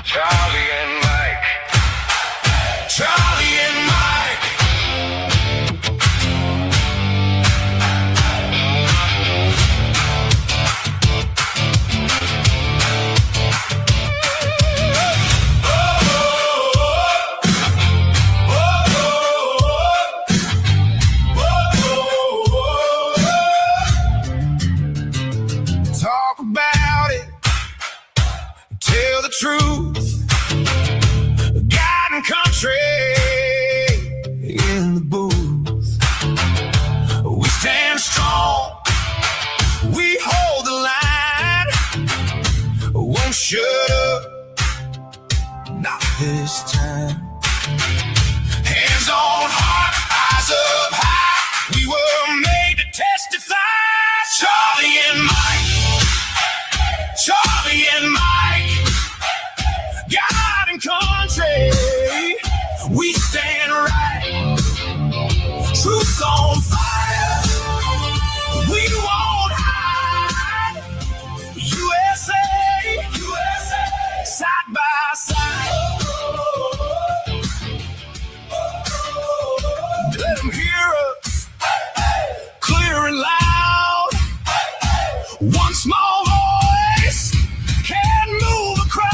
Charlie and Mike. Charlie and Mike. Talk about it. Tell the truth. God and country in the booth. We stand strong. We hold the line. Won't shut up. Not this time. Hands on heart, eyes up high. We were made to testify. Charlie and Mike. Charlie and Mike. God and country, we stand right. Truth on fire, we won't hide. USA, USA, side by side. Let them hear us, clear and loud. One small voice can move a crowd.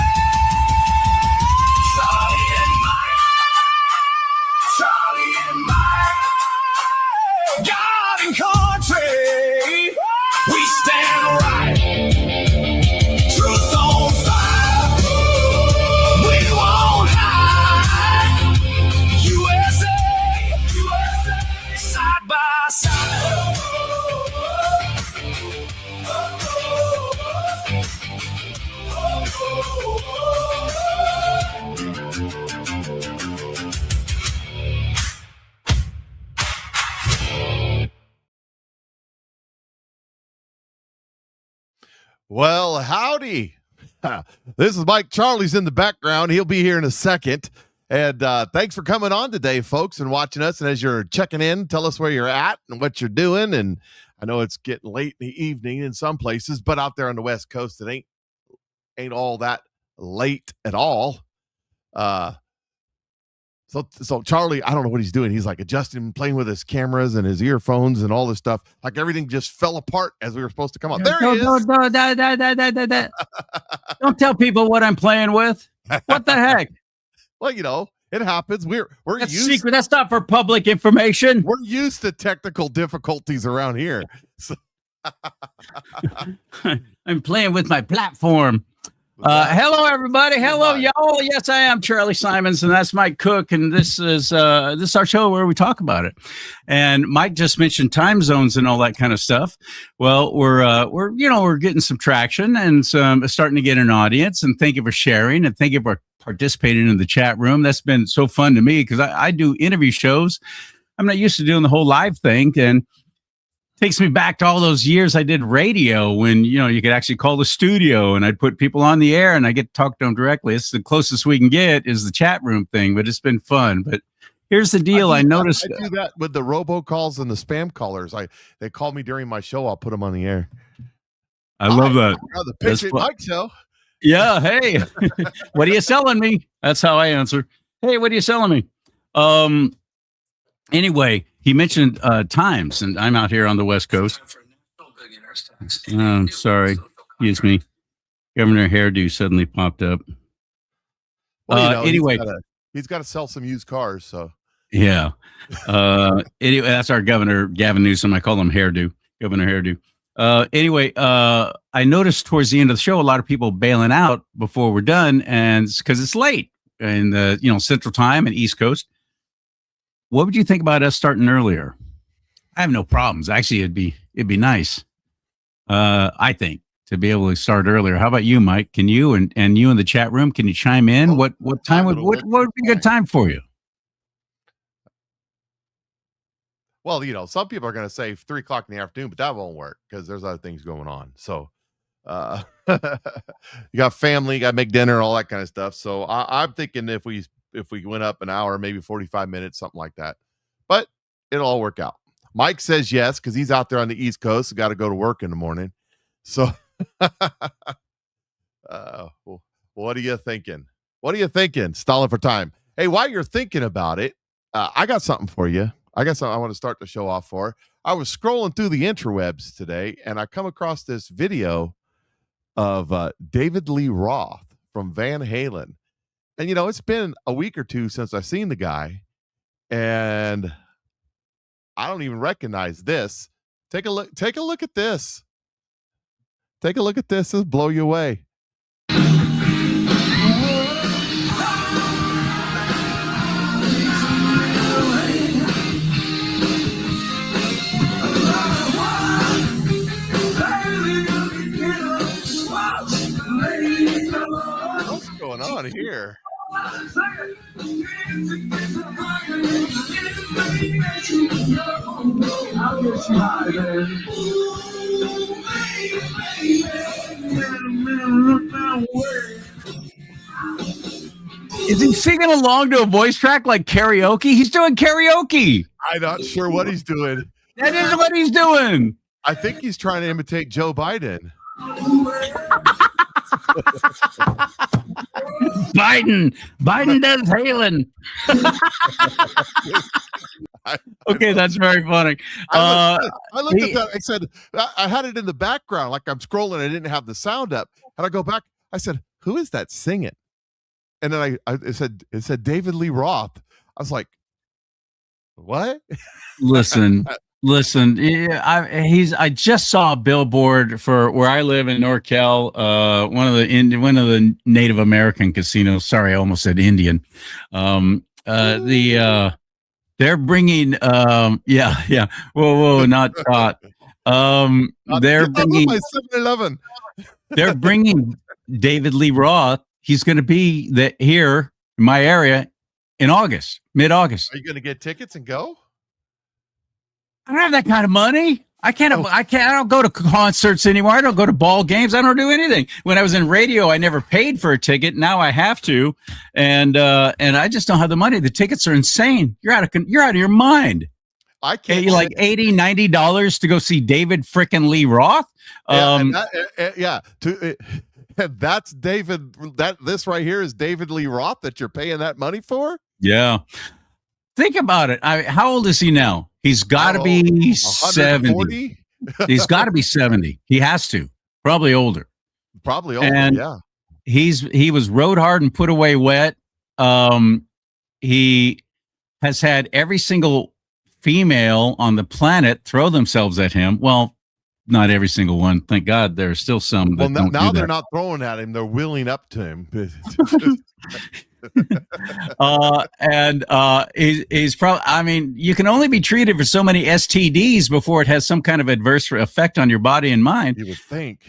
Charlie and Mike, God and country, we stand right. Truth on fire, we won't hide. USA, USA, side by side. Well, howdy. This is Mike. Charlie's in the background. He'll be here in a second. And thanks for coming on today, folks, and watching us. And as you're checking in, tell us where you're at and what you're doing. And I know it's getting late in the evening in some places, but out there on the West Coast, it ain't all that late at all. So Charlie, I don't know what he's doing. He's like adjusting, playing with his cameras and his earphones and all this stuff. Like everything just fell apart as we were supposed to come on. There he is. Don't tell people what I'm playing with. What the heck? Well, you know, it happens. We're That's used. secret. That's not for public information. We're used to technical difficulties around here. So I'm playing with my platform. Hello, everybody. Hello, y'all. Yes, I am Charlie Simons, and that's Mike Cook. And this is our show where we talk about it. And Mike just mentioned time zones and all that kind of stuff. Well, we're getting some traction and starting to get an audience. And thank you for sharing, and thank you for participating in the chat room. That's been so fun to me because I do interview shows. I'm not used to doing the whole live thing, and takes me back to all those years I did radio when, you could actually call the studio and I'd put people on the air and I get to talk to them directly. It's the closest we can get is the chat room thing, but it's been fun. But here's the deal. I noticed I do that with the robocalls and the spam callers. They call me during my show. I'll put them on the air. I love that. The Pitch It Mike show. Yeah. Hey, what are you selling me? That's how I answer. Hey, what are you selling me? Anyway, he mentioned times, and I'm out here on the West Coast. Sorry. Excuse me. Governor Hairdo suddenly popped up. Well, anyway, he's got to sell some used cars. So yeah. Anyway, that's our governor, Gavin Newsom. I call him Hairdo, Governor Hairdo. Anyway, I noticed towards the end of the show, a lot of people bailing out before we're done, and it's because it's late in the Central Time and East Coast. What would you think about us starting earlier? I have no problems. Actually, it'd be nice. I think to be able to start earlier. How about you, Mike? Can you and you in the chat room? Can you chime in? What time would be a good time for you? Well, some people are going to say 3 o'clock in the afternoon, but that won't work because there's other things going on. So you got family, you got to make dinner, all that kind of stuff. So I'm thinking if we went up an hour, maybe 45 minutes, something like that, but it'll all work out. Mike says yes, because he's out there on the East Coast, got to go to work in the morning. So what are you thinking? What are you thinking? Stalling for time. Hey, while you're thinking about it, I got something for you. I got something I want to start the show off for. I was scrolling through the interwebs today, and I come across this video of David Lee Roth from Van Halen. And, it's been a week or two since I've seen the guy, and I don't even recognize this. Take a look at this. Take a look at this. This will blow you away. What's going on here? Is he singing along to a voice track like karaoke? He's doing karaoke. I'm not sure what he's doing. That is what he's doing. I think he's trying to imitate Joe Biden. Biden does Halen. Okay, that's very funny. I looked at that. I said, I had it in the background, like I'm scrolling. I didn't have the sound up, and I go back. I said, "Who is that singing?" And then it said David Lee Roth. I was like, "What?" Listen. Yeah, I just saw a billboard for where I live in NorCal. One of the Native American casinos. Sorry, I almost said Indian. They're bringing whoa, not Scott. They're bringing my 7-Eleven. They're bringing David Lee Roth. He's going to be here in my area in August, mid-August. Are you going to get tickets and go? I don't have that kind of money. I don't go to concerts anymore. I don't go to ball games. I don't do anything. When I was in radio, I never paid for a ticket. Now I have to, and I just don't have the money. The tickets are insane. You're out of your mind. I can't. Like $80-$90 to go see David frickin' Lee Roth. That's David. This right here is David Lee Roth that you're paying that money for. Yeah. Think about it. How old is he now? He's got to be 70. He's got to be 70. He has to. Probably older. And yeah. He was rode hard and put away wet. He has had every single female on the planet throw themselves at him. Well, not every single one. Thank God there are still some. Well, now they're not throwing at him. They're wheeling up to him. He's probably, I mean, you can only be treated for so many STDs before it has some kind of adverse effect on your body and mind. You would think.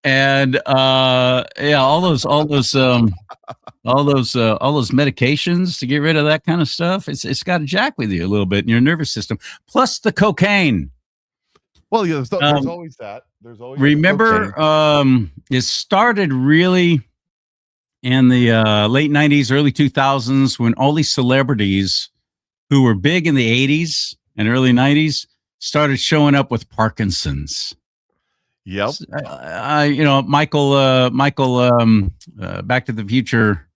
And all those medications to get rid of that kind of stuff, it's got to jack with you a little bit in your nervous system, plus the cocaine. Well, yeah, there's always that. There's always remember it started really in the late 90s, early 2000s, when all these celebrities who were big in the 80s and early 90s started showing up with Parkinson's. Yep. Michael, Back to the Future.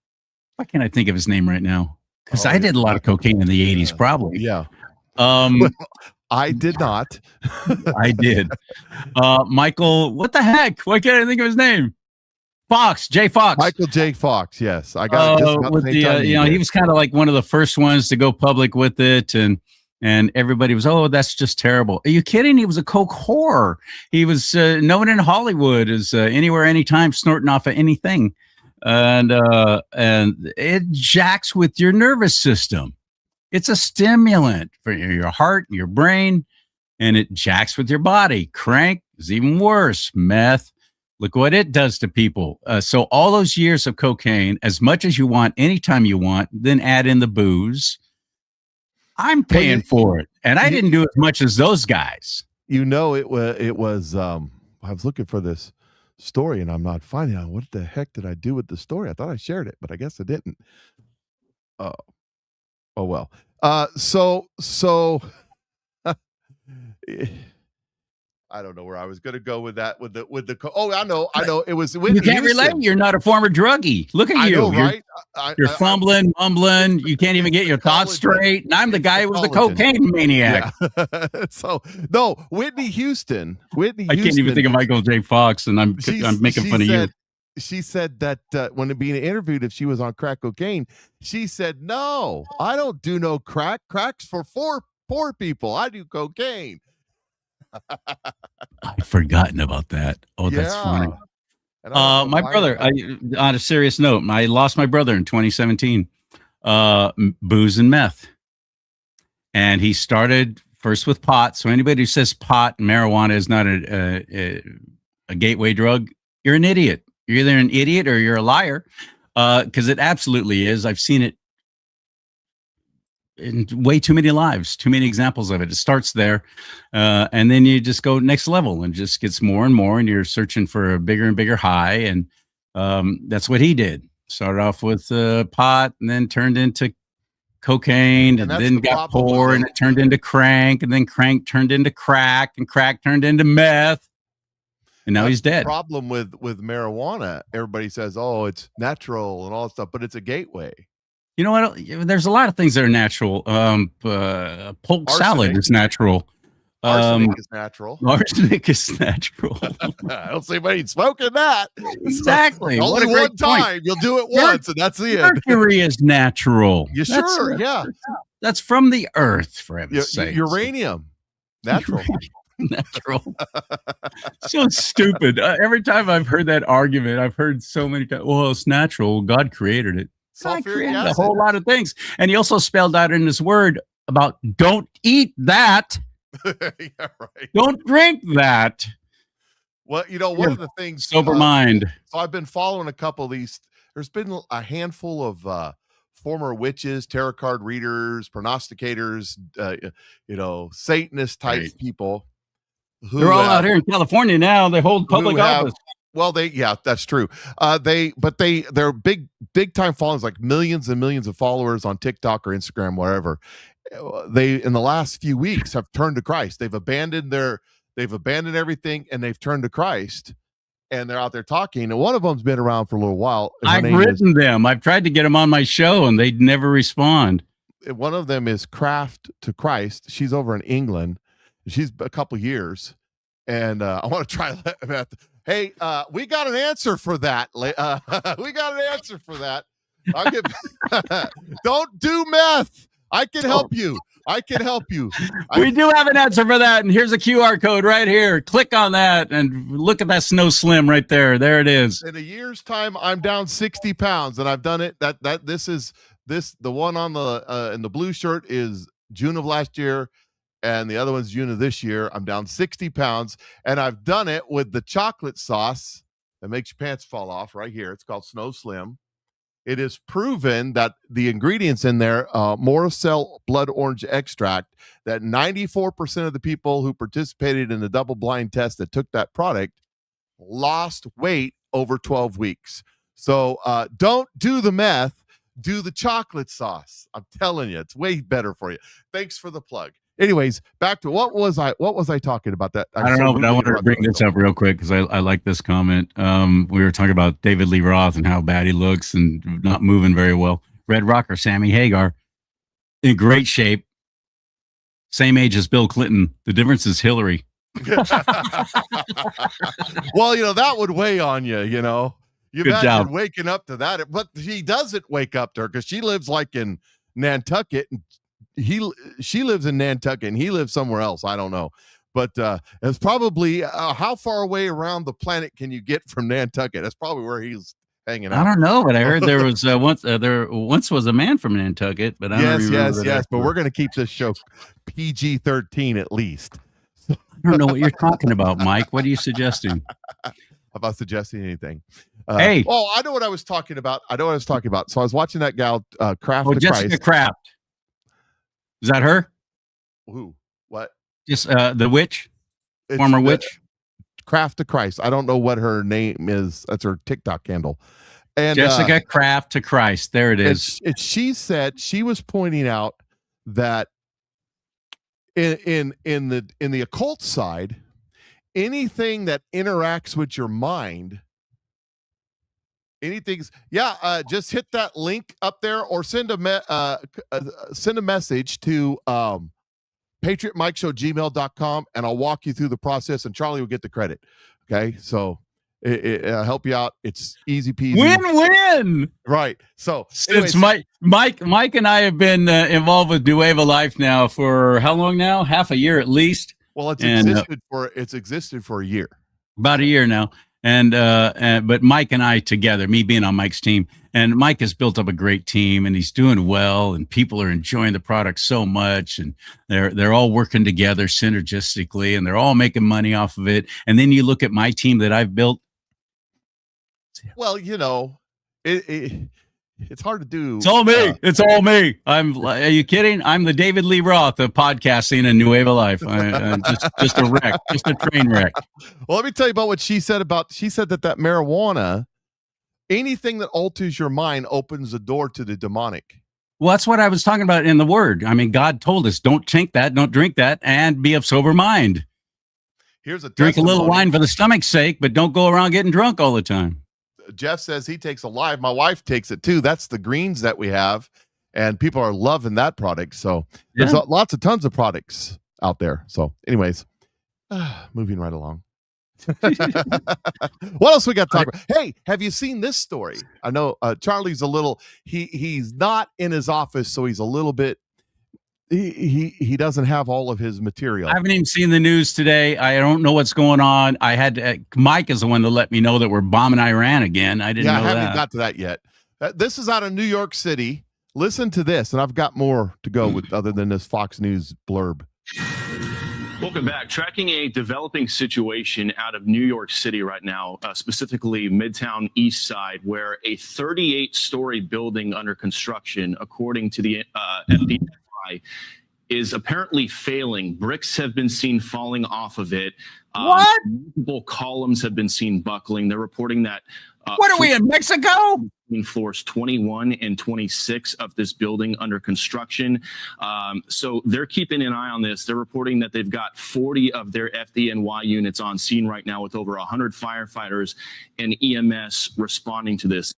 Why can't I think of his name right now? Because I did a lot of cocaine in the 80s, probably. Yeah. I did not. I did. Michael, what the heck? Why can't I think of his name? J. Fox. Michael J. Fox. Yes, I got it. He was kind of like one of the first ones to go public with it, and everybody was, oh, that's just terrible. Are you kidding? He was a coke whore. He was known in Hollywood as anywhere, anytime, snorting off of anything, and it jacks with your nervous system. It's a stimulant for your heart and your brain, and it jacks with your body. Crank is even worse. Meth. Look what it does to people. So all those years of cocaine, as much as you want, anytime you want, then add in the booze. I'm paying for it. And I didn't do as much as those guys. It was I was looking for this story and I'm not finding out. What the heck did I do with the story? I thought I shared it, but I guess I didn't. Oh well. So I don't know where I was going to go with that. Oh, I know. It was Whitney You can't Houston. relate. You're not a former druggie. Look at I you. know, right? You're fumbling, mumbling. You can't even get your thoughts straight. And I'm the guy who was the cocaine maniac. Yeah. So no, Whitney Houston. I can't even think of Michael J. Fox, and I'm making fun of you. She said that when being interviewed if she was on crack cocaine, she said, "No, I don't do no crack. Crack's for poor people. I do cocaine." I'd forgotten about that. Oh, that's funny. My brother, on a serious note, I lost my brother in 2017, booze and meth. And he started first with pot. So anybody who says pot and marijuana is not a gateway drug, you're an idiot. You're either an idiot or you're a liar, because it absolutely is. I've seen it in way too many lives, too many examples of it. It starts there, and then you just go next level and just gets more and more, and you're searching for a bigger and bigger high. And that's what he did. Started off with pot, and then turned into cocaine, and then got poor, and it turned into crank, and then crank turned into crack, and crack turned into meth. And now he's dead. The problem with marijuana, everybody says, "Oh, it's natural and all that stuff," but it's a gateway. You know what? There's a lot of things that are natural. Polk salad is natural. Arsenic is natural. Arsenic is natural. I don't see anybody smoking that. Exactly. Only one time. You'll do it once, and that's the end. Mercury is natural. You sure? Yeah. That's from the earth, for heaven's sake. Uranium. Natural. Natural. So stupid. Every time I've heard that argument, I've heard so many times, well, it's natural. God created it. God created a whole lot of things. And he also spelled out in his word about don't eat that. Yeah, right. Don't drink that. Well, one of the things. Sober mind. So I've been following a couple of these. There's been a handful of former witches, tarot card readers, prognosticators, Satanist type people. They're all out here in California now. They hold public office. Well, that's true. They're big time followers, like millions and millions of followers on TikTok or Instagram, wherever. They in the last few weeks have turned to Christ. They've abandoned everything, and they've turned to Christ, and they're out there talking. And one of them's been around for a little while. I've written them. I've tried to get them on my show, and they'd never respond. One of them is Craft to Christ. She's over in England. She's a couple years, and I want to try that. Hey, we got an answer for that. We got an answer for that. Don't do meth. I can help you. We do have an answer for that. And here's a QR code right here. Click on that and look at that Snow Slim right there. There it is. In a year's time, I'm down 60 pounds, and I've done it. The one on the in the blue shirt is June of last year, and the other one's June of this year. I'm down 60 pounds, and I've done it with the chocolate sauce that makes your pants fall off right here. It's called Snow Slim. It is proven that the ingredients in there, Morocell blood orange extract, that 94% of the people who participated in the double-blind test that took that product lost weight over 12 weeks. So don't do the meth, do the chocolate sauce. I'm telling you, it's way better for you. Thanks for the plug. Anyways, back to what was I talking about? That I don't know, but I wanted to bring this up real quick because I like this comment. We were talking about David Lee Roth and how bad he looks and not moving very well. Red Rocker, Sammy Hagar, in great shape, same age as Bill Clinton. The difference is Hillary. Well, that would weigh on you. You imagine waking up to that, but he doesn't wake up to her because she lives like in Nantucket. She lives in Nantucket and he lives somewhere else. I don't know, but it's probably how far away around the planet can you get from Nantucket? That's probably where he's hanging out. I don't know, but I heard there was once was a man from Nantucket, but I don't remember. Yes. But we're going to keep this show PG-13 at least. I don't know what you're talking about, Mike. What are you suggesting? About suggesting anything? Hey, I know what I was talking about. So I was watching that gal, Craft. Jessica Craft. Is that her? Who? What? Just the witch, former witch. Craft to Christ. I don't know what her name is. That's her TikTok handle. And Jessica Craft to Christ. There it is. She said she was pointing out that in the occult side, anything that interacts with your mind, just hit that link up there or send a message to patriotmikeshow@gmail.com, and I'll walk you through the process, and Charlie will get the credit. Okay, so it'll help you out. It's easy peasy. Win-win. Right. So since Mike and I have been involved with Nueva Life now for how long now? Half a year at least. Well, it's existed for a year. About a year now. But Mike and I together, me being on Mike's team, and Mike has built up a great team, and he's doing well, and people are enjoying the product so much, and they're all working together synergistically, and they're all making money off of it. And then you look at my team that I've built. Well, it's hard to do. It's all me. It's all me. Are you kidding? I'm the David Lee Roth of podcasting and Nueva Life. Just a wreck, just a train wreck. Well, let me tell you about what she said she said that marijuana, anything that alters your mind opens the door to the demonic. Well, that's what I was talking about in the word. I mean, God told us, don't take that, don't drink that, and be of sober mind. Here's a drink a little wine for the stomach's sake, but don't go around getting drunk all the time. Jeff says he takes Alive. My wife takes it too. That's the greens that we have, and people are loving that product. So there's tons of products out there. So anyways, moving right along. What else we got to talk about? Hey, have you seen this story? I know Charlie's a little, he's not in his office, so he's a little bit, he doesn't have all of his material. I haven't even seen the news today. I don't know what's going on. I had Mike is the one to let me know that we're bombing Iran again. I didn't know that. I haven't got to that yet. This is out of New York City. Listen to this, and I've got more to go with other than this Fox News blurb. Welcome back. Tracking a developing situation out of New York City right now, specifically Midtown East Side, where a 38-story building under construction, according to the FBI, is apparently failing. Bricks have been seen falling off of it. What? Multiple columns have been seen buckling. They're reporting that. What are we in Mexico? Floors 21 and 26 of this building under construction. So they're keeping an eye on this. They're reporting that they've got 40 of their FDNY units on scene right now, with over 100 firefighters and EMS responding to this.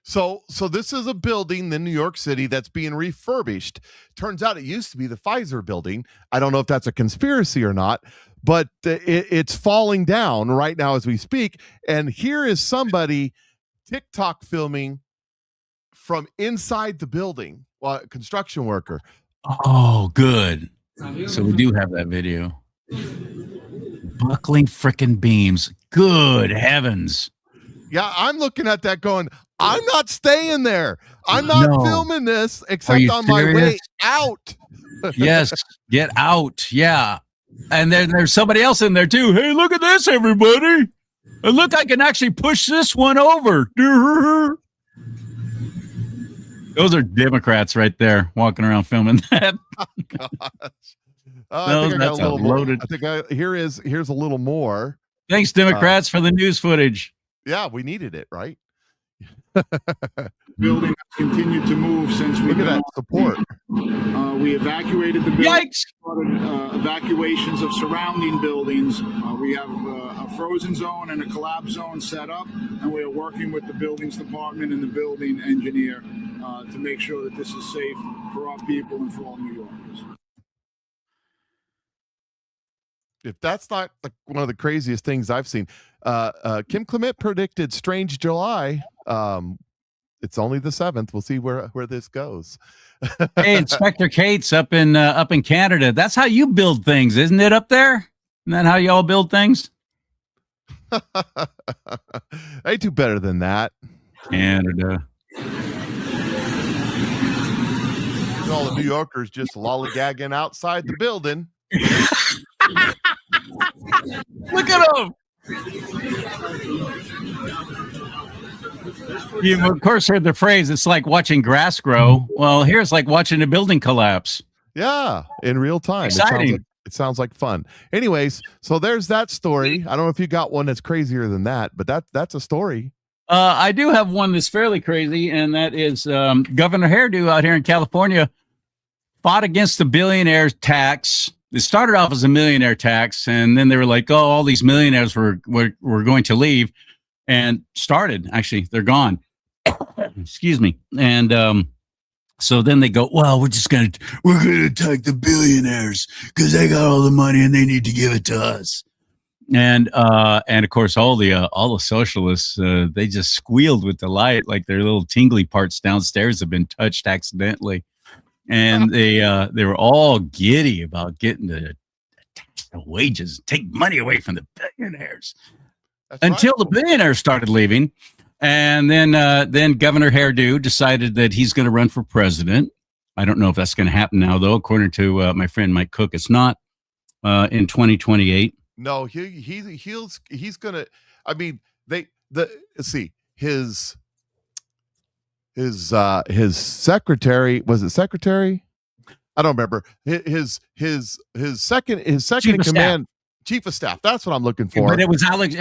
So this is a building in New York City that's being refurbished. Turns out it used to be the Pfizer building. I don't know if that's a conspiracy or not, but it's falling down right now as we speak. And here is somebody TikTok filming from inside the building, a construction worker. Oh, good. So we do have that video. Buckling frickin' beams. Good heavens. Yeah, I'm looking at that going, I'm not staying there. I'm not filming this except on my way out. Yes, get out. Yeah. And then there's somebody else in there too. Hey, look at this, everybody. And look, I can actually push this one over. Those are Democrats right there walking around filming that. Oh, gosh. I think I got a little loaded. Here's a little more. Thanks, Democrats, for the news footage. Yeah, we needed it, right? Building has continued to move since we got that support. We evacuated the building. Yikes! Started evacuations of surrounding buildings. We have a frozen zone and a collapse zone set up, and we are working with the buildings department and the building engineer to make sure that this is safe for our people and for all New Yorkers. If that's not one of the craziest things I've seen, Kim Clement predicted strange July. It's only the 7th. We'll see where this goes. Hey, Inspector Kate's up in Canada. That's how you build things, isn't it? Up there, isn't that how y'all build things? They do better than that. Canada. All the New Yorkers just lollygagging outside the building. Look at them. You of course heard the phrase, it's like watching grass grow. Well, here it's like watching a building collapse. Yeah, in real time. Exciting. It sounds like fun. Anyways, so there's that story. I don't know if you got one that's crazier than that, but that's a story. I do have one that's fairly crazy, and that is Governor Hairdo out here in California fought against the billionaire tax It started off as a millionaire tax, and then they were like, "Oh, all these millionaires were going to leave," and started. Actually, they're gone. Excuse me. And so then they go, "Well, we're gonna attack the billionaires because they got all the money and they need to give it to us." And of course, all the socialists, they just squealed with delight, like their little tingly parts downstairs have been touched accidentally. And they were all giddy about getting to tax the wages, take money away from the billionaires. That's Until right. the billionaires started leaving, and then Governor Hairdo decided that he's going to run for president. I don't know if that's going to happen now, though. According to my friend Mike Cook, it's not in 2028. No, he's gonna. I mean, let's see his secretary, was it secretary? I don't remember. His second in command, chief of staff. That's what I'm looking for. But it was Alex.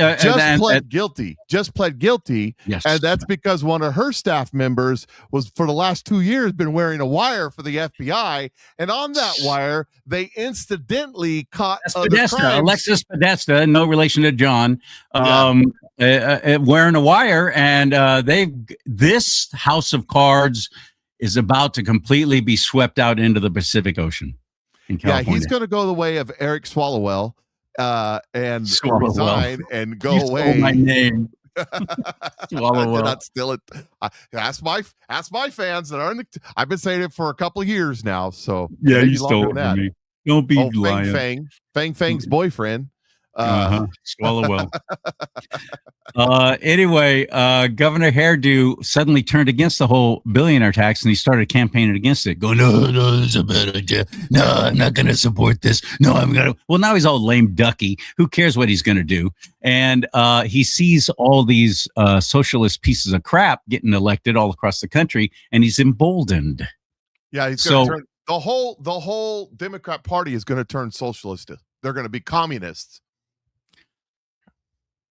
Pled guilty. Just pled guilty. Yes, and that's because one of her staff members was for the last 2 years been wearing a wire for the FBI, and on that wire they incidentally caught Alexis Podesta, no relation to John, wearing a wire, and this house of cards is about to completely be swept out into the Pacific Ocean in California. Yeah, he's going to go the way of Eric Swallowell and resign and go away. My name. Swallowwell. Not steal it. Ask my fans that are in the. I've been saying it for a couple of years now. So yeah, you stole it from me. Don't be lying. Fang's boyfriend. Swallowwell. Anyway, Governor Hairdo suddenly turned against the whole billionaire tax, and he started campaigning against it. Go, no, this is a bad idea. No, I'm not going to support this. No, I'm going to. Well, now he's all lame ducky. Who cares what he's going to do? And he sees all these socialist pieces of crap getting elected all across the country, and he's emboldened. Yeah, he's going to turn the whole Democrat Party is going to turn socialist. They're going to be communists.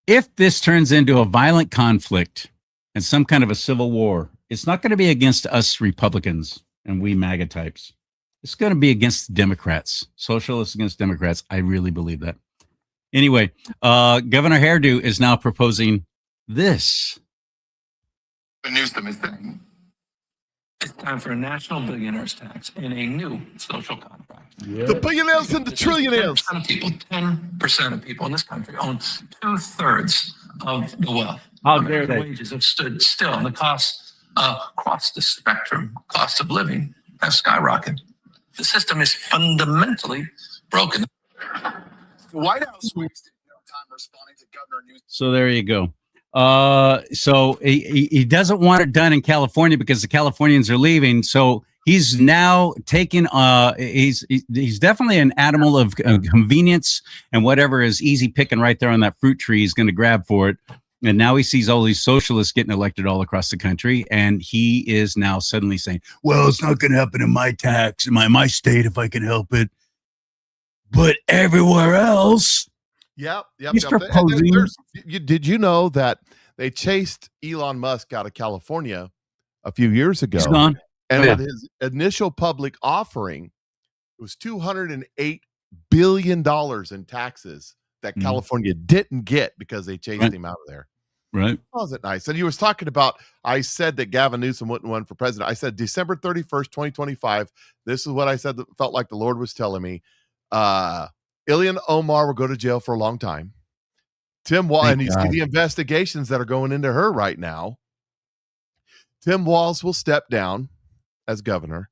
If this turns into a violent conflict and some kind of a civil war, it's not going to be against us Republicans and we MAGA types. It's going to be against Democrats, socialists against Democrats. I really believe that. Anyway, Governor Hairdo is now proposing this. The Newsom is saying it's time for a national billionaires tax and a new social contract. Yep. The billionaires and the trillionaires. 10% of people in this country own 2/3 of the wealth. How dare they? Wages have stood still, and the costs across the spectrum, cost of living, have skyrocketed. The system is fundamentally broken. The White House wasted no time responding to Governor Newsom. So there you go. So he doesn't want it done in California because the Californians are leaving. So he's now taking he's definitely an animal of convenience, and whatever is easy picking right there on that fruit tree, he's going to grab for it. And now he sees all these socialists getting elected all across the country, and he is now suddenly saying, well, it's not going to happen in my tax, in my state, if I can help it, but everywhere else. Yep. He's proposing. Did you know that they chased Elon Musk out of California a few years ago? He's gone. And with his initial public offering, it was $208 billion in taxes that California didn't get because they chased him out of there. Right. Wasn't it nice? And he was talking about, I said that Gavin Newsom wouldn't run for president. I said December 31st, 2025. This is what I said that felt like the Lord was telling me. Ilhan Omar will go to jail for a long time. Tim Walz, and you see the investigations that are going into her right now. Tim Walz will step down as governor.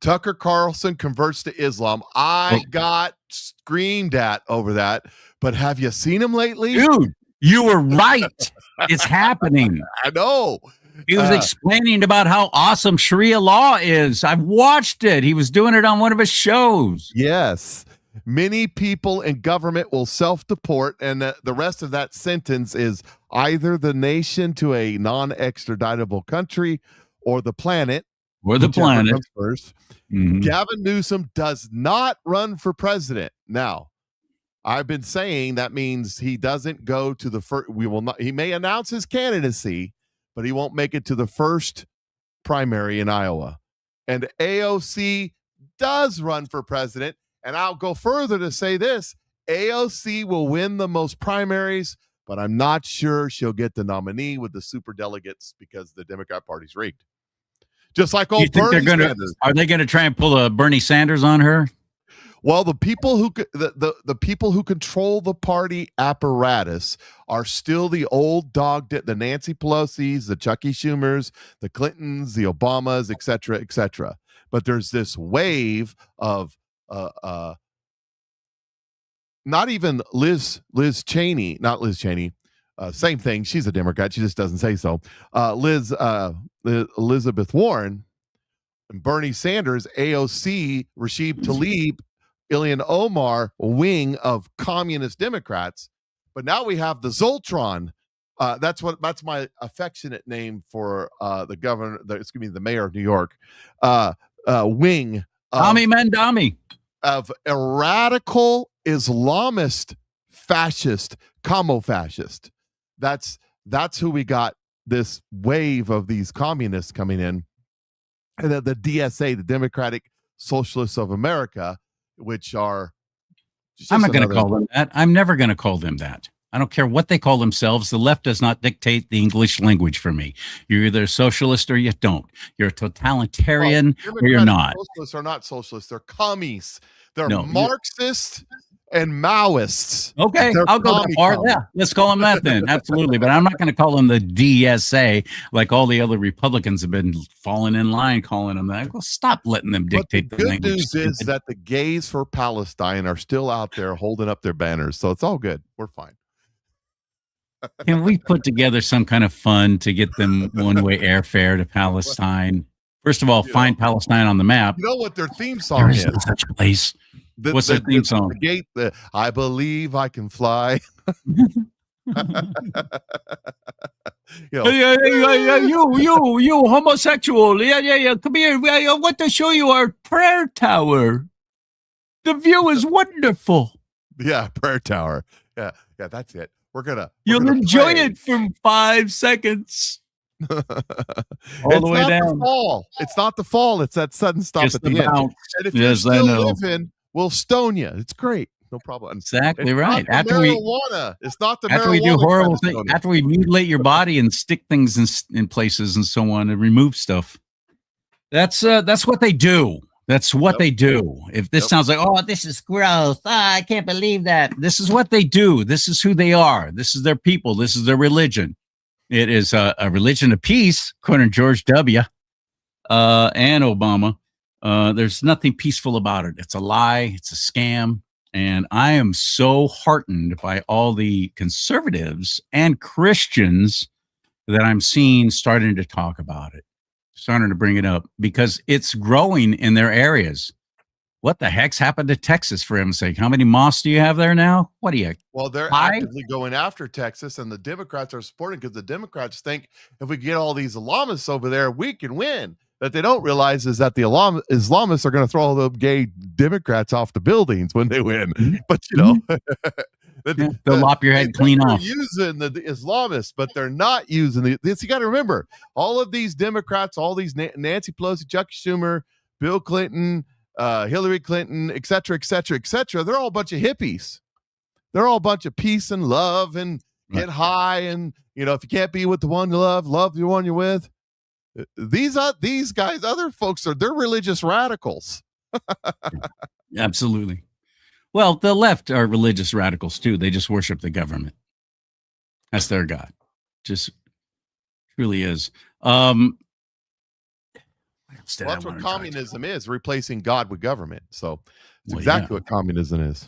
Tucker Carlson converts to Islam. I got screamed at over that, but have you seen him lately? Dude, you were right. It's happening. I know. He was explaining about how awesome Sharia law is. I've watched it. He was doing it on one of his shows. Yes. Many people in government will self-deport, and the rest of that sentence is either the nation to a non-extraditable country or the planet. Or the planet. Comes first. Gavin Newsom does not run for president. Now, I've been saying that means he doesn't go to the first. We will not. He may announce his candidacy, but he won't make it to the first primary in Iowa. And AOC does run for president, And I'll go further to say this: AOC will win the most primaries, but I'm not sure she'll get the nominee with the super delegates because the Democrat Party's rigged. Just like You old think Bernie Sanders. are they going to try and pull a Bernie Sanders on her? Well, the people who the people who control the party apparatus are still the old dog, the Nancy Pelosi's, the Chucky Schumers, the Clintons, the Obamas, et cetera, et cetera. But there's this wave of not even Liz Cheney, not Liz Cheney. Same thing. She's a Democrat. She just doesn't say so. Elizabeth Warren and Bernie Sanders, AOC, Rashid Tlaib, Ilhan Omar wing of communist Democrats. But now we have the Zoltron. That's my affectionate name for the governor. The mayor of New York. Wing. Tommy Mandami. Of a radical Islamist fascist, commo-fascist. That's who we got, this wave of these communists coming in. And then the DSA, the Democratic Socialists of America, which are... I'm not going to call them that. I'm never going to call them that. I don't care what they call themselves. The left does not dictate the English language for me. You're either a socialist or you don't. You're a totalitarian or you're not. Socialists are not socialists. They're commies. They're Marxists and Maoists. Okay, I'll go that far. Yeah, let's call them that then. Absolutely. But I'm not going to call them the DSA like all the other Republicans have been falling in line calling them that. Well, stop letting them dictate the language. Good news is that the gays for Palestine are still out there holding up their banners. So it's all good. We're fine. Can we put together some kind of fund to get them one-way airfare to Palestine? First of all, find Palestine on the map. You know what their theme song is? Such a place. What's their theme song? The gate. I believe I can fly. You homosexual. Yeah. Come here. I want to show you our prayer tower. The view is wonderful. Yeah, prayer tower. Yeah, that's it. You'll enjoy it for 5 seconds. All the way down. It's not the fall. It's that sudden stop Just at the end. And if you're still living, we'll stone you. It's great. No problem. Exactly right. It's not the marijuana. After we do horrible things, after we mutilate your body and stick things in places and so on and remove stuff. That's what they do. That's what they do. If this sounds like, oh, this is gross. I can't believe that. This is what they do. This is who they are. This is their people. This is their religion. It is a religion of peace, according to George W. And Obama. There's nothing peaceful about it. It's a lie. It's a scam. And I am so heartened by all the conservatives and Christians that I'm seeing starting to talk about it. Starting to bring it up because it's growing in their areas. What the heck's happened to Texas, for heaven's sake? How many mosques do you have there now? What do you? Well, they're actively going after Texas, and the Democrats are supporting because the Democrats think if we get all these Islamists over there, we can win. That they don't realize is that the Islamists are going to throw all the gay Democrats off the buildings when they win. But they'll lop your head clean off. They're using the Islamists, but they're not using this. You got to remember, all of these Democrats, all these Nancy Pelosi, Chuck Schumer, Bill Clinton, Hillary Clinton, et cetera, they're all a bunch of hippies. They're all a bunch of peace and love and get high. And, if you can't be with the one you love the one you're with. These guys, other folks they're religious radicals. Absolutely. Well, the left are religious radicals too. They just worship the government. That's their God. Just truly is. That's what communism is, replacing God with government. So it's exactly what communism is.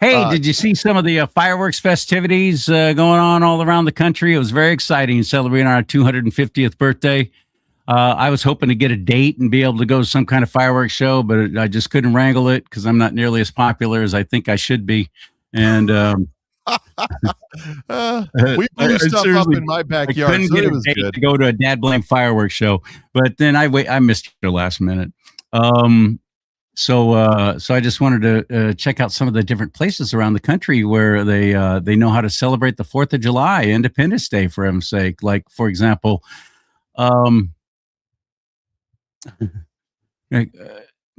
Hey, did you see some of the fireworks festivities going on all around the country? It was very exciting, celebrating our 250th birthday. I was hoping to get a date and be able to go to some kind of fireworks show, but I just couldn't wrangle it because I'm not nearly as popular as I think I should be. And we blew stuff up in my backyard. I couldn't get a date to go to a Dad Blame fireworks show, but then I missed the last minute. So I just wanted to check out some of the different places around the country where they know how to celebrate the 4th of July, Independence Day, for heaven's sake. Like, for example,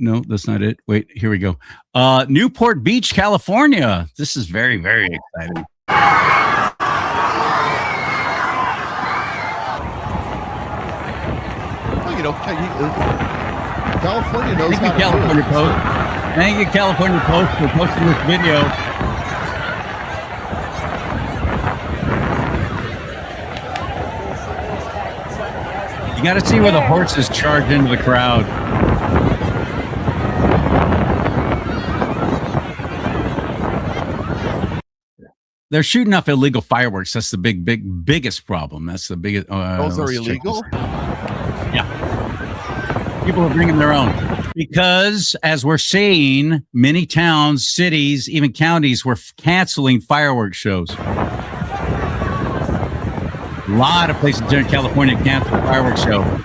No, that's not it. Wait, here we go. Newport Beach, California. This is very, very exciting. Well, you know, California knows Thank you, how to California do it. Post. Thank you, California Post, for posting this video. You got to see where the horses charge into the crowd. They're shooting off illegal fireworks. That's the biggest problem. That's the biggest. Those are let's check illegal? this. Yeah. People are bringing their own. Because as we're seeing, many towns, cities, even counties were canceling fireworks shows. A lot of places here in California canceled a fireworks show.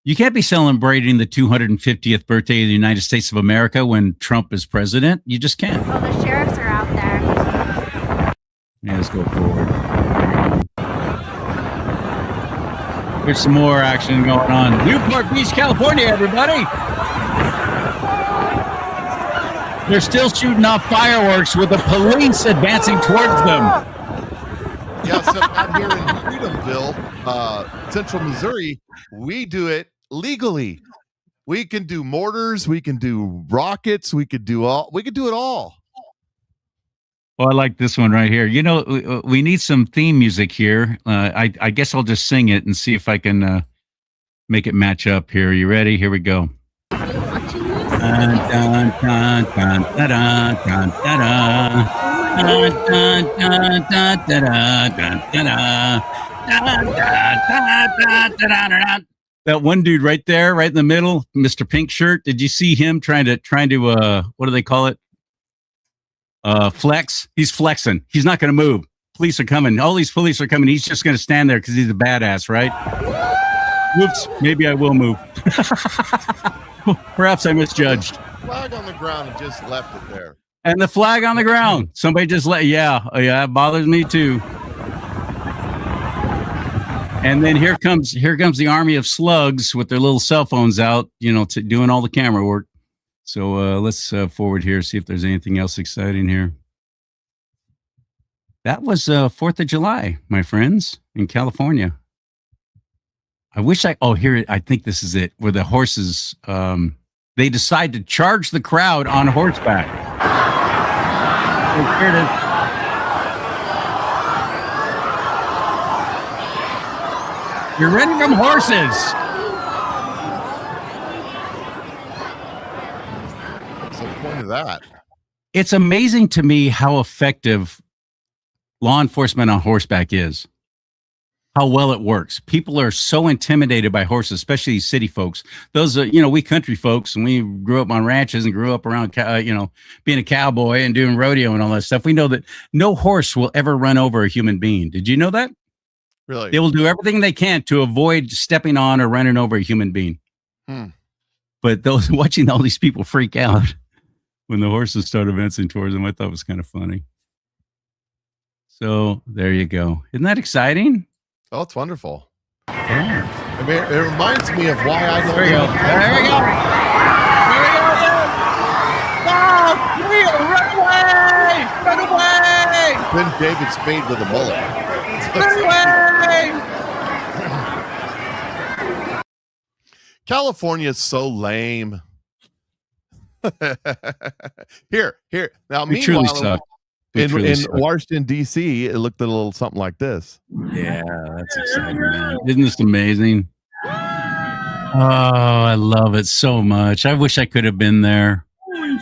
You can't be celebrating the 250th birthday of the United States of America when Trump is president. You just can't. Well, the sheriffs are out there. Yeah, let's go forward. There's some more action going on. Newport Beach, California, everybody. They're still shooting off fireworks with the police advancing towards them. Yeah, so out here in Freedomville, Central Missouri, we do it legally. We can do mortars, we can do rockets, we could do it all. Oh, I like this one right here. You know, we need some theme music here. I guess I'll just sing it and see if I can make it match up here. You ready? Here we go. Dun, dun, dun, dun, dun, dun, dun, dun, dun, dun, dun, dun, dun, dun. That one dude right there, right in the middle, Mr. Pink Shirt. Did you see him trying to what do they call it? Flex. He's flexing. He's not going to move. Police are coming. All these police are coming. He's just going to stand there because he's a badass, right? Whoops. Maybe I will move. Perhaps I misjudged. Flag on the ground and just left it there. And the flag on the ground. Somebody just yeah, it bothers me too. And then here comes the army of slugs with their little cell phones out, doing all the camera work. So let's forward here, see if there's anything else exciting here. That was 4th of July, my friends, in California. I wish I think this is it, where the horses, they decide to charge the crowd on horseback. Oh, here it is. You're renting them horses. What's the point of that? It's amazing to me how effective law enforcement on horseback is. How well it works. People are so intimidated by horses, especially these city folks. Those are, we country folks, and we grew up on ranches and grew up around, being a cowboy and doing rodeo and all that stuff. We know that no horse will ever run over a human being. Did you know that? Really? They will do everything they can to avoid stepping on or running over a human being. But those watching all these people freak out when the horses start advancing towards them, I thought was kind of funny. So there you go. Isn't that exciting? Oh, it's wonderful. Yeah. I mean, it reminds me of why I don't. There we go. There we go. There we go. No, run away! Run away! Ben David Spade with a mullet. Run away! California is so lame. Here. Now, We truly meanwhile, suck. in Washington, D.C., it looked a little something like this. Yeah, that's exciting, man. Isn't this amazing? Oh, I love it so much. I wish I could have been there.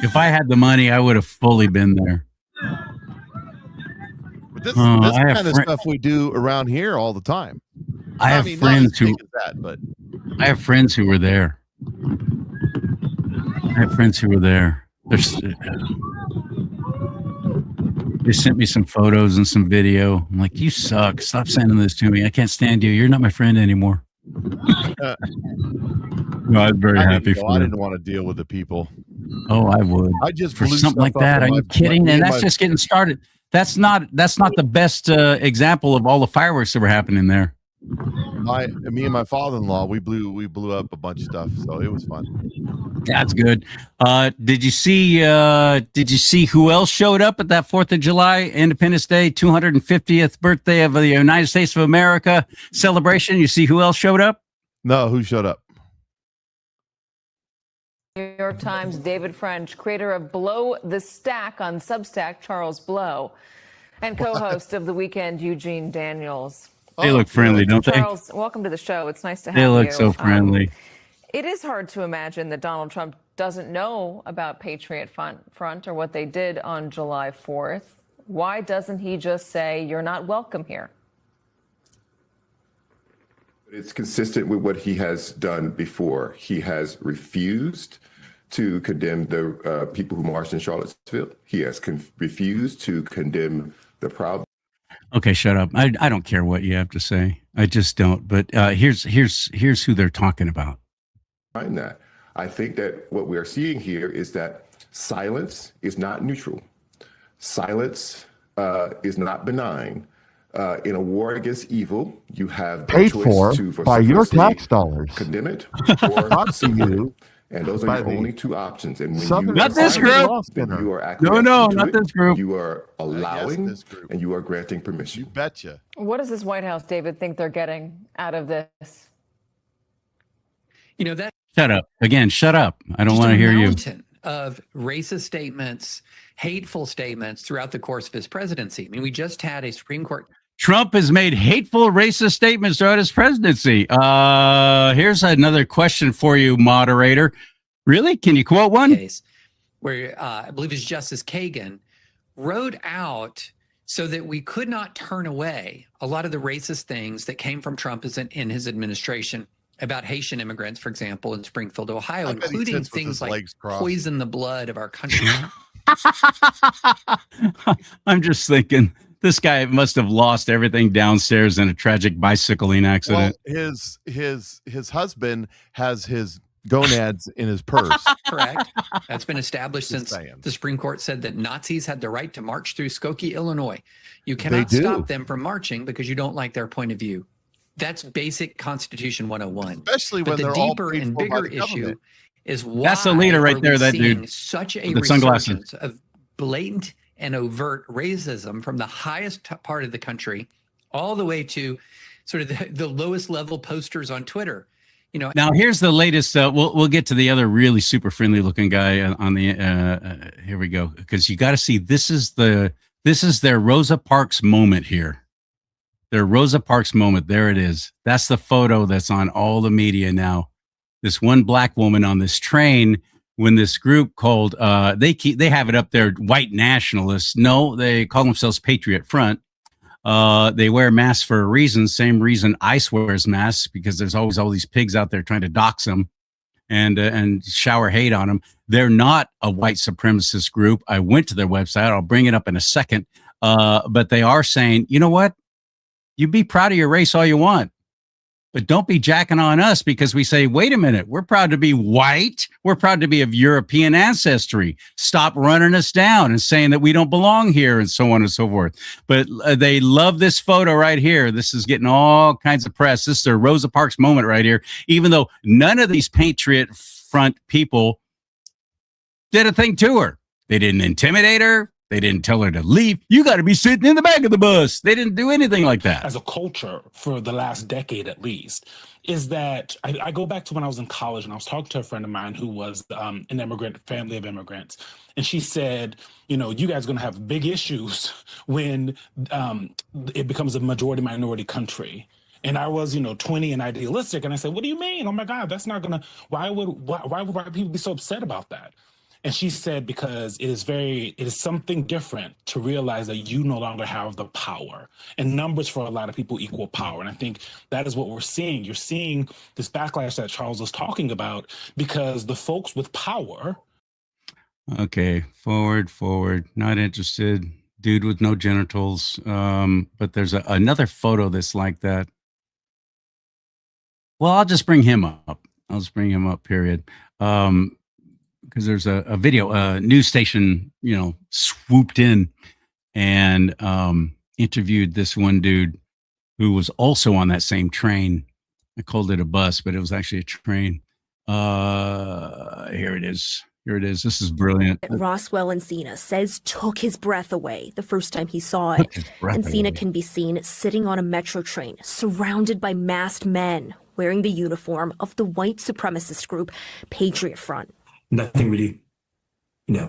If I had the money, I would have fully been there. But this kind of stuff we do around here all the time. I have friends who were there. They sent me some photos and some video. I'm like, you suck. Stop sending this to me. I can't stand you. You're not my friend anymore. No, I'm very happy for I them. didn't want to deal with the people. Oh, I would. I just For blew something like stuff up that. Are on you my- kidding? me And and that's my- just getting started. That's not the best example of all the fireworks that were happening there. me and my father-in-law, we blew up a bunch of stuff, so it was fun. That's good. Did you see who else showed up at that 4th of July, Independence Day, 250th birthday of the United States of America celebration? You see who else showed up? No, who showed up? New York Times, David French, creator of Blow the Stack on Substack, Charles Blow, and co-host of The Weekend, Eugene Daniels. They look friendly, don't they? Charles, welcome to the show. It's nice to have you. They look so friendly. It is hard to imagine that Donald Trump doesn't know about Patriot Front or what they did on July 4th. Why doesn't he just say, you're not welcome here? It's consistent with what he has done before. He has refused to condemn the people who marched in Charlottesville. He has refused to condemn the Proud. Okay, shut up. I don't care what you have to say. I just don't. But here's who they're talking about. That I think that what we are seeing here is that silence is not neutral. Silence is not benign. In a war against evil, you have the Paid choice for by your tax dollars. Condemn it or Brought to you. And those are by your the only two options. And when Southern you Not this group. then you are No, acquiescing to not it. this group. You are allowing this group. and you are granting permission. You betcha. What does this White House, David, think they're getting out of this? You know, that Shut up. Again, shut up. I don't just want to a hear you. mountain of racist statements, hateful statements throughout the course of his presidency. I mean, we just had a Supreme Court. Trump has made hateful, racist statements throughout his presidency. Here's another question for you, moderator. Really? Can you quote one? Case where I believe it's Justice Kagan wrote out so that we could not turn away a lot of the racist things that came from Trump in his administration about Haitian immigrants, for example, in Springfield, Ohio, I bet he including sits with things his like legs crossed. poison the blood of our country. I'm just thinking this guy must have lost everything downstairs in a tragic bicycling accident. Well, his husband has his gonads in his purse. Correct. That's been established Just since saying. the Supreme Court said that Nazis had the right to march through Skokie, Illinois. You They cannot do. stop them from marching because you don't like their point of view. That's basic Constitution 101. Especially But when the they're all deeper paid and for by bigger the issue government. is why That's the leader right are there, we that seeing dude such a with the sunglasses. resurgence of blatant and overt racism from the highest part of the country all the way to sort of the lowest level posters on Twitter. You know, Now here's the latest. We'll get to the other really super friendly looking guy on the. Here we go, because you got to see this is their Rosa Parks moment here. Their Rosa Parks moment. There it is. That's the photo that's on all the media now. This one black woman on this train when this group called they have it up there, white nationalists. No, they call themselves Patriot Front. They wear masks for a reason. Same reason ICE wears masks, because there's always all these pigs out there trying to dox them and shower hate on them. They're not a white supremacist group. I went to their website. I'll bring it up in a second. But they are saying, you know what? You be proud of your race all you want, but don't be jacking on us because we say, wait a minute, we're proud to be white. We're proud to be of European ancestry. Stop running us down and saying that we don't belong here and so on and so forth. But they love this photo right here. This is getting all kinds of press. This is their Rosa Parks moment right here, even though none of these Patriot Front people did a thing to her. They didn't intimidate her. They didn't tell her to leave. You got to be sitting in the back of the bus. They didn't do anything like that. As a culture for the last decade at least, is that I go back to when I was in college and I was talking to a friend of mine who was an immigrant, family of immigrants. And she said, you know, you guys are going to have big issues when it becomes a majority minority country. And I was, 20 and idealistic. And I said, what do you mean? Oh, my God, that's not going to why would white people be so upset about that? And she said, because it is something different to realize that you no longer have the power. And numbers for a lot of people equal power. And I think that is what we're seeing. You're seeing this backlash that Charles was talking about because the folks with power. Okay, forward, not interested. Dude with no genitals. But there's another photo that's like that. Well, I'll just bring him up. Period. Because there's a video, a news station, swooped in and interviewed this one dude who was also on that same train I called it a bus, but it was actually a train. Here it is. Here it is. This is brilliant. Roswell Encina says took his breath away the first time he saw it. Encina can be seen sitting on a metro train, surrounded by masked men wearing the uniform of the white supremacist group Patriot Front. Nothing really,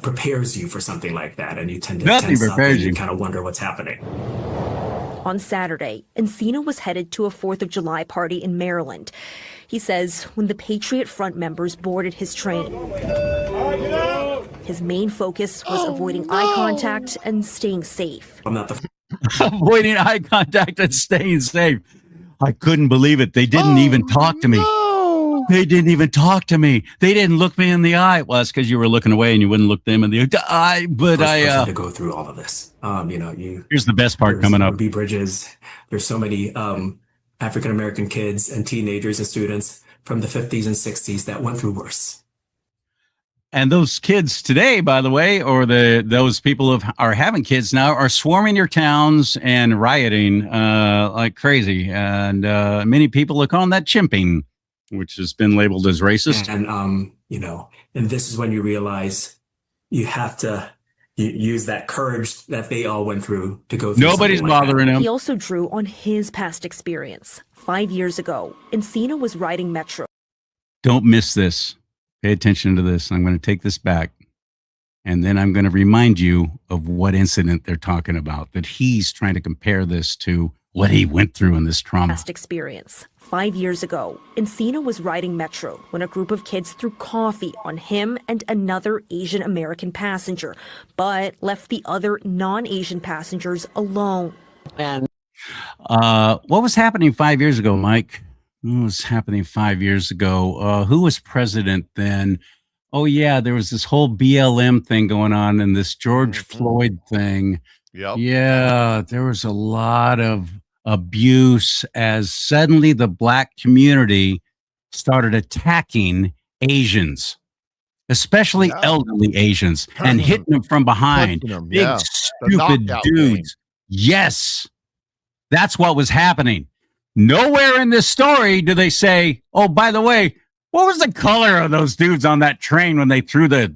prepares you for something like that, and you tend to tense up and you kind of wonder what's happening. On Saturday, Encina was headed to a 4th of July party in Maryland. He says when the Patriot Front members boarded his train, his main focus was avoiding eye contact and staying safe. I'm not the avoiding eye contact and staying safe. I couldn't believe it. They didn't even talk to me. They didn't even talk to me. They didn't look me in the eye. Well, it's because you were looking away and you wouldn't look them in the eye. But person to go through all of this. Here's the best part coming up. B Bridges. There's so many African American kids and teenagers and students from the 50s and 60s that went through worse. And those kids today, by the way, or those people who are having kids now, are swarming your towns and rioting like crazy. And many people are calling that chimping, which has been labeled as racist. And and this is when you realize you have to use that courage that they all went through to go through. Nobody's bothering him. He also drew on his past experience. 5 years ago, Encina was riding Metro. Don't miss this. Pay attention to this. I'm going to take this back. And then I'm going to remind you of what incident they're talking about, that he's trying to compare this to what he went through in this trauma. Past experience. 5 years ago, Encina was riding Metro when a group of kids threw coffee on him and another Asian American passenger, but left the other non-Asian passengers alone. And what was happening 5 years ago, Mike? What was happening 5 years ago? Who was president then? Oh, yeah, there was this whole BLM thing going on and this George Floyd thing. Yep. Yeah, there was a lot of abuse as suddenly the Black community started attacking Asians, especially elderly Asians, and hitting them from behind. Big, stupid dudes. Yes, that's what was happening. Nowhere in this story do they say, oh, by the way, what was the color of those dudes on that train when they threw the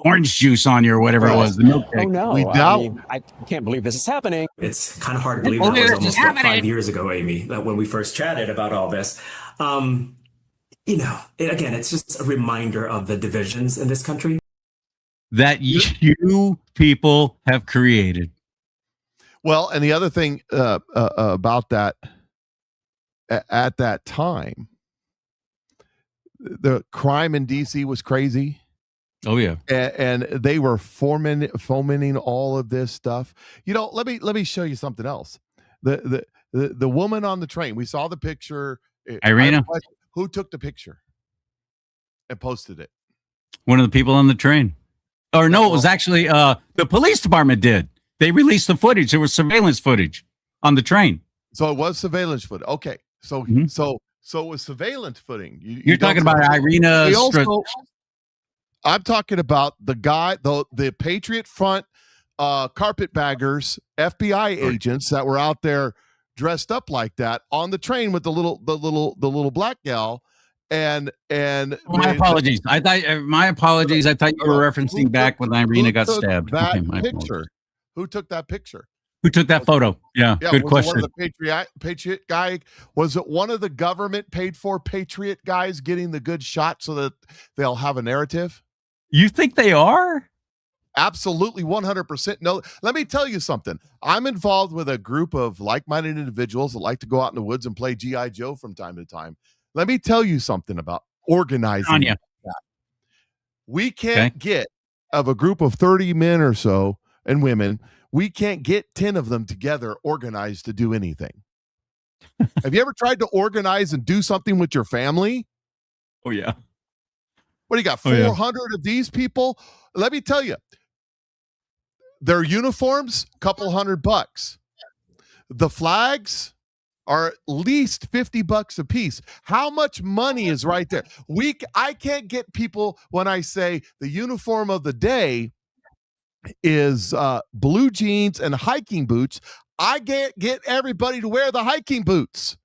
orange juice on you or whatever it was? The milkshake. Oh, no. We doubt. I can't believe this is happening. It's kind of hard to believe that was almost 5 years ago, Amy, that when we first chatted about all this. Again, it's just a reminder of the divisions in this country that you people have created. Well, and the other thing about that, at that time, the crime in DC was crazy. Oh yeah, and they were fomenting all of this stuff. Let me show you something else. The woman on the train. We saw the picture. Irina. Who took the picture and posted it? One of the people on the train. Or no, it was actually the police department did. They released the footage. There was surveillance footage on the train. So it was surveillance footage. Okay, so it was surveillance footage. You're talking about Irina. I'm talking about the guy, the Patriot Front carpetbaggers, FBI agents that were out there dressed up like that on the train with the little black gal. And my apologies. I thought you were referencing back when Irina got stabbed. Who took that picture? Who took that photo? Yeah, good question. Was it one of the Patriot guy? Was it one of the government paid for Patriot guys getting the good shot so that they'll have a narrative? You think they are? Absolutely, 100%. No, let me tell you something. I'm involved with a group of like-minded individuals that like to go out in the woods and play G.I. Joe from time to time. Let me tell you something about organizing. That. We can't get, of a group of 30 men or so and women, we can't get 10 of them together organized to do anything. Have you ever tried to organize and do something with your family? Oh, yeah. What do you got, 400 of these people? Let me tell you, their uniforms, $200. The flags are at least $50 a piece. How much money is right there? I can't get people when I say the uniform of the day is blue jeans and hiking boots. I can't get everybody to wear the hiking boots.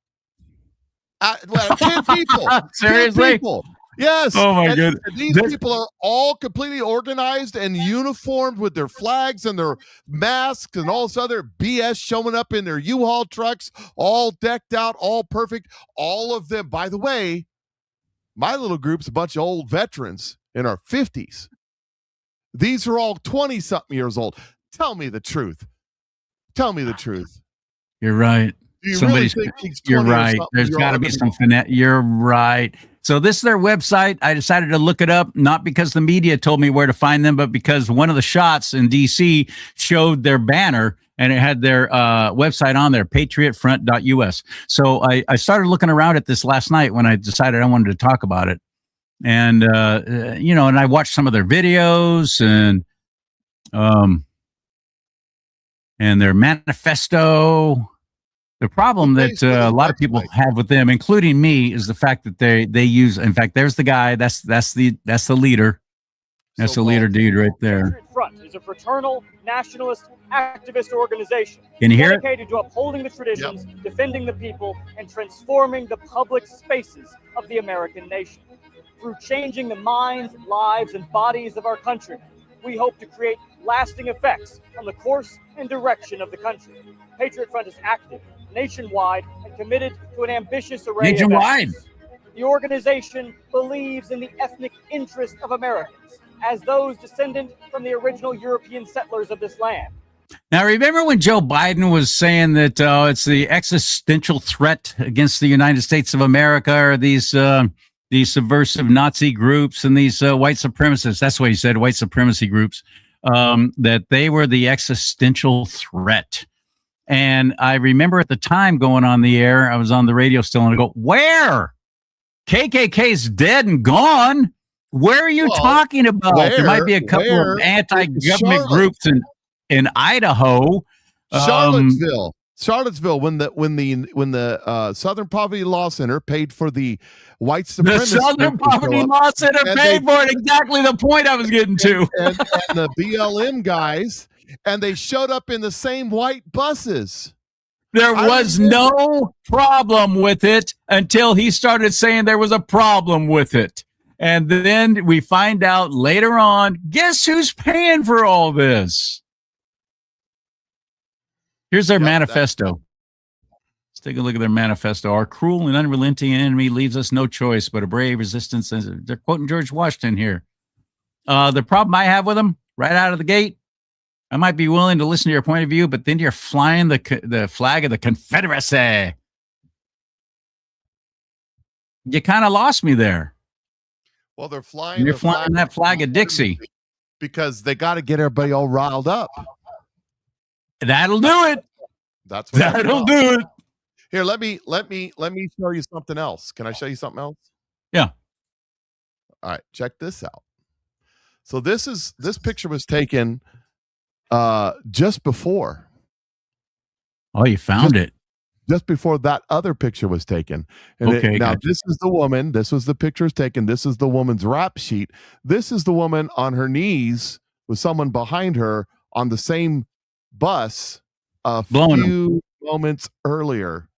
Well, 10 people. Seriously? 10 people. Yes. Oh my goodness. These people are all completely organized and uniformed with their flags and their masks and all this other BS showing up in their U-Haul trucks, all decked out, all perfect. All of them, by the way, my little group's a bunch of old veterans in our 50s. These are all 20-something years old. Tell me the truth. Tell me the truth. You're right. Really think he's 20 you're or right. something? There's got to be some finesse. You're right. So this is their website. I decided to look it up, not because the media told me where to find them, but because one of the shots in DC showed their banner and it had their website on there, patriotfront.us. So I started looking around at this last night when I decided I wanted to talk about it. And, and I watched some of their videos and their manifesto. The problem that a lot of people have with them, including me, is the fact that they use. In fact, there's the guy. That's the leader. That's the leader dude right there. Front is a fraternal, nationalist, activist organization Can you hear it? dedicated to upholding the traditions, defending the people, and transforming the public spaces of the American nation. Through changing the minds, lives, and bodies of our countrymen, we hope to create lasting effects on the course and direction of the country. Patriot Front is active, nationwide, and committed to an ambitious array of efforts. The organization believes in the ethnic interest of Americans as those descendant from the original European settlers of this land. Now, remember when Joe Biden was saying that it's the existential threat against the United States of America or these subversive Nazi groups and these white supremacists? That's what he said, white supremacy groups, that they were the existential threat. And I remember at the time going on the air, I was on the radio still, and I go, where? KKK's dead and gone. Where are you talking about? There might be a couple of anti-government groups in Idaho. Charlottesville, when the Southern Poverty Law Center paid for the white supremacists. The Southern Poverty Law Center paid for it. Exactly the point I was getting to. And the BLM guys. And they showed up in the same white buses. There was no problem with it until he started saying there was a problem with it. And then we find out later on, guess who's paying for all this? Here's their manifesto. Let's take a look at their manifesto. Our cruel and unrelenting enemy leaves us no choice but a brave resistance. They're quoting George Washington here. The problem I have with them right out of the gate, I might be willing to listen to your point of view, but then you're flying the flag of the Confederacy. You kind of lost me there. Well, they're flying. You're flying that flag of Dixie because they got to get everybody all riled up. That'll do it. That'll do it. Here, let me show you something else. Can I show you something else? Yeah. All right, check this out. So this picture was taken just before. Oh, you found it. Just before that other picture was taken. And now this is the woman. This was the pictures taken. This is the woman's rap sheet. This is the woman on her knees with someone behind her on the same bus a few moments earlier.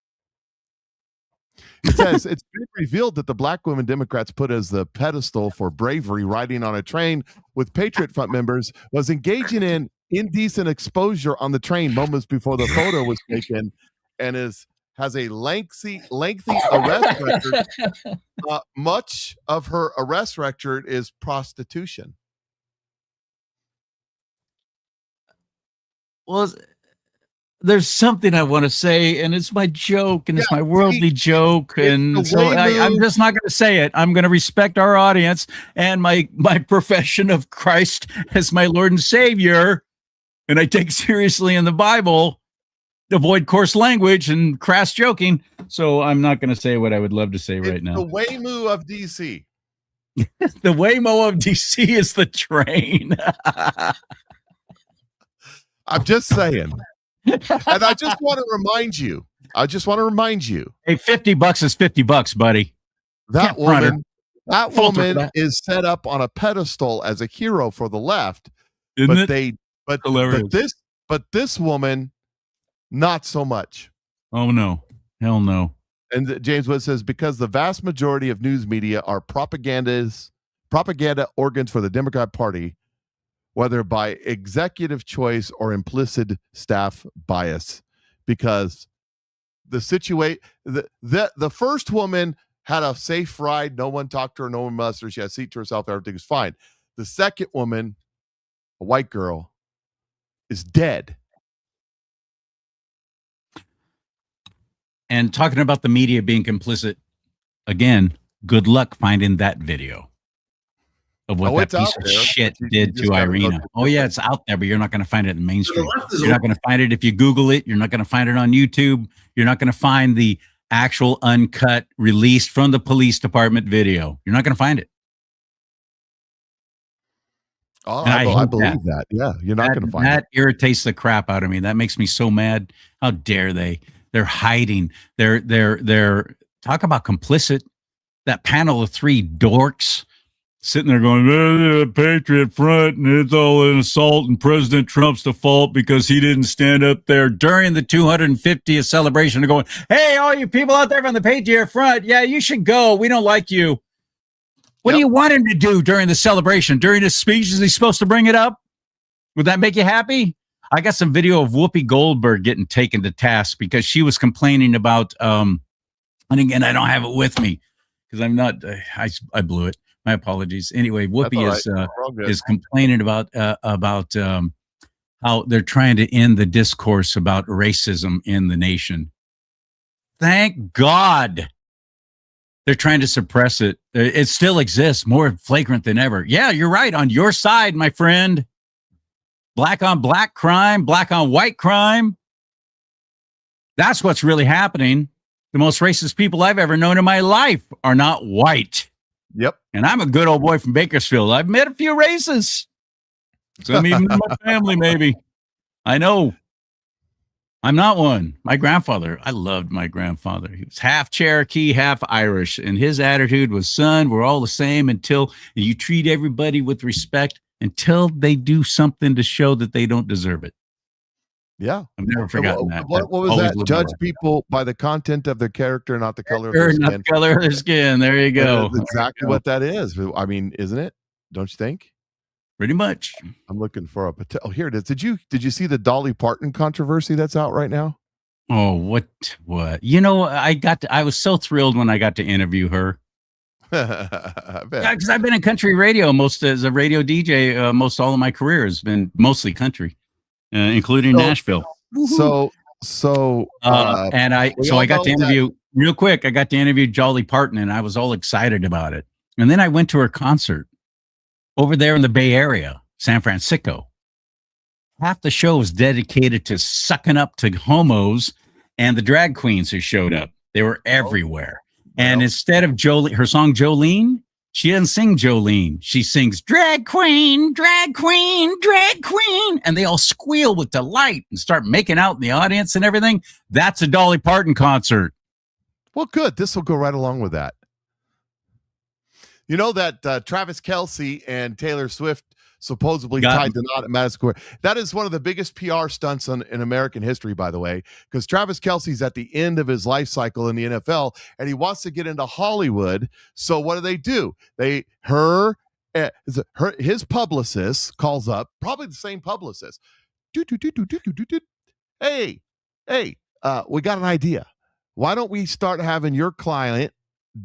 It says it's been revealed that the black women Democrats put as the pedestal for bravery riding on a train with Patriot Front members was engaging in indecent exposure on the train moments before the photo was taken, and has a lengthy arrest record. Much of her arrest record is prostitution. Well, there's something I want to say, and it's my joke, and it's my worldly joke, and so I'm just not going to say it. I'm going to respect our audience and my profession of Christ as my Lord and Savior, and I take seriously in the Bible. Avoid coarse language and crass joking. So I'm not going to say what I would love to say right now. The Waymo of DC. The Waymo of DC is the train. I'm just saying. And I just want to remind you. Hey, $50 is $50, buddy. That woman is set up on a pedestal as a hero for the left. But this woman, not so much. Oh no. Hell no. And James Wood says, because the vast majority of news media are propaganda organs for the Democrat Party, whether by executive choice or implicit staff bias. Because the first woman had a safe ride. No one talked to her. No one molested her. She had a seat to herself. Everything was fine. The second woman, a white girl, is dead. And talking about the media being complicit, again, good luck finding that video of what that piece of shit did to Irina. Oh, yeah, it's out there, but you're not going to find it in mainstream. You're not going to find it if you Google it. You're not going to find it on YouTube. You're not going to find the actual uncut, released from the police department video. You're not going to find it. Oh, I believe that. Yeah, you're not going to find it. That irritates the crap out of me. That makes me so mad. How dare they? They're hiding. They're talk about complicit. That panel of three dorks sitting there going, Patriot Front, and it's all an assault and President Trump's the fault because he didn't stand up there during the 250th celebration and going, hey, all you people out there from the Patriot Front, yeah, you should go. We don't like you. What do you want him to do during the celebration? During his speech, is he supposed to bring it up? Would that make you happy? I got some video of Whoopi Goldberg getting taken to task because she was complaining about, and again, I don't have it with me because I'm not, I blew it. My apologies. Anyway, Whoopi is complaining about how they're trying to end the discourse about racism in the nation. Thank God they're trying to suppress it. It still exists, more flagrant than ever. Yeah, you're right. On your side, my friend. Black on black crime, black on white crime. That's what's really happening. The most racist people I've ever known in my life are not white. Yep. And I'm a good old boy from Bakersfield. I've met a few racists. Some even in my family, maybe. I know. I'm not one. My grandfather, I loved my grandfather. He was half Cherokee, half Irish. And his attitude was, son, we're all the same until you treat everybody with respect until they do something to show that they don't deserve it. Yeah. I've never forgotten that. What was that? Judge people by the content of their character, not the color of their skin. Not the color of their skin. There you go. That's exactly what that is. I mean, isn't it? Don't you think? Pretty much. I'm looking for a oh, here it is. Did you see the Dolly Parton controversy that's out right now? Oh, what? You know, I was so thrilled when I got to interview her. Yeah, because I've been in country radio as a radio DJ. Most all of my career has been mostly country, including Nashville. I got to interview real quick. I got to interview Dolly Parton, and I was all excited about it. And then I went to her concert over there in the Bay Area, San Francisco. Half the show was dedicated to sucking up to homos and the drag queens who showed up. They were everywhere. And instead of her song Jolene, she doesn't sing Jolene. She sings drag queen, drag queen, drag queen. And they all squeal with delight and start making out in the audience and everything. That's a Dolly Parton concert. Well, good. This will go right along with that. You know that Travis Kelce and Taylor Swift supposedly tied the knot at Madison Square. That is one of the biggest PR stunts in American history, by the way, because Travis Kelce's at the end of his life cycle in the NFL, and he wants to get into Hollywood. So what do? His publicist calls up, probably the same publicist. Hey, we got an idea. Why don't we start having your client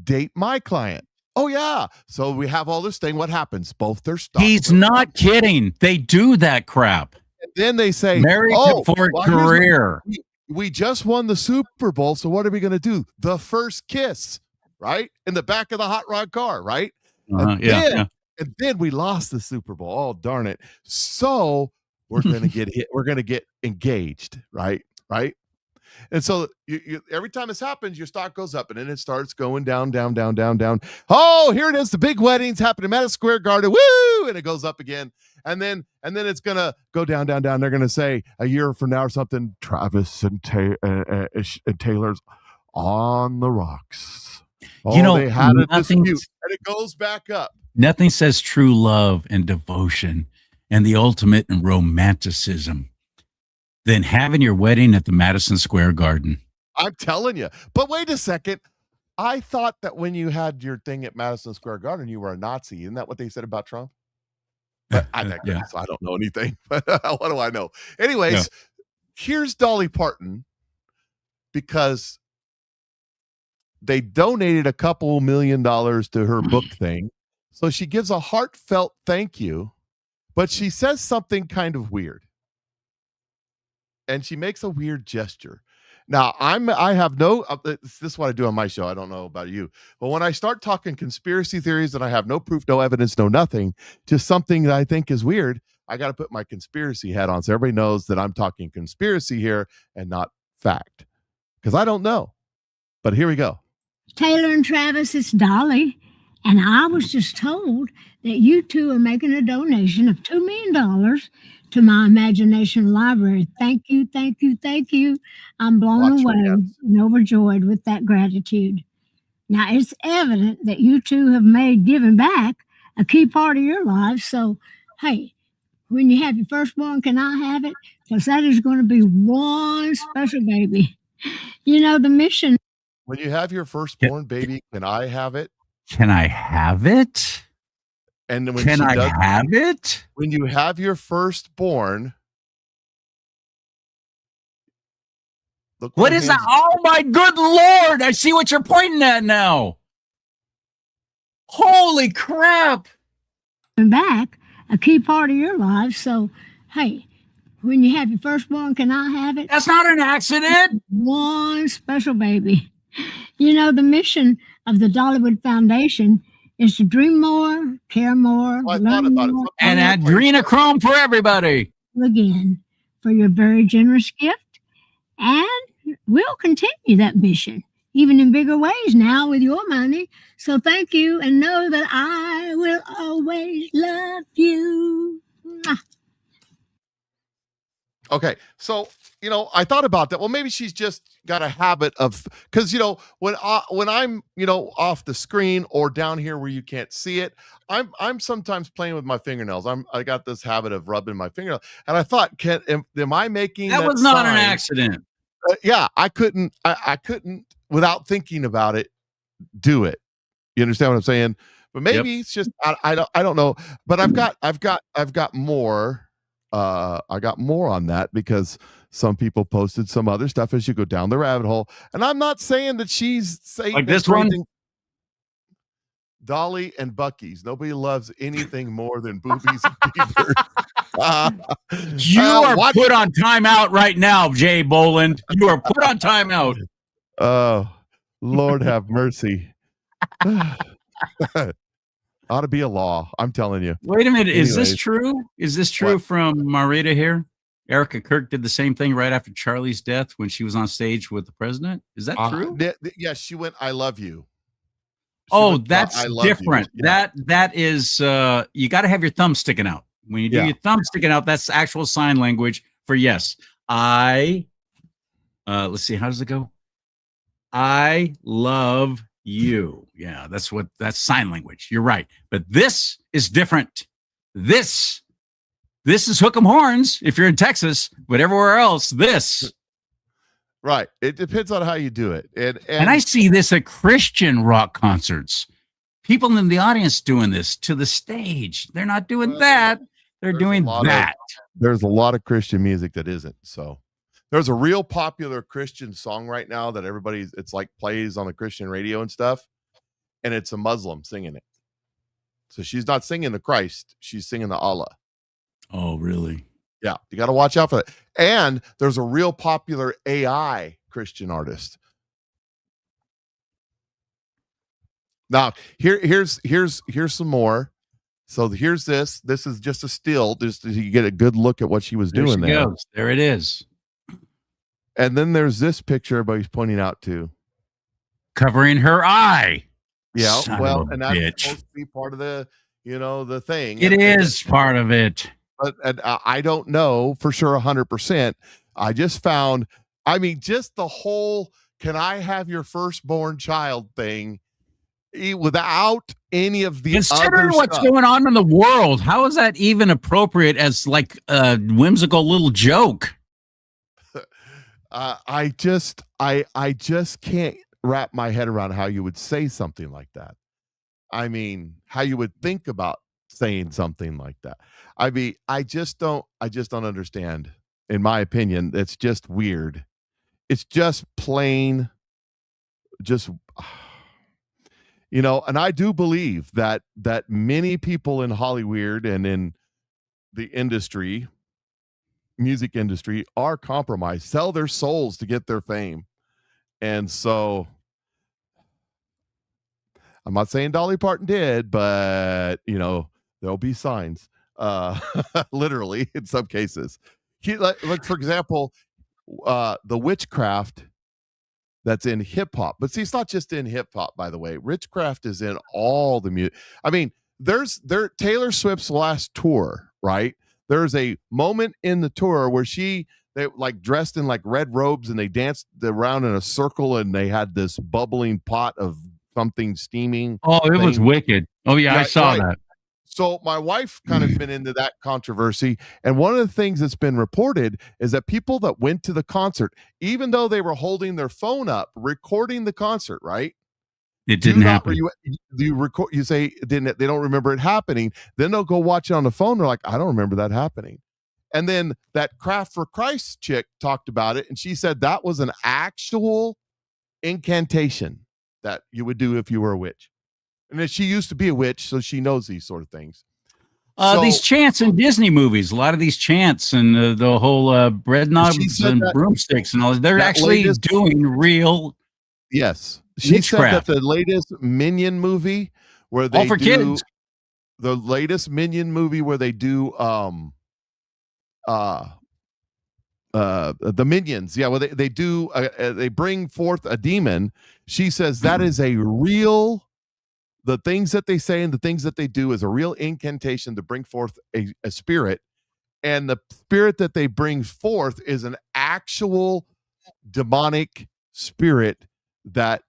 date my client? Oh, yeah. So we have all this thing. What happens? Both their stock. He's not kidding. They do that crap. And then they say, married for career. We just won the Super Bowl. So what are we going to do? The first kiss, right? In the back of the hot rod car, right? And then we lost the Super Bowl. Oh, darn it. So we're going to get hit. We're going to get engaged, right? Right. And so you every time this happens, your stock goes up, and then it starts going down. Oh, here it is. The big weddings happening at Madison Square Garden. Woo! And it goes up again. And then it's going to go down. They're going to say a year from now or something, Travis and Taylor's on the rocks. Oh, they had a dispute, and it goes back up. Nothing says true love and devotion and the ultimate in romanticism than having your wedding at the Madison Square Garden. I'm telling you. But wait a second. I thought that when you had your thing at Madison Square Garden, you were a Nazi. Isn't that what they said about Trump? But I digress. I don't know anything. But what do I know? Anyways, here's Dolly Parton, because they donated a couple $1 million to her book thing. So she gives a heartfelt thank you, but she says something kind of weird. And she makes a weird gesture. Now, I have no, this is what I do on my show. I don't know about you, but when I start talking conspiracy theories and I have no proof, no evidence, no nothing, just something that I think is weird, I got to put my conspiracy hat on so everybody knows that I'm talking conspiracy here and not fact, because I don't know. But here we go. Taylor and Travis, it's Dolly, and I was just told that you two are making a donation of $2 million to my imagination library. Thank you, thank you, thank you. I'm blown away and overjoyed with that gratitude. Now, it's evident that you two have made giving back a key part of your life. So, hey, when you have your firstborn, can I have it? Because that is going to be one special baby. You know, the mission. When you have your firstborn baby, can I have it? Can I have it? And when can I have it? When you have your firstborn, what is that? Oh my good Lord! I see what you're pointing at now. Holy crap! Back a key part of your life. So, hey, when you have your firstborn, can I have it? That's not an accident. One special baby. You know, the mission of the Dollywood Foundation is to dream more, care more, learn more, and adrenochrome for everybody. Again, for your very generous gift, and we'll continue that mission, even in bigger ways now with your money. So thank you, and know that I will always love you. Mwah. Okay, so I thought about that. Well, maybe she's just got a habit of, because when I'm off the screen or down here where you can't see it, I'm sometimes playing with my fingernails. I got this habit of rubbing my fingernail, and I thought, am I making that was not an accident? Yeah, I couldn't without thinking about it do it. You understand what I'm saying? But maybe it's just I don't know. But I've got more. I got more on that because some people posted some other stuff as you go down the rabbit hole. And I'm not saying that she's saying like this one. Dolly and Bucky's. Nobody loves anything more than boobies and beavers. You are put on timeout right now, Jay Boland. You are put on timeout. Oh, Lord have mercy. Ought to be a law. I'm telling you. Wait a minute. Anyways. Is this true? Is this true What? from Marita here? Erica Kirk did the same thing right after Charlie's death when she was on stage with the president. Is that true? Yes, she went, "I love you." That's different. Yeah. That is you got to have your thumb sticking out. When you do your thumb sticking out, that's actual sign language for yes. Let's see, how does it go? I love you. Yeah, that's sign language. You're right. But this is different. This is hook 'em horns if you're in Texas, but everywhere else, this. Right. It depends on how you do it. And I see this at Christian rock concerts. People in the audience doing this to the stage. They're not doing that. They're doing that. There's a lot of Christian music that isn't. So there's a real popular Christian song right now that it's like plays on the Christian radio and stuff. And it's a Muslim singing it. So she's not singing the Christ. She's singing the Allah. Oh, really? Yeah. You got to watch out for that. And there's a real popular AI Christian artist. Now, here's some more. So here's this. This is just a still, just so you get a good look at what she was doing there. Goes. There it is. And then there's this picture everybody's pointing out to. Covering her eye. Yeah, Son well, of a and that's bitch. supposed to be part of the, the thing. It is part of it. But I don't know for sure 100%. I just found, just the whole, can I have your firstborn child thing without any of the Considering other what's stuff. going on in the world, how is that even appropriate as like a whimsical little joke? I just can't wrap my head around how you would say something like that. I mean, how you would think about saying something like that. I mean, I just don't understand. In my opinion, it's just weird. It's just plain, just and I do believe that many people in Hollywood and in the industry, music industry, are compromised, sell their souls to get their fame. And so I'm not saying Dolly Parton did, but there'll be signs, literally in some cases. Like for example, the witchcraft that's in hip hop. But see, it's not just in hip hop, by the way. Witchcraft is in all the music. I mean, there Taylor Swift's last tour, right? There's a moment in the tour where they like dressed in like red robes and they danced around in a circle and they had this bubbling pot of something steaming. Oh, it was wicked. Oh yeah, I saw right. that. So my wife kind of been into that controversy. And one of the things that's been reported is that people that went to the concert, even though they were holding their phone up, recording the concert, right? It didn't happen. You say it didn't, they don't remember it happening. Then they'll go watch it on the phone. They're like, I don't remember that happening. And then that Craft for Christ chick talked about it. And she said that was an actual incantation that you would do if you were a witch. And then she used to be a witch, so she knows these sort of things. These chants in Disney movies, a lot of these chants and the whole bread knobs and broomsticks and all that, they're actually doing real. Yes. She said that the latest Minion movie where they do kids. The latest Minion movie where they do the Minions, yeah, well they do they bring forth a demon. She says that is a real, the things that they say and the things that they do is a real incantation to bring forth a spirit, and the spirit that they bring forth is an actual demonic spirit that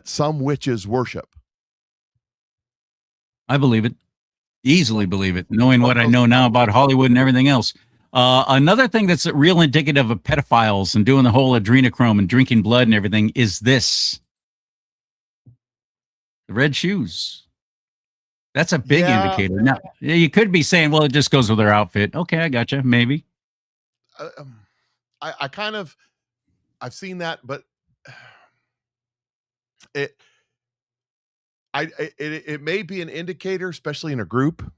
some witches worship. I believe it. Easily believe it, knowing what I know now about Hollywood and everything else. Another thing that's real indicative of pedophiles and doing the whole adrenochrome and drinking blood and everything is this. The red shoes. That's a big indicator. Now, you could be saying, well, it just goes with their outfit. Okay, I gotcha. Maybe. I kind of, I've seen that, but it may be an indicator, especially in a group,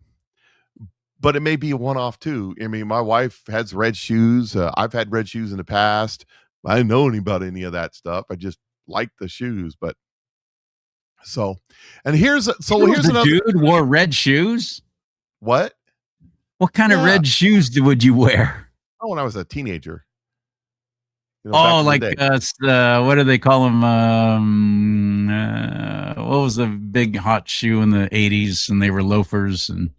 but it may be a one-off too. I mean, my wife has red shoes. I've had red shoes in the past. I didn't know about any of that stuff. I just like the shoes, but here's another dude wore red shoes. What kind of red shoes would you wear? Oh, when I was a teenager. Like what do they call them? What was the big hot shoe in the 80s? And they were loafers, and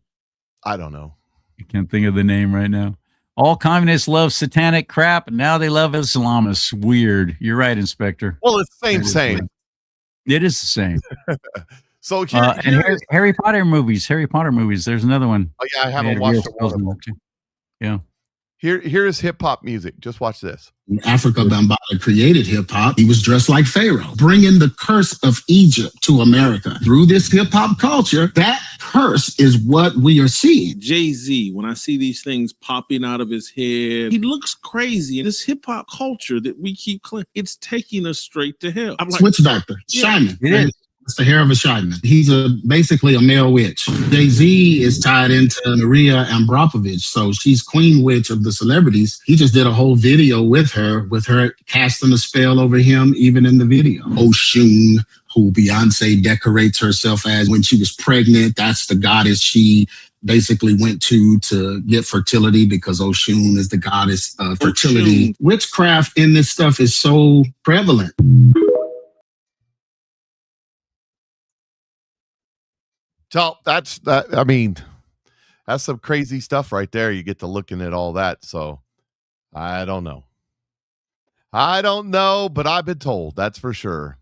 I don't know. I can't think of the name right now. All communists love satanic crap, and now they love Islamists. Weird. You're right, Inspector. Well, it's the same. It is the same. So Harry Potter movies. There's another one. Oh yeah, I haven't watched it. Yeah. Here is hip hop music. Just watch this. Africa Bambaataa created hip hop. He was dressed like Pharaoh, bringing the curse of Egypt to America. Through this hip hop culture, that curse is what we are seeing. Jay-Z, when I see these things popping out of his head, he looks crazy. This hip hop culture that we keep it's taking us straight to hell. I'm like, Switch Doctor, Shaman. It is. It's the hair of a shaman. He's basically a male witch. Jay-Z is tied into Maria Abramovich, so she's queen witch of the celebrities. He just did a whole video with her casting a spell over him, even in the video. Oshun, who Beyonce decorates herself as when she was pregnant, that's the goddess she basically went to get fertility, because Oshun is the goddess of fertility. Witchcraft in this stuff is so prevalent. So that's I mean, that's some crazy stuff right there. You get to looking at all that. So I don't know, but I've been told, that's for sure.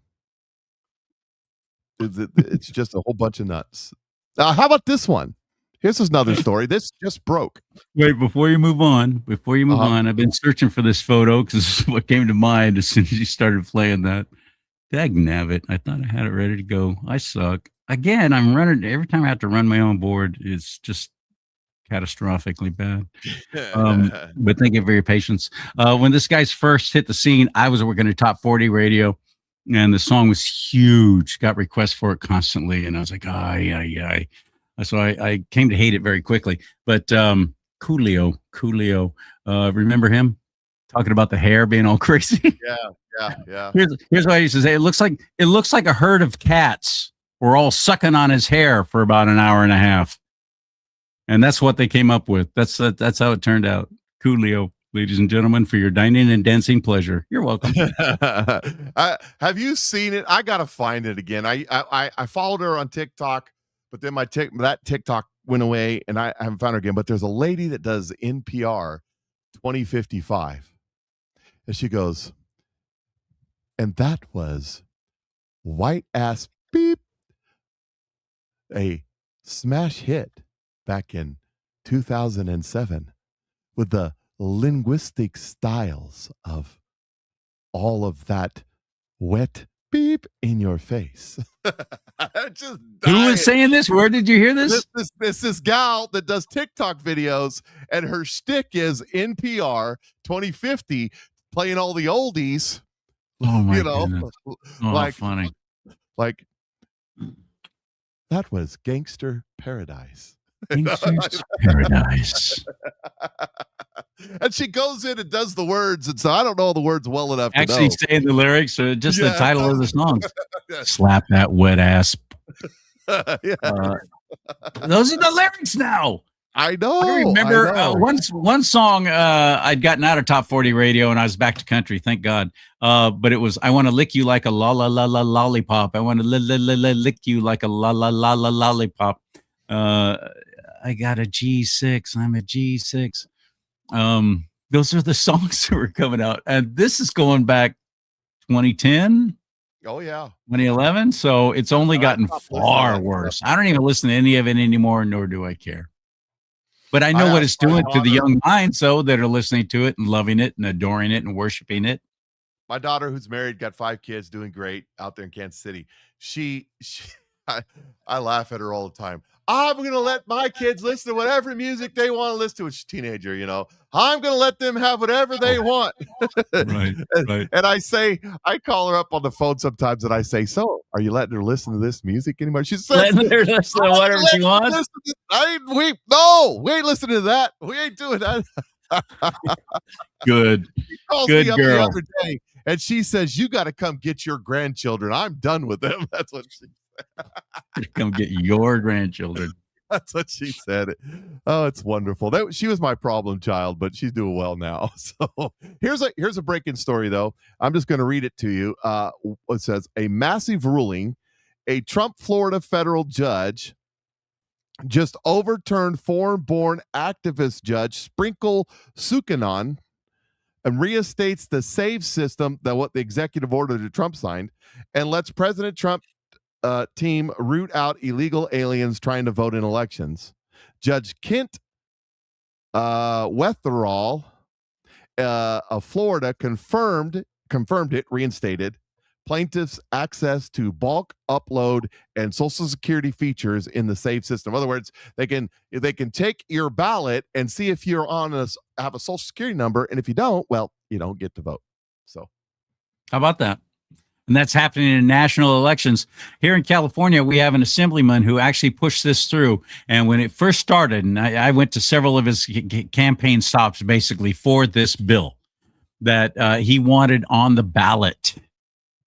It's just a whole bunch of nuts. How about this one? Here's another story. This just broke. Wait, before you move on, I've been searching for this photo because this is what came to mind as soon as you started playing that. Dagnabbit. I thought I had it ready to go. I suck. Again, I'm running. Every time I have to run my own board, it's just catastrophically bad. But thank you for your patience. When this guy's first hit the scene, I was working at Top 40 Radio, and the song was huge. Got requests for it constantly, and I was like, ay. So I came to hate it very quickly. But Coolio, remember him talking about the hair being all crazy? Yeah. Here's what I used to say. It looks like a herd of cats were all sucking on his hair for about an hour and a half. And that's what they came up with. That's how it turned out. Coolio, ladies and gentlemen, for your dining and dancing pleasure. You're welcome. Have you seen it? I gotta find it again. I followed her on TikTok, but then that TikTok went away, and I haven't found her again. But there's a lady that does NPR 2055, and she goes, and that was White Ass Beep, a smash hit back in 2007 with the linguistic styles of all of that wet beep in your face. Who was saying this? Where did you hear this? This gal that does TikTok videos, and her shtick is NPR 2050 playing all the oldies. Oh my goodness. Oh, funny. Like that was Gangster Paradise. Gangster's Paradise. And she goes in and does the words, and so I don't know the words well enough to Actually know. saying the lyrics or just the title of the song. Slap that wet ass. Those are the lyrics now. I know. I remember one song I'd gotten out of Top 40 Radio and I was back to country, thank God. But it was I want to lick you like a la la la la lollipop. I want to lick you like a la la la la lollipop. I got a G6. I'm a G6. Those are the songs that were coming out, and this is going back 2010. Oh yeah, 2011. So it's only gotten far worse. I don't even listen to any of it anymore, nor do I care. But I know what it's doing to the young minds, so that are listening to it and loving it and adoring it and worshiping it. My daughter, who's married, got 5 kids, doing great out there in Kansas City. I laugh at her all the time. I'm going to let my kids listen to whatever music they want to listen to. She's a teenager, you know. I'm going to let them have whatever they want. Right. And I call her up on the phone sometimes and I say, so are you letting her listen to this music anymore? She says, letting her listen to whatever she wants. We ain't listening to that. We ain't doing that. Good. She calls Good me up girl. the other day and she says, you got to come get your grandchildren. I'm done with them. That's what she said. Come get your grandchildren. That's what she said. Oh, it's wonderful. She was my problem child, but she's doing well now. So here's a breaking story, though. I'm just going to read it to you. It says, a massive ruling. A Trump, Florida federal judge just overturned foreign-born activist judge Sprinkle Sukanon and reinstates the SAVE system, that what the executive order that Trump signed, and lets President Trump team root out illegal aliens trying to vote in elections. Judge Kent Wetherall of Florida confirmed it, reinstated plaintiffs' access to bulk upload and Social Security features in the SAVE system. In other words, they can take your ballot and see if you're have a Social Security number, and if you don't, well, you don't get to vote. So, how about that? And that's happening in national elections. Here in California, we have an assemblyman who actually pushed this through. And when it first started, and I went to several of his campaign stops basically for this bill that he wanted on the ballot,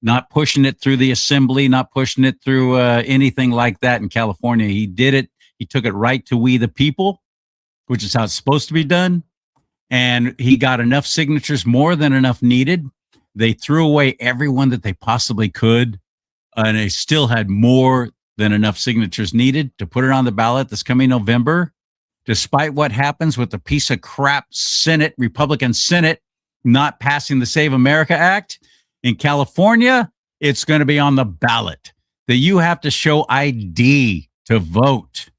not pushing it through the assembly, not pushing it through anything like that in California. He did it. He took it right to we the people, which is how it's supposed to be done. And he got enough signatures, more than enough needed. They threw away everyone that they possibly could, and they still had more than enough signatures needed to put it on the ballot this coming November, despite what happens with the piece of crap Senate, Republican Senate, not passing the Save America Act. In California, it's going to be on the ballot that you have to show ID to vote.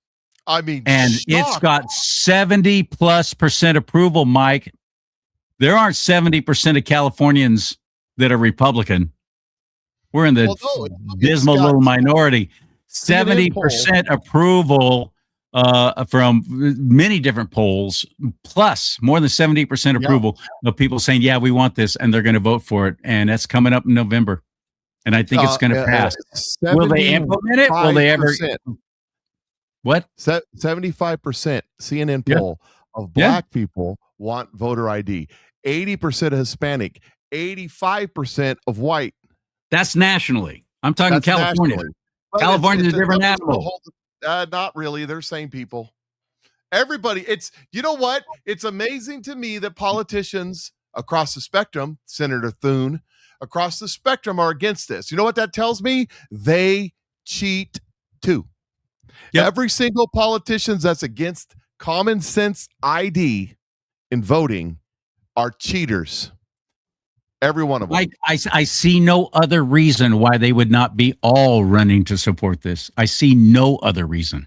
I mean, and it's got 70+% approval, Mike. There aren't 70% of Californians that are Republican. We're in the dismal little minority. 70% approval from many different polls, plus more than 70% approval of people saying, yeah, we want this, and they're going to vote for it. And that's coming up in November. And I think it's going to pass. Will they implement it? Will they ever? What? 75% CNN poll of black people want voter ID. 80% of Hispanic. 85% of white. That's nationally. I'm talking California. California is a different animal. Not really. They're same people. Everybody. You know what? It's amazing to me that politicians across the spectrum, Senator Thune, across the spectrum are against this. You know what that tells me? They cheat too. Yep. Every single politician that's against common sense ID in voting are cheaters. Every one of them. I see no other reason why they would not be all running to support this. I see no other reason.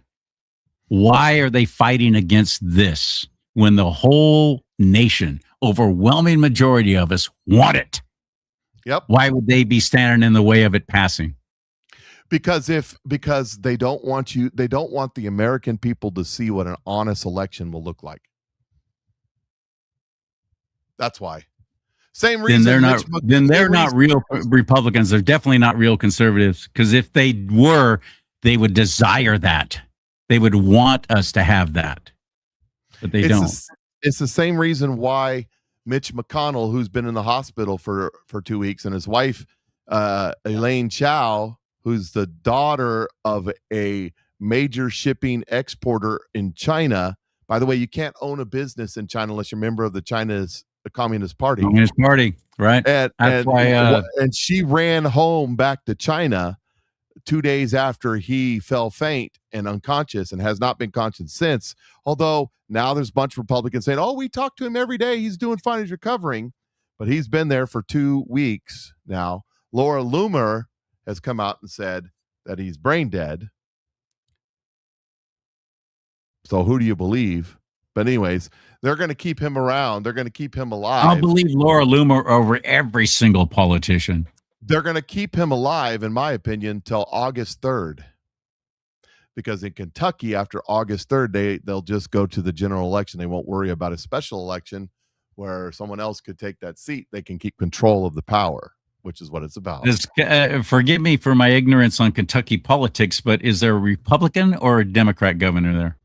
Why are they fighting against this when the whole nation, overwhelming majority of us, want it? Yep. Why would they be standing in the way of it passing? Because they don't want the American people to see what an honest election will look like. That's why. Same reason. Then they're not real Republicans. They're definitely not real conservatives. Because if they were, they would desire that. They would want us to have that, but they don't. It's the same reason why Mitch McConnell, who's been in the hospital for 2 weeks, and his wife Elaine Chao, who's the daughter of a major shipping exporter in China. By the way, you can't own a business in China unless you're a member of the Communist Party. Communist Party, right? And she ran home back to China 2 days after he fell faint and unconscious, and has not been conscious since. Although now there's a bunch of Republicans saying, "Oh, we talk to him every day. He's doing fine. He's recovering." But he's been there for 2 weeks now. Laura Loomer has come out and said that he's brain dead. So who do you believe? But anyways, they're going to keep him around. They're going to keep him alive. I'll believe Laura Loomer over every single politician. They're going to keep him alive, in my opinion, till August 3rd. Because in Kentucky, after August 3rd, they'll just go to the general election. They won't worry about a special election where someone else could take that seat. They can keep control of the power, which is what it's about. Forgive me for my ignorance on Kentucky politics, but is there a Republican or a Democrat governor there?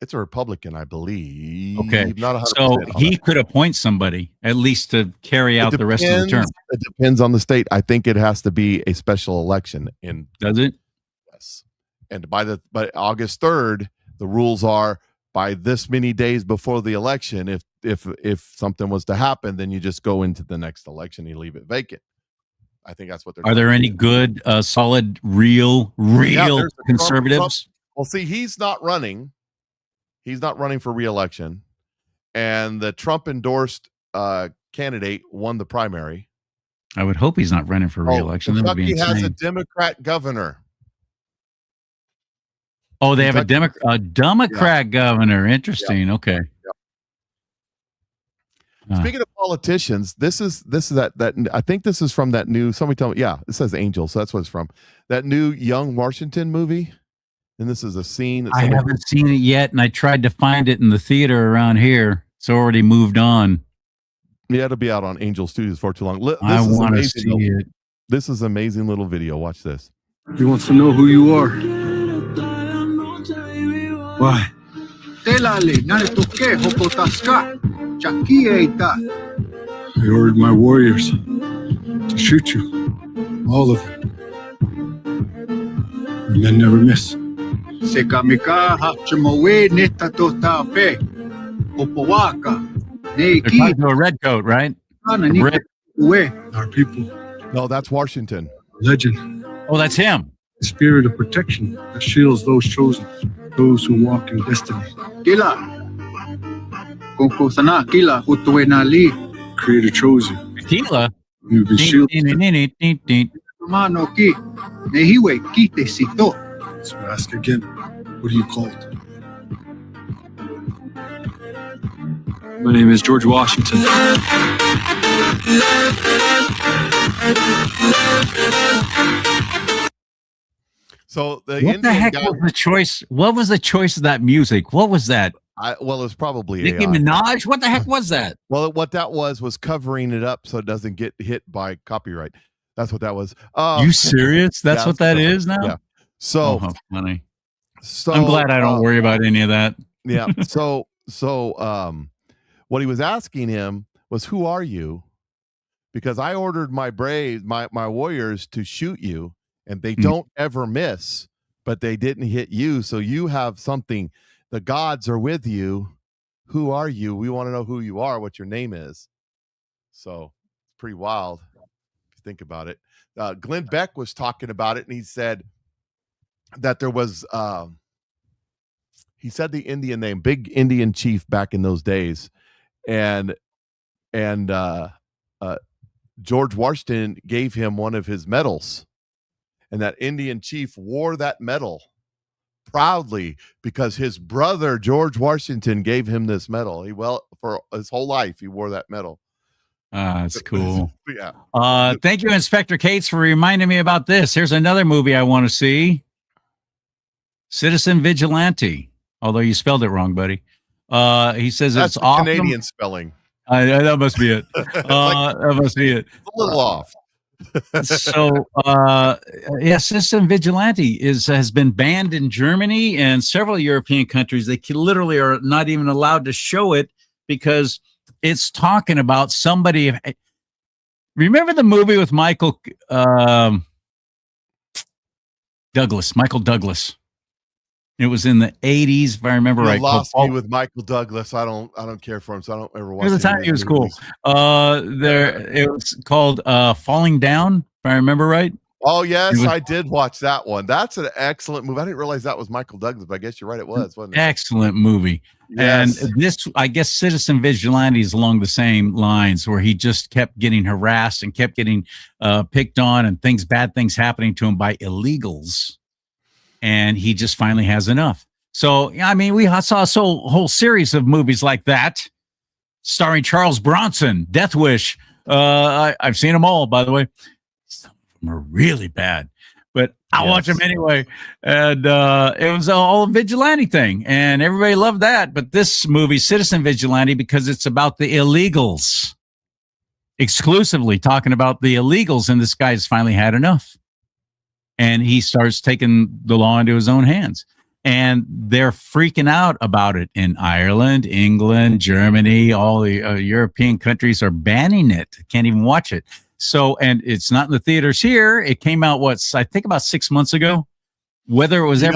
It's a Republican, I believe. Okay. Not 100%. So he could appoint somebody, at least to carry out the rest of the term. It depends on the state. I think it has to be a special election. Does it? Yes. And by August 3rd, the rules are by this many days before the election, if something was to happen, then you just go into the next election, you leave it vacant. I think that's what they're doing. Are there any good, solid, real conservatives? Well, see, he's not running. He's not running for re-election, and the Trump-endorsed candidate won the primary. I would hope he's not running for re-election. Kentucky has a Democrat governor. Oh, they have a Democrat governor. Interesting. Yeah. Okay. Yeah. Speaking of politicians, this is that I think this is from that new. Somebody tell me. Yeah, it says Angel, so that's what it's from. That new Young Washington movie. And this is a scene. I haven't seen it yet, and I tried to find it in the theater around here. It's already moved on. Yeah, it'll be out on Angel Studios for too long. I want to see it. This is an amazing little video. Watch this. He wants to know who you are. Why? I ordered my warriors to shoot you. All of them. And then never miss. They're talking to a red coat, right? Our people. No, that's Washington. Legend. Oh, that's him. The spirit of protection that shields those chosen, those who walk in destiny. Creator chose you. Tequila. You've been shielded. So ask again. What are you called? My name is George Washington. So the What Indian the heck guy, was the choice? What was the choice of that music? What was that? well, it was probably Nicki AI. Minaj? What the heck was that? Well, what that was covering it up so it doesn't get hit by copyright. That's what that was. You serious? That's yeah, what that is now? Yeah. Oh, So, how funny. so I'm glad I don't worry about any of that. yeah. So, what he was asking him was, "Who are you?" Because I ordered my Braves, my warriors, to shoot you, and they don't ever miss, but they didn't hit you. So you have something. The gods are with you. Who are you? We want to know who you are, what your name is. So it's pretty wild if you think about it. Glenn Beck was talking about it, and he said that there was, he said the Indian name, big Indian chief back in those days, and George Washington gave him one of his medals, and that Indian chief wore that medal proudly because his brother George Washington gave him this medal. For his whole life he wore that medal. That's cool. Yeah. Thank you, Inspector Cates, for reminding me about this. Here's another movie I want to see. Citizen Vigilante. Although you spelled it wrong, buddy. He says That's it's awesome. Canadian spelling. That must be it. That must be it. A little off. So, Citizen Vigilante has been banned in Germany and several European countries. They literally are not even allowed to show it because it's talking about somebody. Remember the movie with Michael Douglas? It was in the 80s, if I remember right. Lost me with Michael Douglas. I don't care for him, so I don't ever watch. At the time, he was cool. It was called Falling Down, if I remember right. Oh yes, I did watch that one. That's an excellent movie. I didn't realize that was Michael Douglas, but I guess you're right. It was, wasn't it? Excellent movie. Yes. And this, I guess, Citizen Vigilante is along the same lines, where he just kept getting harassed and kept getting picked on, and bad things happening to him by illegals. And he just finally has enough. So, I mean, we saw a whole series of movies like that, starring Charles Bronson, Death Wish. I've seen them all, by the way. Some of them are really bad, but I'll watch them anyway. And it was all a vigilante thing, and everybody loved that. But this movie, Citizen Vigilante, because it's about the illegals, exclusively talking about the illegals, and this guy's finally had enough. And he starts taking the law into his own hands. And they're freaking out about it in Ireland, England, Germany. All the European countries are banning it. Can't even watch it. So, and it's not in the theaters here. It came out, I think about 6 months ago. Whether it was I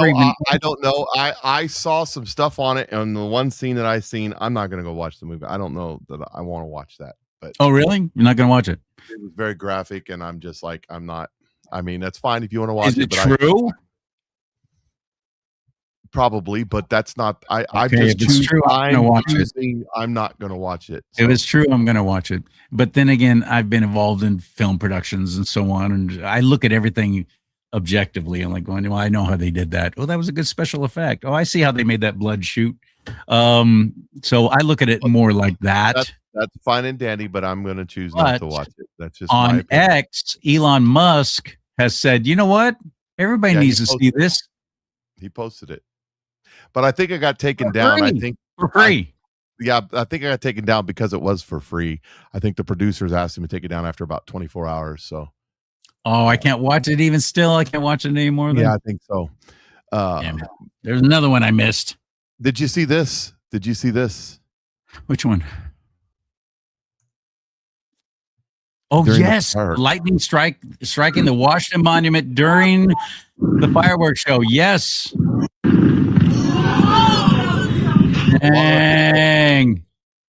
don't know. I saw some stuff on it, and the one scene that I seen, I'm not going to go watch the movie. I don't know that I want to watch that. But oh, really? You're not going to watch it? It was very graphic, and I'm just like, I'm not. I mean, that's fine if you want to watch it. Is it but true? Probably, but that's not. I'm not going to watch it. So. If it's true, I'm going to watch it. But then again, I've been involved in film productions and so on, and I look at everything objectively. I'm like going, well, I know how they did that. Oh, that was a good special effect. Oh, I see how they made that blood shoot. So I look at it more like that. That's fine and dandy, but I'm going to choose not to watch it. That's just on my opinion. X. Elon Musk has said, you know what? Everybody needs to see this. He posted it, but I think it got taken down. I think for free. I think I got taken down because it was for free. I think the producers asked him to take it down after about 24 hours. So, I can't watch it even still. I can't watch it anymore. Then? Yeah, I think so. There's another one I missed. Did you see this? Which one? Oh, yes. Lightning striking the Washington Monument during the fireworks show. Yes. Dang.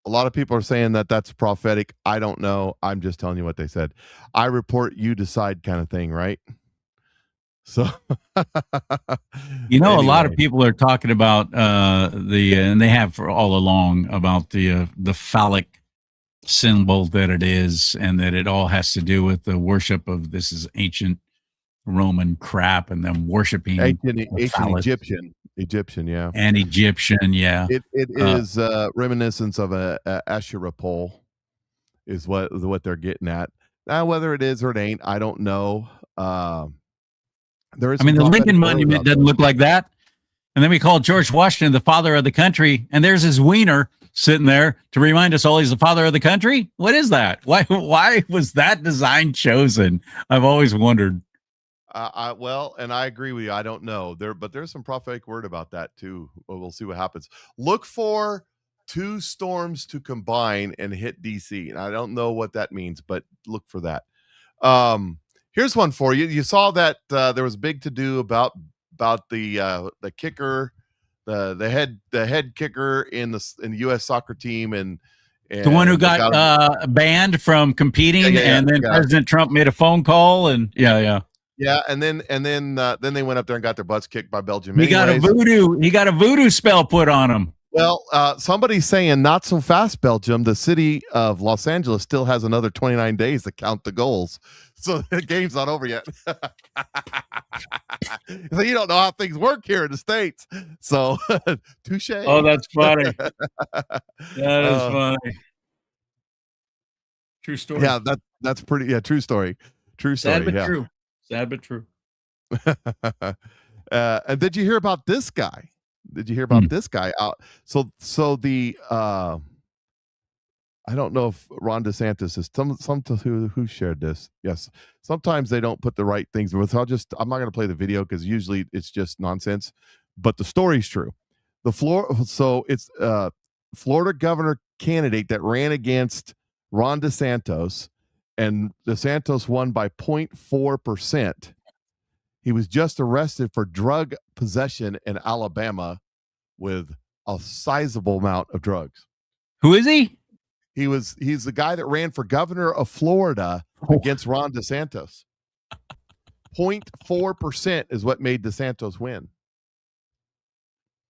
A lot of people are saying that that's prophetic. I don't know. I'm just telling you what they said. I report, you decide kind of thing, right? So, anyway. A lot of people are talking about and they have for all along, about the phallic symbol that it is, and that it all has to do with the worship of this is ancient Roman crap and them worshiping Ancient phallus. Egyptian, yeah. And Egyptian, yeah. It is reminiscence of a Asherah pole, is what they're getting at. Now, whether it is or it ain't, I don't know. There is. I mean, the Lincoln prophetic word Monument out doesn't there. look like that. And then we call George Washington the father of the country, and there's his wiener sitting there to remind us all he's the father of the country. What is that? Why was that design chosen? I've always wondered. Well, and I agree with you. I don't know but there's some prophetic word about that too. We'll see what happens. Look for 2 storms to combine and hit DC. And I don't know what that means, but look for that. Here's one for you. You saw that there was big to do about the kicker, the head kicker in the U.S. soccer team, and The one who got banned from competing, and then President Trump made a phone call, and yeah, and then they went up there and got their butts kicked by Belgium. He got a voodoo spell put on him. Well, somebody's saying not so fast, Belgium. The city of Los Angeles still has another 29 days to count the goals. So the game's not over yet. So you don't know how things work here in the States. So touche. Oh, that's funny. That is funny. True story. Yeah, that's pretty. Yeah, true story. True story. Sad but yeah. true. Sad but true. And did you hear about this guy? Did you hear about this guy? So the I don't know if Ron DeSantis is some who shared this. Yes, sometimes they don't put the right things with. I'm not going to play the video because usually it's just nonsense, but the story's true. It's Florida governor candidate that ran against Ron DeSantis, and DeSantis won by 0.4%. He was just arrested for drug possession in Alabama with a sizable amount of drugs. Who is he? He's the guy that ran for governor of Florida against Ron DeSantis. 0.4% is what made DeSantis win.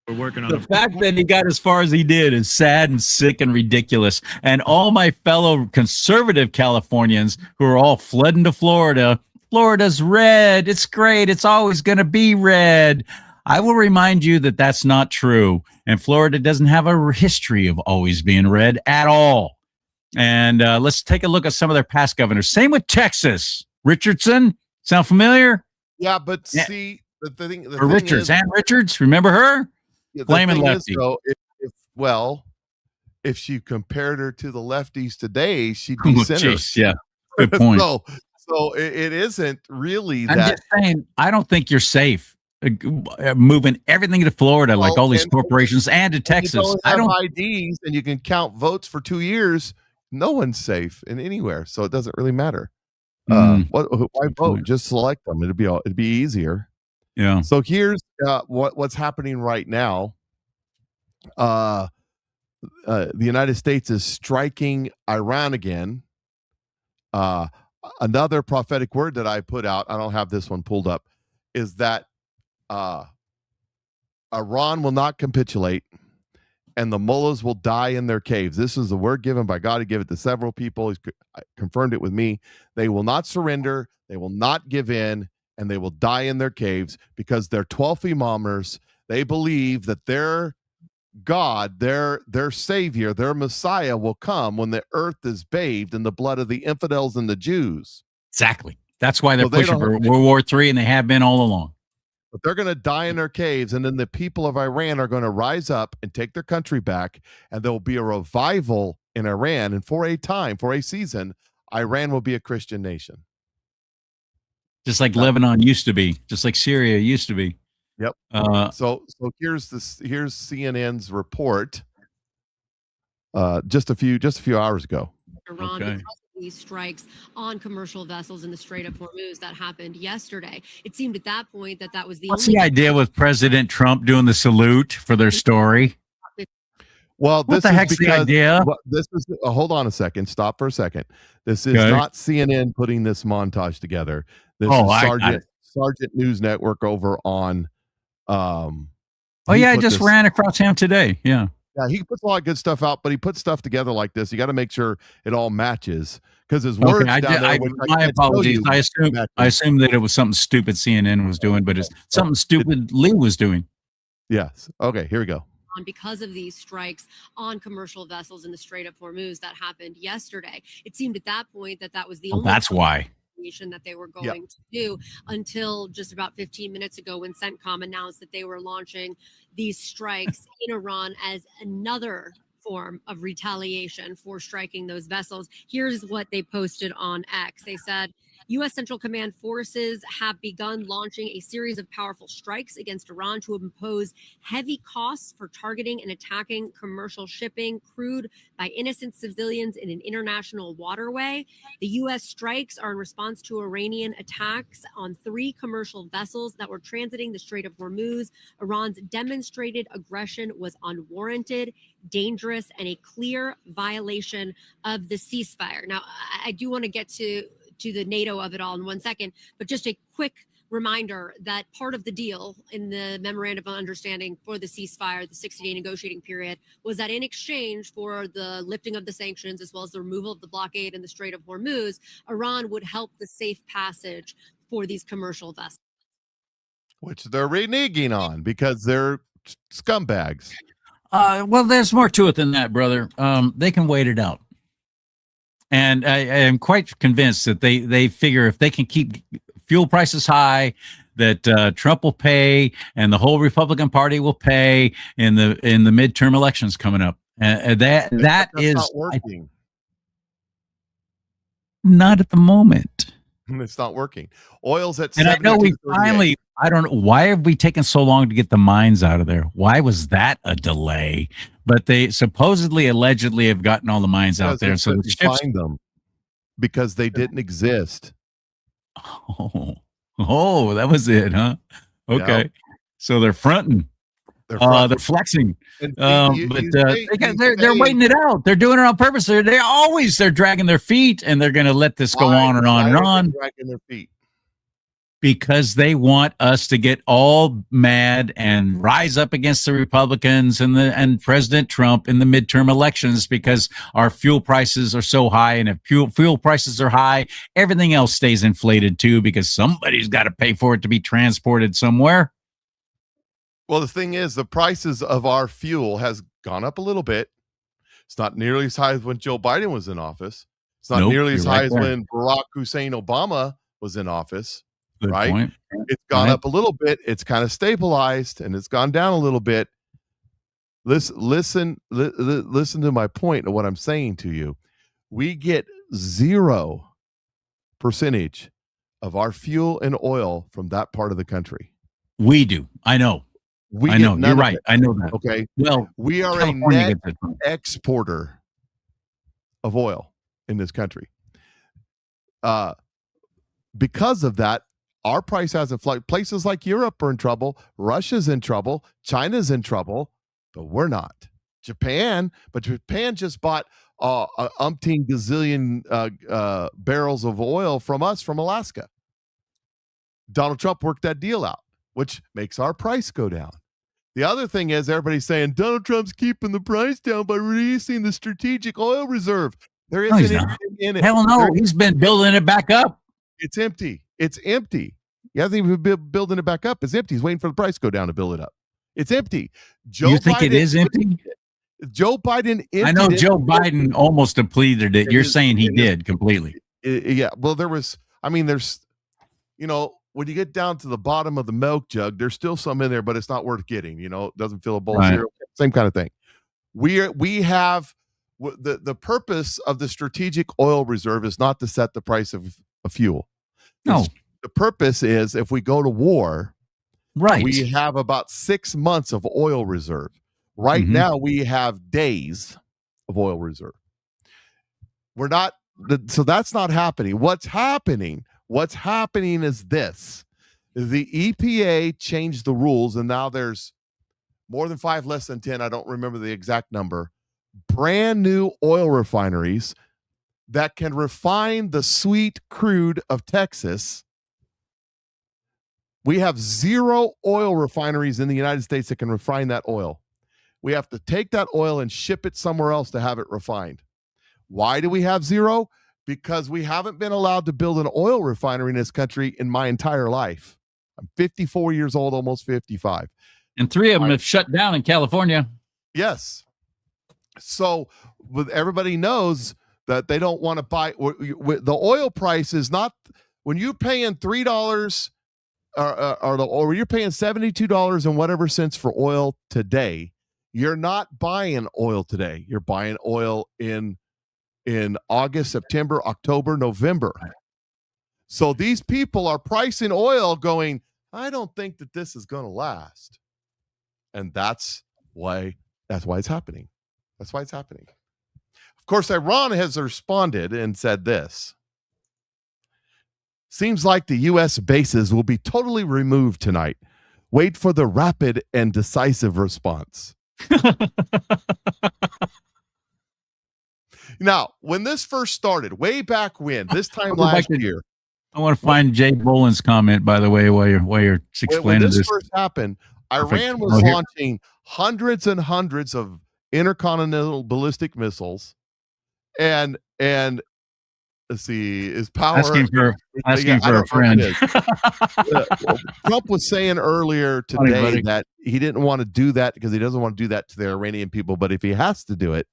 We're working on the fact that he got as far as he did is sad and sick and ridiculous. And all my fellow conservative Californians who are all flooding to Florida, Florida's red. It's great. It's always going to be red. I will remind you that that's not true. And Florida doesn't have a history of always being red at all. And let's take a look at some of their past governors. Same with Texas. Richardson, sound familiar? Yeah, but see, the thing Richards, is, Ann Richards, remember her? Yeah, Flaming lefty. If she compared her to the lefties today, she'd be center. Yeah, good point. So it isn't really I'm that. just saying, I don't think you're safe moving everything to Florida, like all these corporations, and to Texas. I don't IDs, and you can count votes for 2 years. No one's safe in anywhere, so it doesn't really matter. Why vote? Just select them. It'd be easier. Yeah. So here's what's happening right now. The United States is striking Iran again. Another prophetic word that I put out, I don't have this one pulled up, is that Iran will not capitulate and the mullahs will die in their caves. This is the word given by God. He gave it to several people. He's confirmed it with me. They will not surrender. They will not give in. And they will die in their caves because they're 12 imamers. They believe that their God, their savior, their Messiah will come when the earth is bathed in the blood of the infidels and the Jews. Exactly. That's why they're pushing for World War III, and they have been all along. But they're going to die in their caves, and then the people of Iran are going to rise up and take their country back, and there will be a revival in Iran. And for a season, Iran will be a Christian nation. Just like Lebanon used to be, just like Syria used to be. Yep. So here's CNN's report. Just a few hours ago. Iran because of these strikes on commercial vessels in the Strait of Hormuz that happened yesterday. It seemed at that point that was the What's the idea with President Trump doing the salute for their story? Well, what the heck's the idea? This is hold on a second. Stop for a second. This is not CNN putting this montage together. This is Sergeant News Network over on. I just ran across him today. Yeah. Yeah, he puts a lot of good stuff out, but he puts stuff together like this. You got to make sure it all matches because his Okay, words down there. Which my can't tell apologies. you I matches. assumed that it was something stupid CNN was doing, but it's something stupid Lee was doing. Yes. Okay, here we go. Because of these strikes on commercial vessels in the Strait of Hormuz that happened yesterday. It seemed at that point that was the only That's why that they were going to do until just about 15 minutes ago when CENTCOM announced that they were launching these strikes in Iran as another form of retaliation for striking those vessels. Here's what they posted on X. They said, U.S. Central Command forces have begun launching a series of powerful strikes against Iran to impose heavy costs for targeting and attacking commercial shipping crewed by innocent civilians in an international waterway. The U.S. strikes are in response to Iranian attacks on 3 commercial vessels that were transiting the Strait of Hormuz. Iran's demonstrated aggression was unwarranted, dangerous, and a clear violation of the ceasefire. Now, I do want to get to the NATO of it all in one second, but just a quick reminder that part of the deal in the memorandum of understanding for the ceasefire, the 60-day negotiating period, was that in exchange for the lifting of the sanctions as well as the removal of the blockade in the Strait of Hormuz, Iran would help the safe passage for these commercial vessels. Which they're reneging on because they're scumbags. Well, there's more to it than that, brother. They can wait it out. And I am quite convinced that they figure if they can keep fuel prices high, that Trump will pay and the whole Republican Party will pay in the midterm elections coming up. That is not working. Not at the moment. It's not working. Oil's at and I know we 72.38. finally. I don't know why have we taken so long to get the mines out of there. Why was that a delay? But they supposedly, allegedly, have gotten all the mines out there. So the ships find them because they didn't exist. Oh, that was it, huh? Okay, Yep. So they're fronting. They're flexing. They're waiting it out. They're doing it on purpose. They're dragging their feet, and they're going to let this go on and on and on. Dragging their feet. Because they want us to get all mad and rise up against the Republicans and President Trump in the midterm elections because our fuel prices are so high. And if fuel prices are high, everything else stays inflated too because somebody's got to pay for it to be transported somewhere. Well, the thing is, the prices of our fuel has gone up a little bit. It's not nearly as high as when Joe Biden was in office. It's not nearly as high as when Barack Hussein Obama was in office. Good right? point. It's gone up a little bit. It's kind of stabilized and it's gone down a little bit. Listen to my point of what I'm saying to you. We get 0% of our fuel and oil from that part of the country. We do. I know. I know. You're right. I know that. Okay. Well, we are California a net exporter of oil in this country. Because of that, our price hasn't fluctuated. Places like Europe are in trouble. Russia's in trouble. China's in trouble, but we're not. Japan just bought umpteen gazillion barrels of oil from us from Alaska. Donald Trump worked that deal out, which makes our price go down. The other thing is everybody's saying Donald Trump's keeping the price down by releasing the strategic oil reserve. There isn't anything in it. Hell no, he's been building it back up. It's empty. It's empty. He hasn't even been building it back up. It's empty. He's waiting for the price to go down to build it up. It's empty. You think it is empty? Joe Biden. I know Joe Biden almost depleted it. You're saying he did completely. Yeah. Well, there's, when you get down to the bottom of the milk jug, there's still some in there, but it's not worth getting. It doesn't fill a bowl of cereal. Same kind of thing. We have the purpose of the strategic oil reserve is not to set the price of fuel. No. The purpose is if we go to war, right? We have about 6 months of oil reserve. Right now, we have days of oil reserve. So that's not happening. What's happening is this. The EPA changed the rules, and now there's more than 5, less than 10. I don't remember the exact number. Brand new oil refineries that can refine the sweet crude of Texas. We have 0 oil refineries in the United States that can refine that oil. We have to take that oil and ship it somewhere else to have it refined. Why do we have zero? Because we haven't been allowed to build an oil refinery in this country in my entire life. I'm 54 years old, almost 55. And 3 of them have shut down in California. Yes. So everybody knows that they don't want to buy. The oil price is not, when you're paying $3 or you're paying $72 and whatever cents for oil today, you're not buying oil today. You're buying oil in August, September, October, November. So these people are pricing oil going, I don't think that this is going to last. And that's why it's happening. That's why it's happening. Of course, Iran has responded and said this. Seems like the U.S. bases will be totally removed tonight. Wait for the rapid and decisive response. Now, when this first started, way back when, this time last year. I want to find Jay Boland's comment, by the way, while you're explaining when this this. first happened, Iran was launching hundreds and hundreds of intercontinental ballistic missiles, and let's see, is power asking for a friend. Trump was saying earlier today that he didn't want to do that because he doesn't want to do that to the Iranian people, but if he has to do it.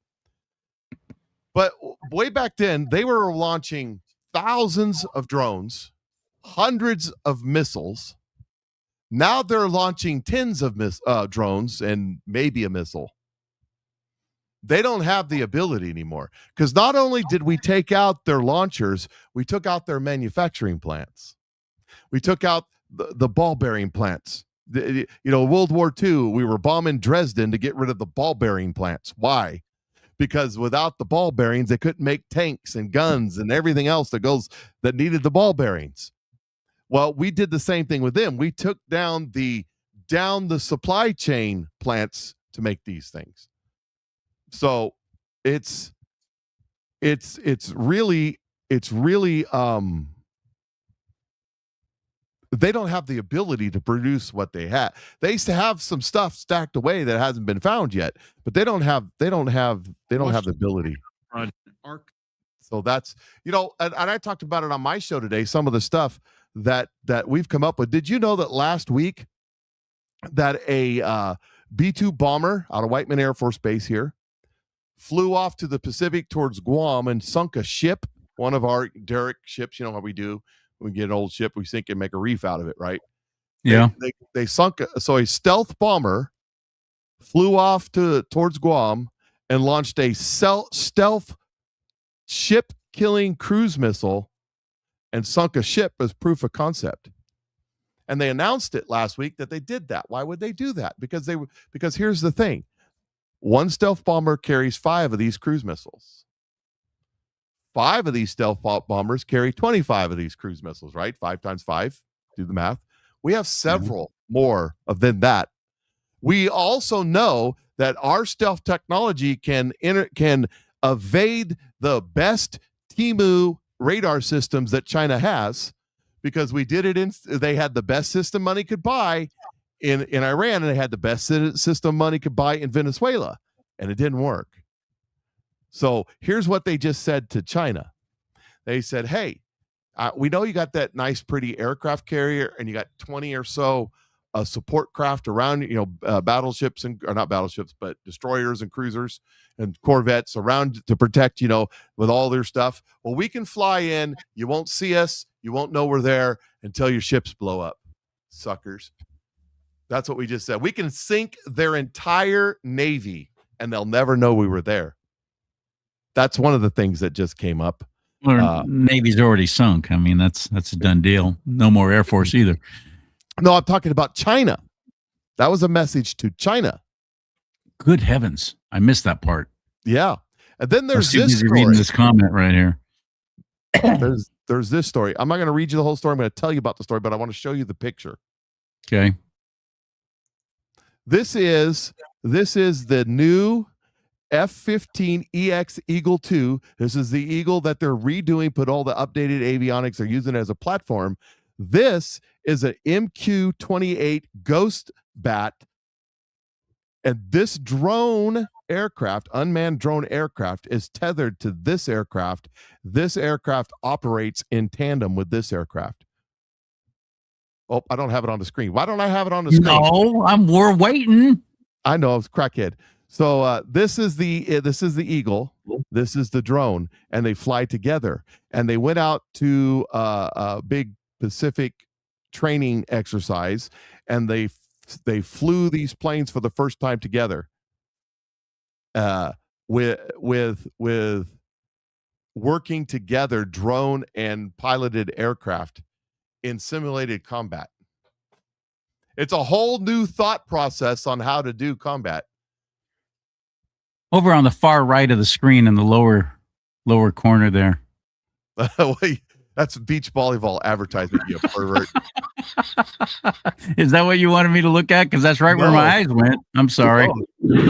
But way back then, they were launching thousands of drones, hundreds of missiles. Now they're launching tens of drones and maybe a missile. They don't have the ability anymore because not only did we take out their launchers, we took out their manufacturing plants. We took out the ball bearing plants. World War II, we were bombing Dresden to get rid of the ball bearing plants. Why? Because without the ball bearings, they couldn't make tanks and guns and everything else that needed the ball bearings. Well, we did the same thing with them. We took down the supply chain plants to make these things. So it's really they don't have the ability to produce what they had. They used to have some stuff stacked away that hasn't been found yet, but they don't have the ability. So that's, and I talked about it on my show today, some of the stuff that we've come up with. Did you know that last week that a B-2 bomber out of Whiteman Air Force Base here flew off to the Pacific towards Guam and sunk a ship, one of our derrick ships? You know how we do. We get an old ship, we sink and make a reef out of it, right? Yeah. They sunk. So a stealth bomber flew off towards Guam and launched a stealth ship-killing cruise missile and sunk a ship as proof of concept. And they announced it last week that they did that. Why would they do that? Because here's the thing. One stealth bomber carries 5 of these cruise missiles. 5 of these stealth bombers carry 25 of these cruise missiles, right? 5 times 5, do the math. We have several more than that. We also know that our stealth technology can evade the best Timu radar systems that China has, because we did it they had the best system money could buy in Iran, and they had the best system money could buy in Venezuela, and it didn't work. So here's what they just said to China. They said, hey, we know you got that nice, pretty aircraft carrier, and you got 20 or so support craft around, battleships or not battleships, but destroyers and cruisers and corvettes around to protect, with all their stuff. Well, we can fly in. You won't see us. You won't know we're there until your ships blow up. Suckers. That's what we just said. We can sink their entire Navy, and they'll never know we were there. That's one of the things that just came up. Navy's already sunk. I mean, that's a done deal. No more Air Force either. No, I'm talking about China. That was a message to China. Good heavens. I missed that part. Yeah. And then there's this story. Reading this comment right here. There's this story. I'm not going to read you the whole story. I'm going to tell you about the story, but I want to show you the picture. Okay. This is the new F-15EX Eagle 2. This is the Eagle that they're redoing, put all the updated avionics they're using as a platform. This is an MQ-28 Ghost Bat And this drone aircraft, unmanned drone aircraft, is tethered to this aircraft. This aircraft operates in tandem with this aircraft. Oh, I don't have it on the screen. Why don't I have it on the screen? No, we're waiting. I know, I was crackhead. So this is the Eagle. This is the drone, and they fly together. And they went out to a big Pacific training exercise, and they flew these planes for the first time together. With working together, drone and piloted aircraft in simulated combat. It's a whole new thought process on how to do combat. Over on the far right of the screen in the lower corner there. That's beach volleyball advertisement, you pervert. Is that what you wanted me to look at? Because that's right where my eyes went. I'm sorry. This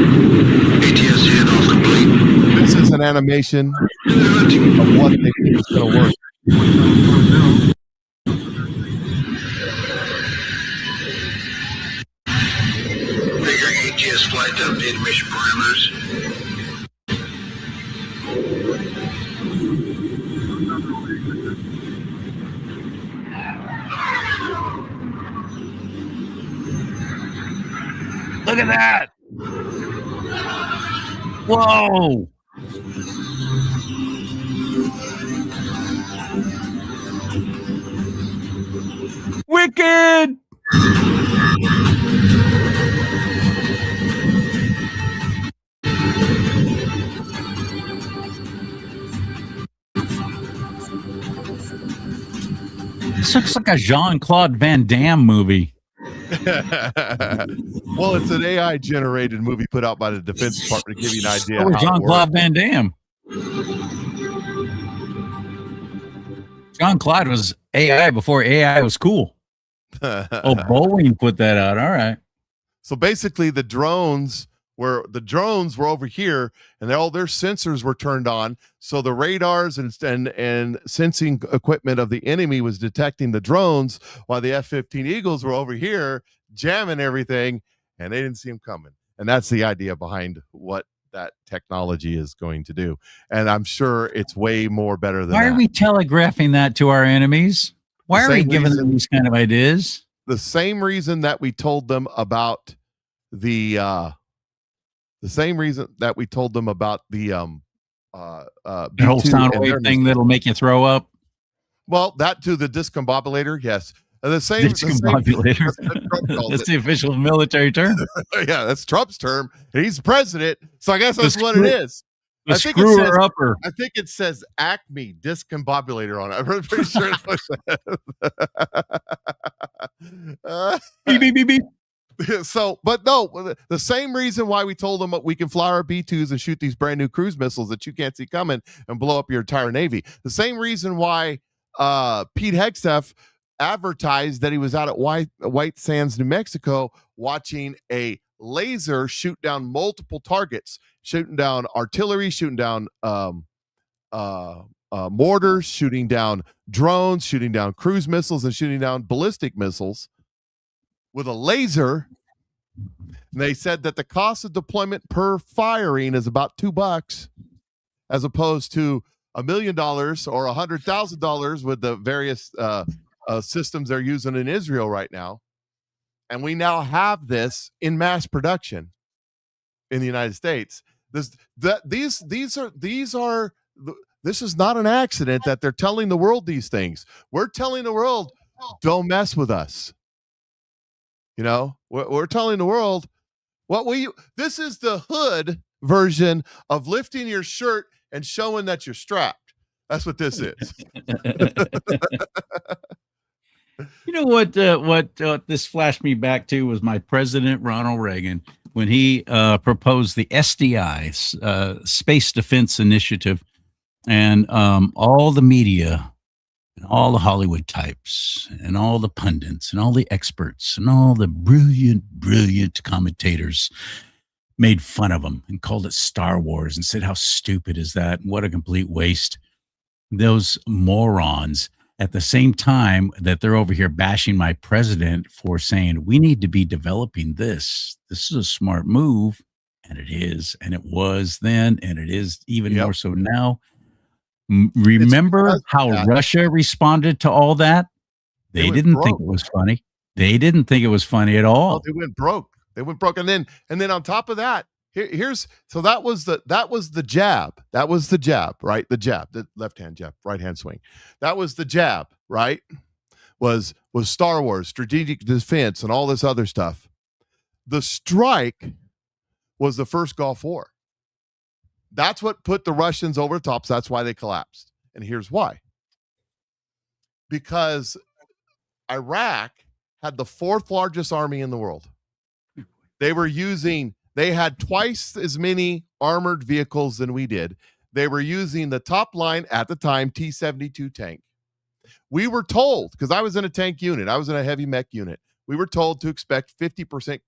is an animation of what they think is going to work. Figuring ATS flight to update mission parameters. Look at that. Whoa. Wicked. This looks like a Jean-Claude Van Damme movie. Well, it's an AI generated movie put out by the Defense Department to give you an idea. Oh, Jean-Claude Van Damme. Jean-Claude was AI before AI was cool. Oh, Boeing put that out. All right. So basically, the drones were over here, and all their sensors were turned on. So the radars and sensing equipment of the enemy was detecting the drones, while the F-15 Eagles were over here jamming everything, and they didn't see them coming. And that's the idea behind what that technology is going to do. And I'm sure it's way more better than that. Why are we telegraphing that to our enemies? Why are we giving them these kind of ideas? The same reason that we told them about the same reason that we told them about the whole sound wave thing that'll make you throw up. Well, that too, the discombobulator, yes. The same discombobulator. That's the official military term. Yeah, that's Trump's term. And he's president, so I guess that's what it is. The screwer upper. I think it says Acme discombobulator on it. I'm pretty sure it's what it says. Beep, beep, beep, beep. So, but no, the same reason why we told them we can fly our B-2s and shoot these brand new cruise missiles that you can't see coming and blow up your entire Navy. The same reason why Pete Hegseth advertised that he was out at White Sands, New Mexico, watching a laser shoot down multiple targets, shooting down artillery, shooting down mortars, shooting down drones, shooting down cruise missiles, and shooting down ballistic missiles with a laser. And they said that the cost of deployment per firing is about $2, as opposed to $1 million or $100,000 with the various systems they're using in Israel right now. And we now have this in mass production in the United States. This is not an accident that they're telling the world these things. We're telling the world, don't mess with us. You know, we're telling the world this is the hood version of lifting your shirt and showing that you're strapped. That's what this is. You know what this flashed me back to was my President Ronald Reagan when he proposed the SDI, Space Defense Initiative, and all the media and all the Hollywood types and all the pundits and all the experts and all the brilliant commentators made fun of him and called it Star Wars and said, how stupid is that? What a complete waste. Those morons at the same time that they're over here bashing my president for saying we need to be developing this. This is a smart move, and it is, and it was then, and it is even more so now. Remember how Russia responded to all that? They didn't think it was funny. They didn't think it was funny at all. Oh, they went broke. They went broke, and then on top of that, that was the jab. That was the jab, right? The jab, the left hand jab, right hand swing. That was the jab, right? Was Star Wars, strategic defense, and all this other stuff. The strike was the first Gulf War. That's what put the Russians over the top. So that's why they collapsed. And here's why. Because Iraq had the 4th largest army in the world. They had twice as many armored vehicles than we did. They were using the top line at the time T-72 tank. We were told, because I was in a tank unit, I was in a heavy mech unit, we were told to expect 50%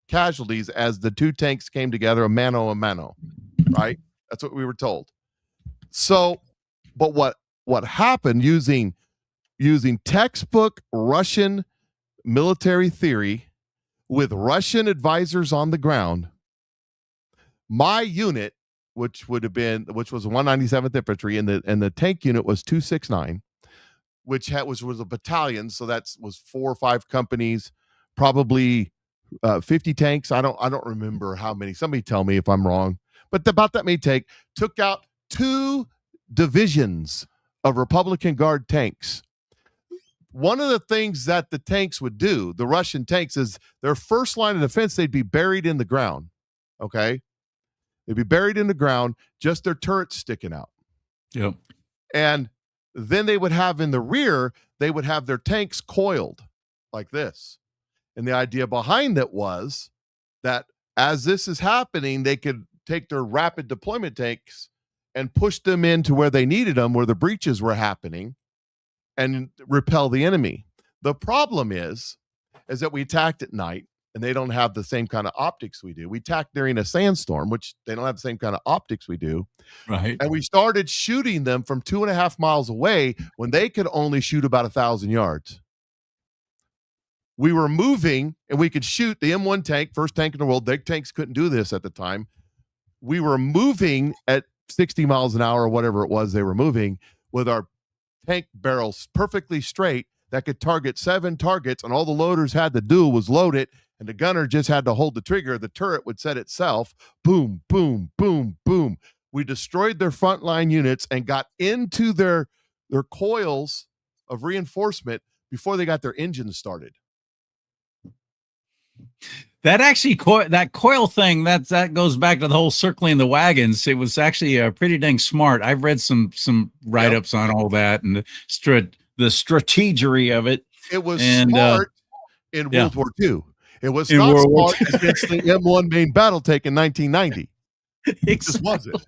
casualties as the two tanks came together, a mano, right? That's what we were told. So, but what happened using textbook Russian military theory with Russian advisors on the ground, my unit, which was 197th Infantry, and the tank unit was 269, which was a battalion, so was 4 or 5 companies, probably 50 tanks. I don't remember how many. Somebody tell me if I'm wrong, but about that many took out 2 divisions of Republican Guard tanks. One of the things that the tanks would do, the Russian tanks, is their first line of defense, they'd be buried in the ground. Okay. They'd be buried in the ground, just their turrets sticking out. Yep. And then they would have in the rear, they would have their tanks coiled like this. And the idea behind it was that as this is happening, they could take their rapid deployment tanks and push them into where they needed them, where the breaches were happening, and repel the enemy. The problem is that we attacked at night, and they don't have the same kind of optics we do. We attacked during a sandstorm, which they don't have the same kind of optics we do. Right. And we started shooting them from 2.5 miles away when they could only shoot about 1,000 yards. We were moving, and we could shoot the M1 tank, first tank in the world. Big tanks couldn't do this at the time. We were moving at 60 miles an hour, or whatever it was they were moving, with our tank barrels perfectly straight that could target 7 targets, and all the loaders had to do was load it, and the gunner just had to hold the trigger. The turret would set itself. Boom, boom, boom, boom. We destroyed their frontline units and got into their coils of reinforcement before they got their engines started. That actually that coil thing that goes back to the whole circling the wagons. It was actually pretty dang smart. I've read some write-ups on all that and the strategery of it. It was smart in World War II. It was In not World War smart against the M1 main battle tank in 1990. It just wasn't.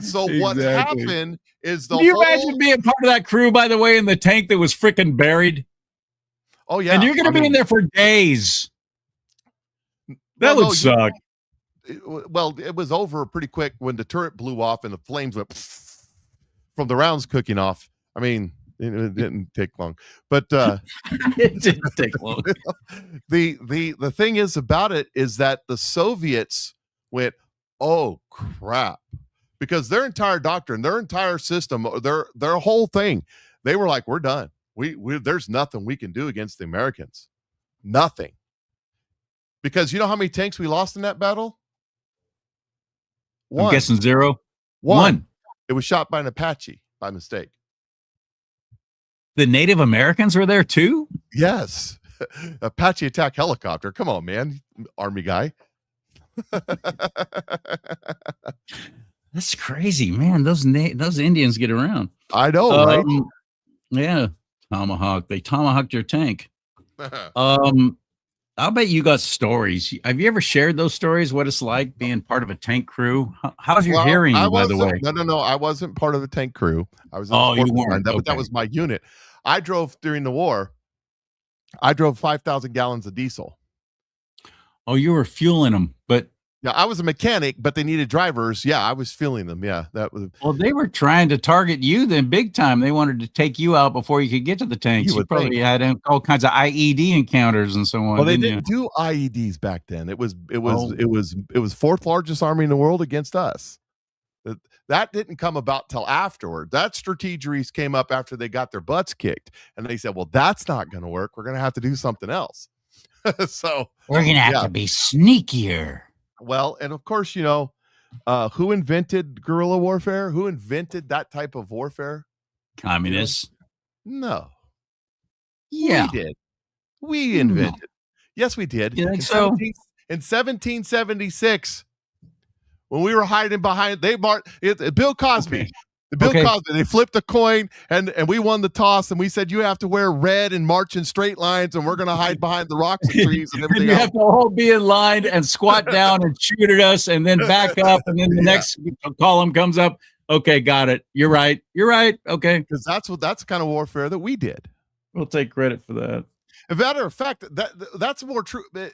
So what happened is Can you imagine being part of that crew, by the way, in the tank that was freaking buried? Oh yeah, and you're going to be in there for days. That would suck. It was over pretty quick when the turret blew off and the flames went from the rounds cooking off. I mean, it didn't take long, but it didn't take long. The thing is about it is that the Soviets went, oh crap, because their entire doctrine, their entire system, their whole thing, they were like, we're done. We there's nothing we can do against the Americans. Nothing. Because you know how many tanks we lost in that battle? 1. I'm guessing 0. 1. It was shot by an Apache by mistake. The Native Americans were there too? Yes. Apache attack helicopter. Come on, man. Army guy. That's crazy, man. Those Indians get around. I know, right? Yeah. Tomahawk. They tomahawked your tank. I'll bet you got stories. Have you ever shared those stories? What it's like being part of a tank crew? How's your hearing, by the way? No. I wasn't part of the tank crew. I was. You weren't. But that was my unit. I drove during the war. I drove 5,000 gallons of diesel. Oh, you were fueling them, but Yeah, I was a mechanic, but they needed drivers. Yeah, I was feeling them. Yeah, that was. Well, they were trying to target you then big time. They wanted to take you out before you could get to the tanks. You You would probably think. had all kinds of IED encounters and so on. Well, they didn't didn't do IEDs back then. It was Oh. fourth largest army in the world against us. That didn't come about till afterward. That strategies came up after they got their butts kicked, and they said, "Well, that's not going to work. We're going to have to do something else." So We're gonna have to be sneakier. Well, and of course, who invented guerrilla warfare? Who invented that type of warfare? Communists. No. Yeah. We did. We invented. Yes, we did. You think in so? In 1776, when we were hiding behind, Bill Cosby. Okay. Bill Okay. Cosby, they flipped a coin and we won the toss, and we said you have to wear red and march in straight lines, and we're going to hide behind the rocks and trees and And everything you else. have to all be in line and squat down and shoot at us and then back up. And then the next column comes up. Okay, got it. You're right. You're right. Okay. Because that's the kind of warfare that we did. We'll take credit for that. As a matter of fact, that's more true. I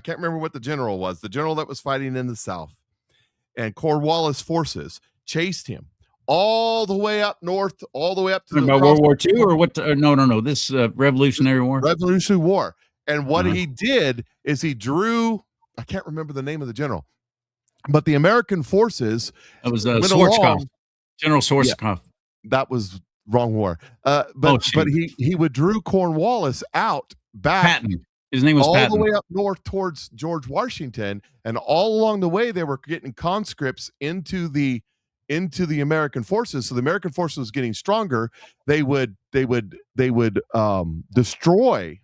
can't remember what the general was. The general that was fighting in the South, and Cornwallis forces chased him all the way up north, all the way up to About World War II or what? No. This Revolutionary War. Revolutionary War. And what he did is he drew. I can't remember the name of the general, but the American forces. That was went Schwarzkopf. along. General Schwarzkopf. That was wrong war. But he withdrew Cornwallis out back. Patton. His name was all Patton. the way up north towards George Washington, and all along the way they were getting conscripts into the American forces. So the American forces was getting stronger. They would destroy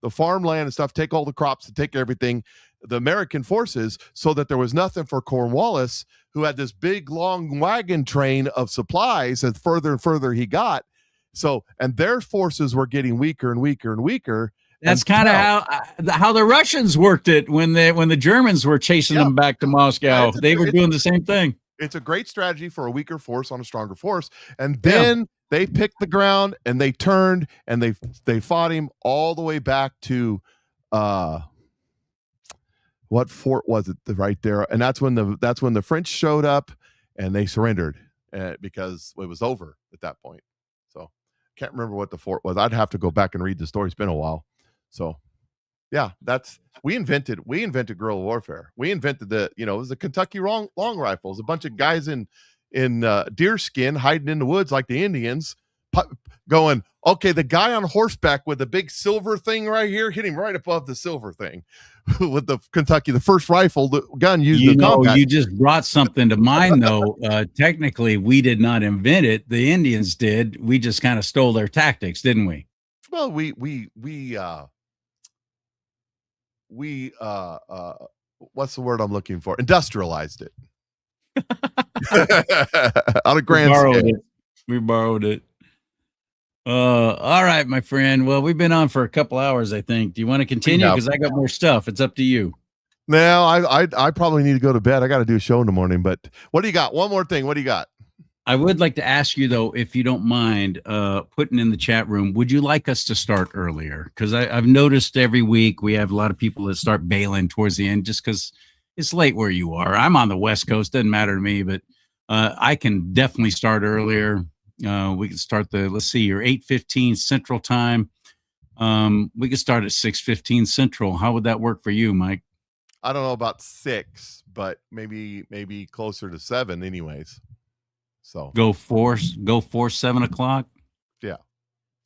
the farmland and stuff, take all the crops, take everything, the American forces, so that there was nothing for Cornwallis, who had this big long wagon train of supplies, and further he got. So, and their forces were getting weaker and weaker and weaker. That's kind of how the Russians worked it when the Germans were chasing them back to Moscow. They were doing the same thing. It's a great strategy for a weaker force on a stronger force. And then they picked the ground and they turned and they fought him all the way back to what fort was it right there? And that's when the French showed up and they surrendered because it was over at that point. So can't remember what the fort was. I'd have to go back and read the story. It's been a while. So yeah, we invented guerrilla warfare. We invented it was the Kentucky long rifles, a bunch of guys in deer skin hiding in the woods like the Indians, going, okay, the guy on horseback with the big silver thing right here, hit him right above the silver thing with the Kentucky, the first rifle, the gun used in combat. You just brought something to mind, though. Technically, we did not invent it. The Indians did. We just kind of stole their tactics, didn't we? Well, we what's the word I'm looking for? Industrialized it. On a grand scale. We borrowed it. All right, my friend. Well, we've been on for a couple hours, I think. Do you want to continue? Because I got more stuff. It's up to you. No, I probably need to go to bed. I got to do a show in the morning. But what do you got? One more thing. What do you got? I would like to ask you, though, if you don't mind putting in the chat room, would you like us to start earlier? Because I've noticed every week we have a lot of people that start bailing towards the end just because it's late where you are. I'm on the West Coast. Doesn't matter to me, but I can definitely start earlier. We can start let's see, you're 8:15 Central Time. We could start at 6:15 Central. How would that work for you, Mike? I don't know about 6, but maybe closer to 7 anyways. So go 7 o'clock. Yeah.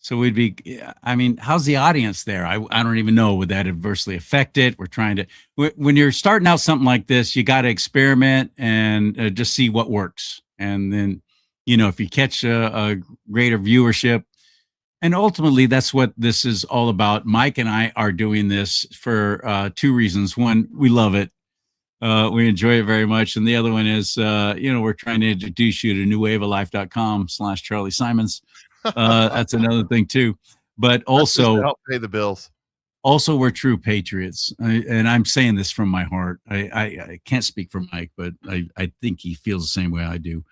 So we'd be, I mean, how's the audience there? I don't even know. Would that adversely affect it? We're trying to, when you're starting out something like this, you got to experiment and just see what works. And then, if you catch a greater viewership, and ultimately that's what this is all about. Mike and I are doing this for 2 reasons. One, we love it. We enjoy it very much. And the other one is, we're trying to introduce you to newwaveoflife.com/Charlie Simons. That's another thing too. But also to help pay the bills. Also, we're true patriots. And I'm saying this from my heart. I can't speak for Mike, but I think he feels the same way I do.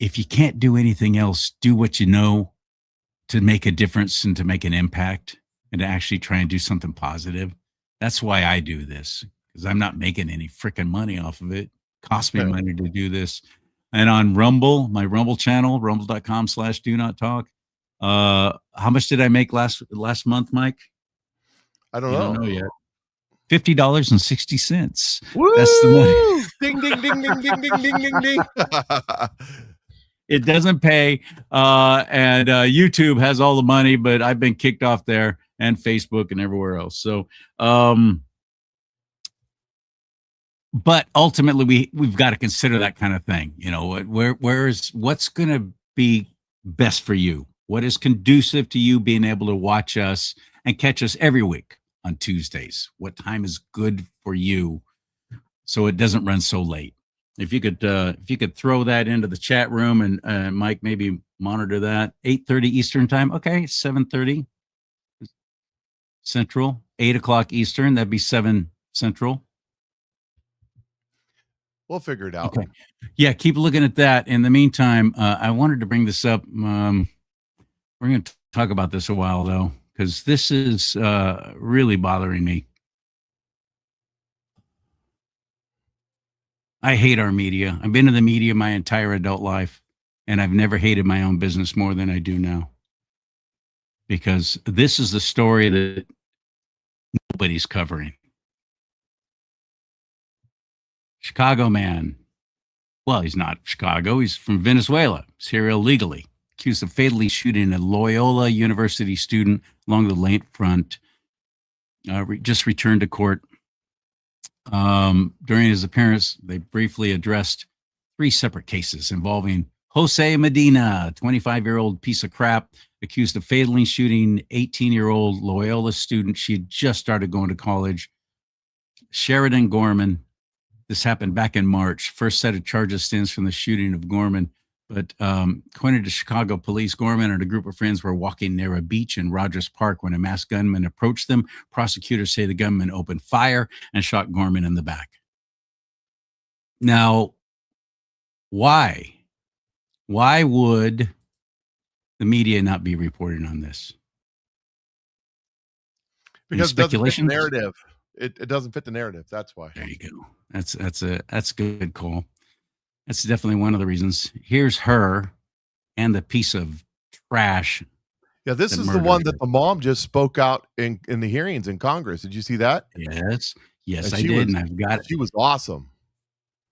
If you can't do anything else, do what you know to make a difference and to make an impact and to actually try and do something positive. That's why I do this. because I'm not making any freaking money off of it. Cost me money to do this. And on Rumble, my Rumble channel, rumble.com/do not talk. How much did I make last month, Mike? I don't You know. don't know yet. $50.60. Woo! That's the money. Ding, ding, ding, ding, ding, ding, ding, ding, ding. It doesn't pay. And YouTube has all the money, but I've been kicked off there, and Facebook and everywhere else. So, but ultimately we've got to consider that kind of thing. You know, what's going to be best for you? What is conducive to you being able to watch us and catch us every week on Tuesdays? What time is good for you so it doesn't run so late? If you could throw that into the chat room, and Mike, maybe monitor that. 8:30 Eastern time. Okay, 7:30 Central, 8 o'clock Eastern. That'd be 7 Central. We'll figure it out. Okay. Yeah, keep looking at that. In the meantime, I wanted to bring this up. We're going to talk about this a while, though, because this is really bothering me. I hate our media. I've been in the media my entire adult life, and I've never hated my own business more than I do now. Because this is the story that nobody's covering. Chicago man. Well, he's not Chicago. He's from Venezuela. He's here illegally. Accused of fatally shooting a Loyola University student along the lakefront. Just returned to court. During his appearance, they briefly addressed 3 separate cases involving Jose Medina, 25-year-old piece of crap, accused of fatally shooting 18-year-old Loyola student. She had just started going to college. Sheridan Gorman. This happened back in March. First set of charges stems from the shooting of Gorman. But according to Chicago police, Gorman and a group of friends were walking near a beach in Rogers Park when a masked gunman approached them. Prosecutors say the gunman opened fire and shot Gorman in the back. Now, why? Why would the media not be reporting on this? Because it doesn't fit the narrative. It doesn't fit the narrative. That's why. There you go. That's a good call. That's definitely one of the reasons. Here's her and the piece of trash. Yeah, this is the one that the mom just spoke out in the hearings in Congress. Did you see that? Yes, I did, and I've got it. She was awesome.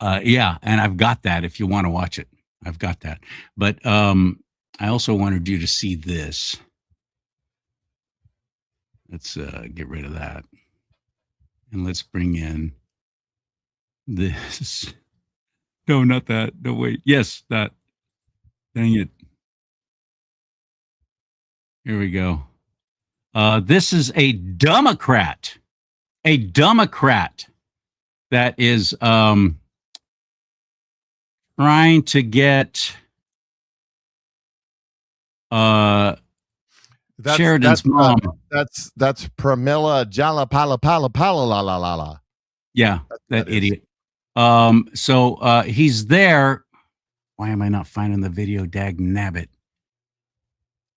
Yeah, and I've got that if you want to watch it. I've got that. But I also wanted you to see this. Let's get rid of that. And let's bring in this. No, not that. No, wait. Yes, that. Dang it. Here we go. This is a Democrat. A Democrat that is trying to get Sheridan's mom. That's Pramila Jalapala. Yeah, that idiot. So he's there. Why am I not finding the video? Dag nabbit.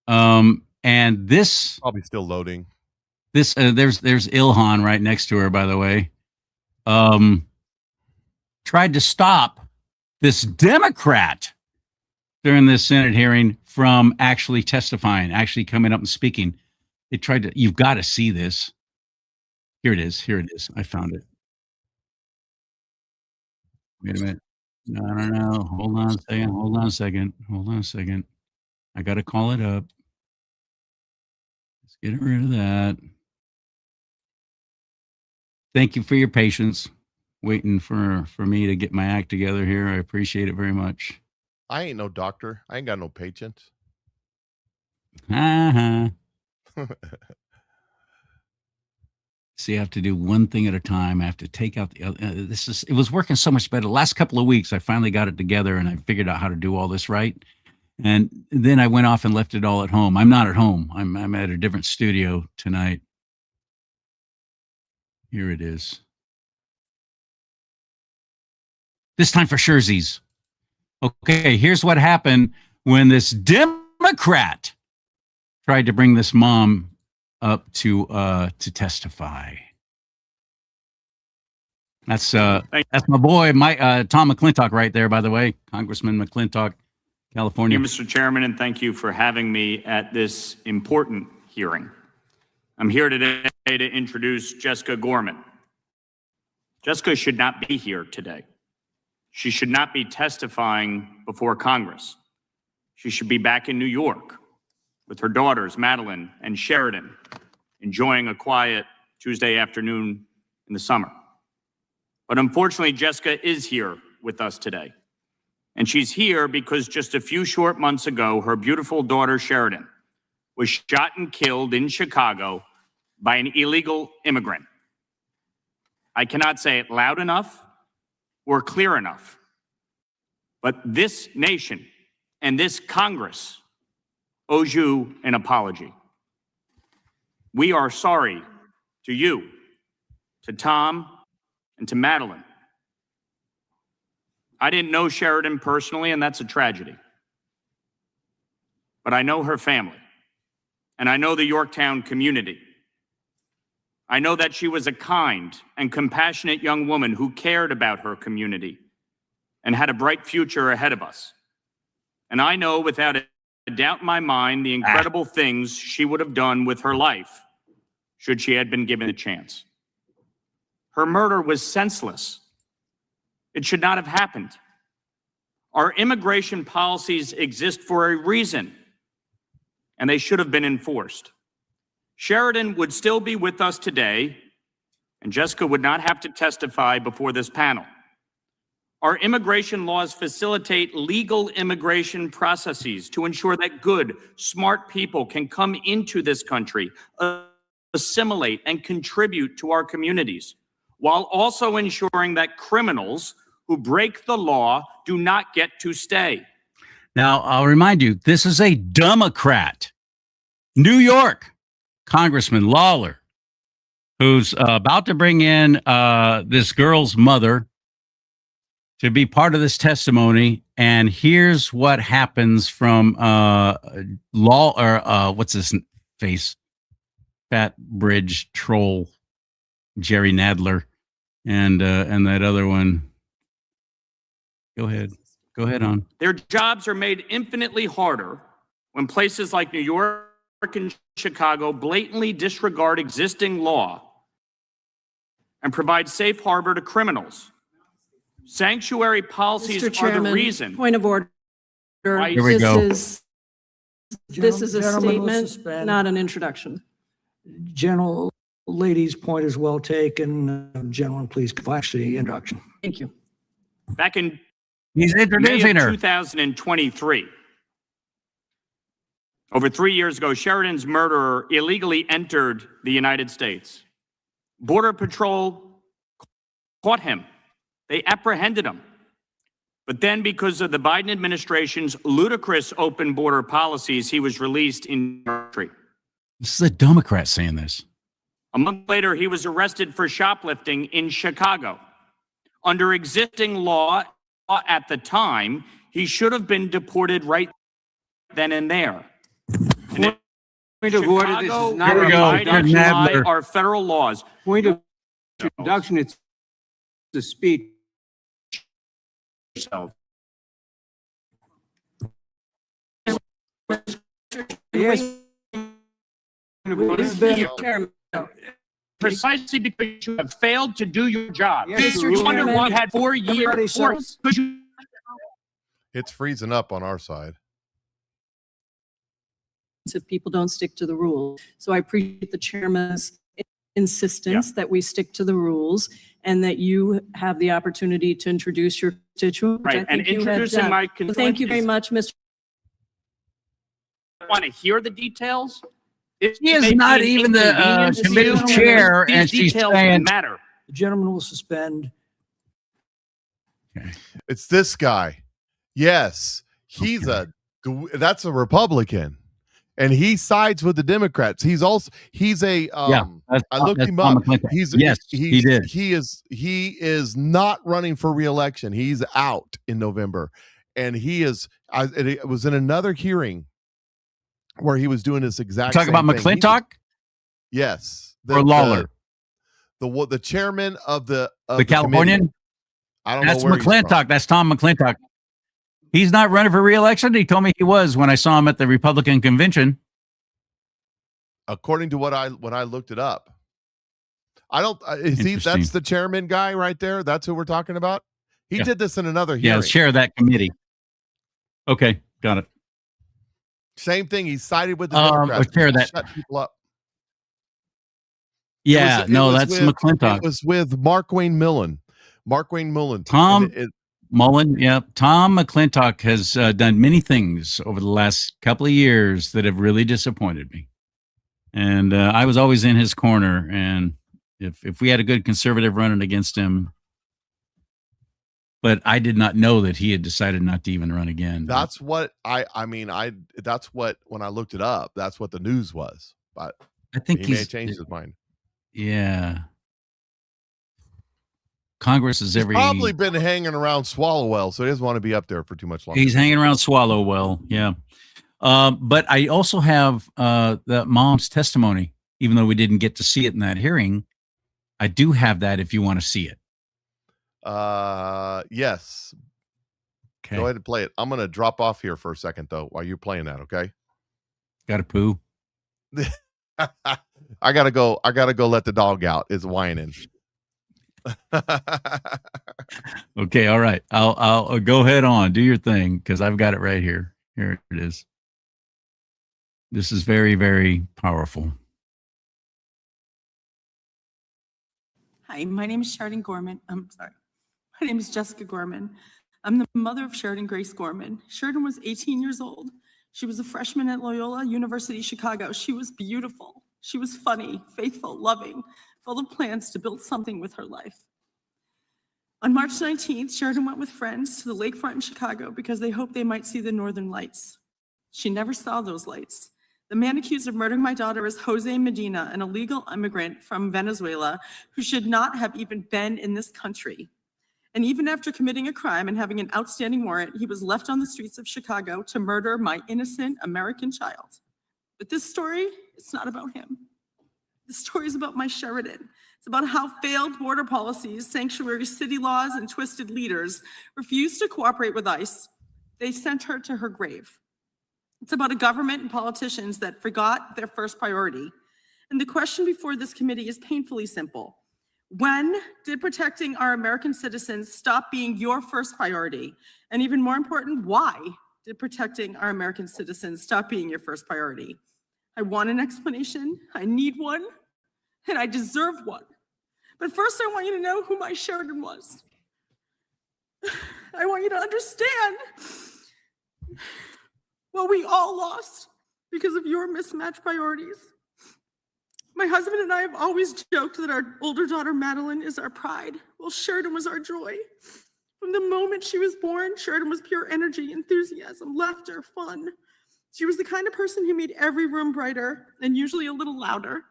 And this probably still loading. This there's Ilhan right next to her, by the way. Tried to stop this Democrat during this Senate hearing from actually testifying, actually coming up and speaking. They tried to. You've got to see this. Here it is. Here it is. I found it. Wait a minute. No. Hold on a second. I got to call it up. Let's get rid of that. Thank you for your patience. Waiting for me to get my act together here. I appreciate it very much. I ain't no doctor. I ain't got no patience. See, I have to do one thing at a time. I have to take out the other. It was working so much better. The last couple of weeks, I finally got it together and I figured out how to do all this right. And then I went off and left it all at home. I'm not at home. I'm at a different studio tonight. Here it is. This time for Scherzies. Okay, here's what happened when this Democrat tried to bring this mom up to testify. That's my boy, Tom McClintock, right there. By the way, Congressman McClintock, California. Thank you, Mr. Chairman, and thank you for having me at this important hearing. I'm here today to introduce Jessica Gorman. Jessica should not be here today. She should not be testifying before Congress. She should be back in New York with her daughters, Madeline and Sheridan, enjoying a quiet Tuesday afternoon in the summer. But unfortunately, Jessica is here with us today. And she's here because just a few short months ago, her beautiful daughter, Sheridan, was shot and killed in Chicago by an illegal immigrant. I cannot say it loud enough or clear enough, but this nation and this Congress owes you an apology. We are sorry to you, to Tom, and to Madeline. I didn't know Sheridan personally, and that's a tragedy. But I know her family, and I know the Yorktown community. I know that she was a kind and compassionate young woman who cared about her community and had a bright future ahead of us. And I know without a doubt in my mind the incredible things she would have done with her life should she had been given a chance. Her murder was senseless. It should not have happened. Our immigration policies exist for a reason, and they should have been enforced. Sheridan would still be with us today, and Jessica would not have to testify before this panel. Our immigration laws facilitate legal immigration processes to ensure that good, smart people can come into this country, assimilate, and contribute to our communities, while also ensuring that criminals who break the law do not get to stay. Now, I'll remind you, this is a Democrat, New York Congressman Lawler, who's about to bring in this girl's mother to be part of this testimony. And here's what happens from what's his face? Fat Bridge troll, Jerry Nadler, and that other one. Go ahead on. Their jobs are made infinitely harder when places like New York and Chicago blatantly disregard existing law and provide safe harbor to criminals. Sanctuary policies Mr. Chairman, are the reason. Point of order. Here we go. This is a statement, not an introduction. General lady's point is well taken. Gentlemen, please flash the introduction. Thank you. Back in He's introducing May of her. 2023, over 3 years ago, Sheridan's murderer illegally entered the United States. Border Patrol caught him. They apprehended him. But then, because of the Biden administration's ludicrous open border policies, he was released in country. This is a Democrat saying this. A month later, he was arrested for shoplifting in Chicago. Under existing law at the time, he should have been deported right then and there. And Point of order, this is not Here we go. abiding by our federal laws. Point of introduction, it's the speech. Yourself. Yes. Precisely because you have failed to do your job. Yes, You Mr. wonder Chairman. why you had 4 years. It's freezing up on our side. If people don't stick to the rules. So I appreciate the chairman's insistence that we stick to the rules and that you have the opportunity to introduce your constituent. which I Right, and think you have introducing done. my So thank you very constituents- much, Mr. Want to hear the details? She is not even the committee chair, and she's saying matter. The gentleman will suspend. It's this guy. Yes, that's a Republican, and he sides with the Democrats. He's a I looked him up. He is not running for re-election. He's out in November, and it was in another hearing where he was doing this exact talking same about thing. McClintock. Yes, Or Lawler. The chairman of the Californian. Committee. I don't That's know where he's from. McClintock. That's Tom McClintock. He's not running for re-election. He told me he was when I saw him at the Republican convention. According to when I looked it up, I don't. Is he? That's the chairman guy right there. That's who we're talking about. He did this in another hearing. Yeah, chair of that committee. Okay, got it. Same thing. He sided with the Democrats. Chair of that. Shut people up. Yeah, that's McClintock. It was with Mark Wayne Millen. Tom Mullen. Yeah, Tom McClintock has done many things over the last couple of years that have really disappointed me. And I was always in his corner. And if we had a good conservative running against him, but I did not know that he had decided not to even run again. That's what that's what, when I looked it up, that's what the news was. But I think he may have changed his mind. Yeah. Congress is probably been hanging around Swallowwell, so he doesn't want to be up there for too much longer. He's hanging around Swallowwell. Yeah. But I also have the mom's testimony, even though we didn't get to see it in that hearing. I do have that if you want to see it. Yes. Okay. Go ahead and play it. I'm going to drop off here for a second, though, while you're playing that, okay? Got to poo. I gotta go let the dog out. It's whining. Okay, all right. I'll go ahead on. Do your thing, because I've got it right here. Here it is. This is very, very powerful. Hi, my name is Sheridan Gorman. My name is Jessica Gorman. I'm the mother of Sheridan Grace Gorman. Sheridan was 18 years old. She was a freshman at Loyola University, Chicago. She was beautiful. She was funny, faithful, loving, full of plans to build something with her life. On March 19th, Sheridan went with friends to the lakefront in Chicago because they hoped they might see the northern lights. She never saw those lights. The man accused of murdering my daughter is Jose Medina, an illegal immigrant from Venezuela who should not have even been in this country. And even after committing a crime and having an outstanding warrant, he was left on the streets of Chicago to murder my innocent American child. But this story, it's not about him. This story is about my Sheridan. It's about how failed border policies, sanctuary city laws, and twisted leaders refused to cooperate with ICE. They sent her to her grave. It's about a government and politicians that forgot their first priority. And the question before this committee is painfully simple. When did protecting our American citizens stop being your first priority? And even more important, why did protecting our American citizens stop being your first priority? I want an explanation, I need one, and I deserve one. But first, I want you to know who my Sheridan was. I want you to understand what we all lost because of your mismatched priorities. My husband and I have always joked that our older daughter, Madeline, is our pride. Well, Sheridan was our joy. From the moment she was born, Sheridan was pure energy, enthusiasm, laughter, fun. She was the kind of person who made every room brighter and usually a little louder.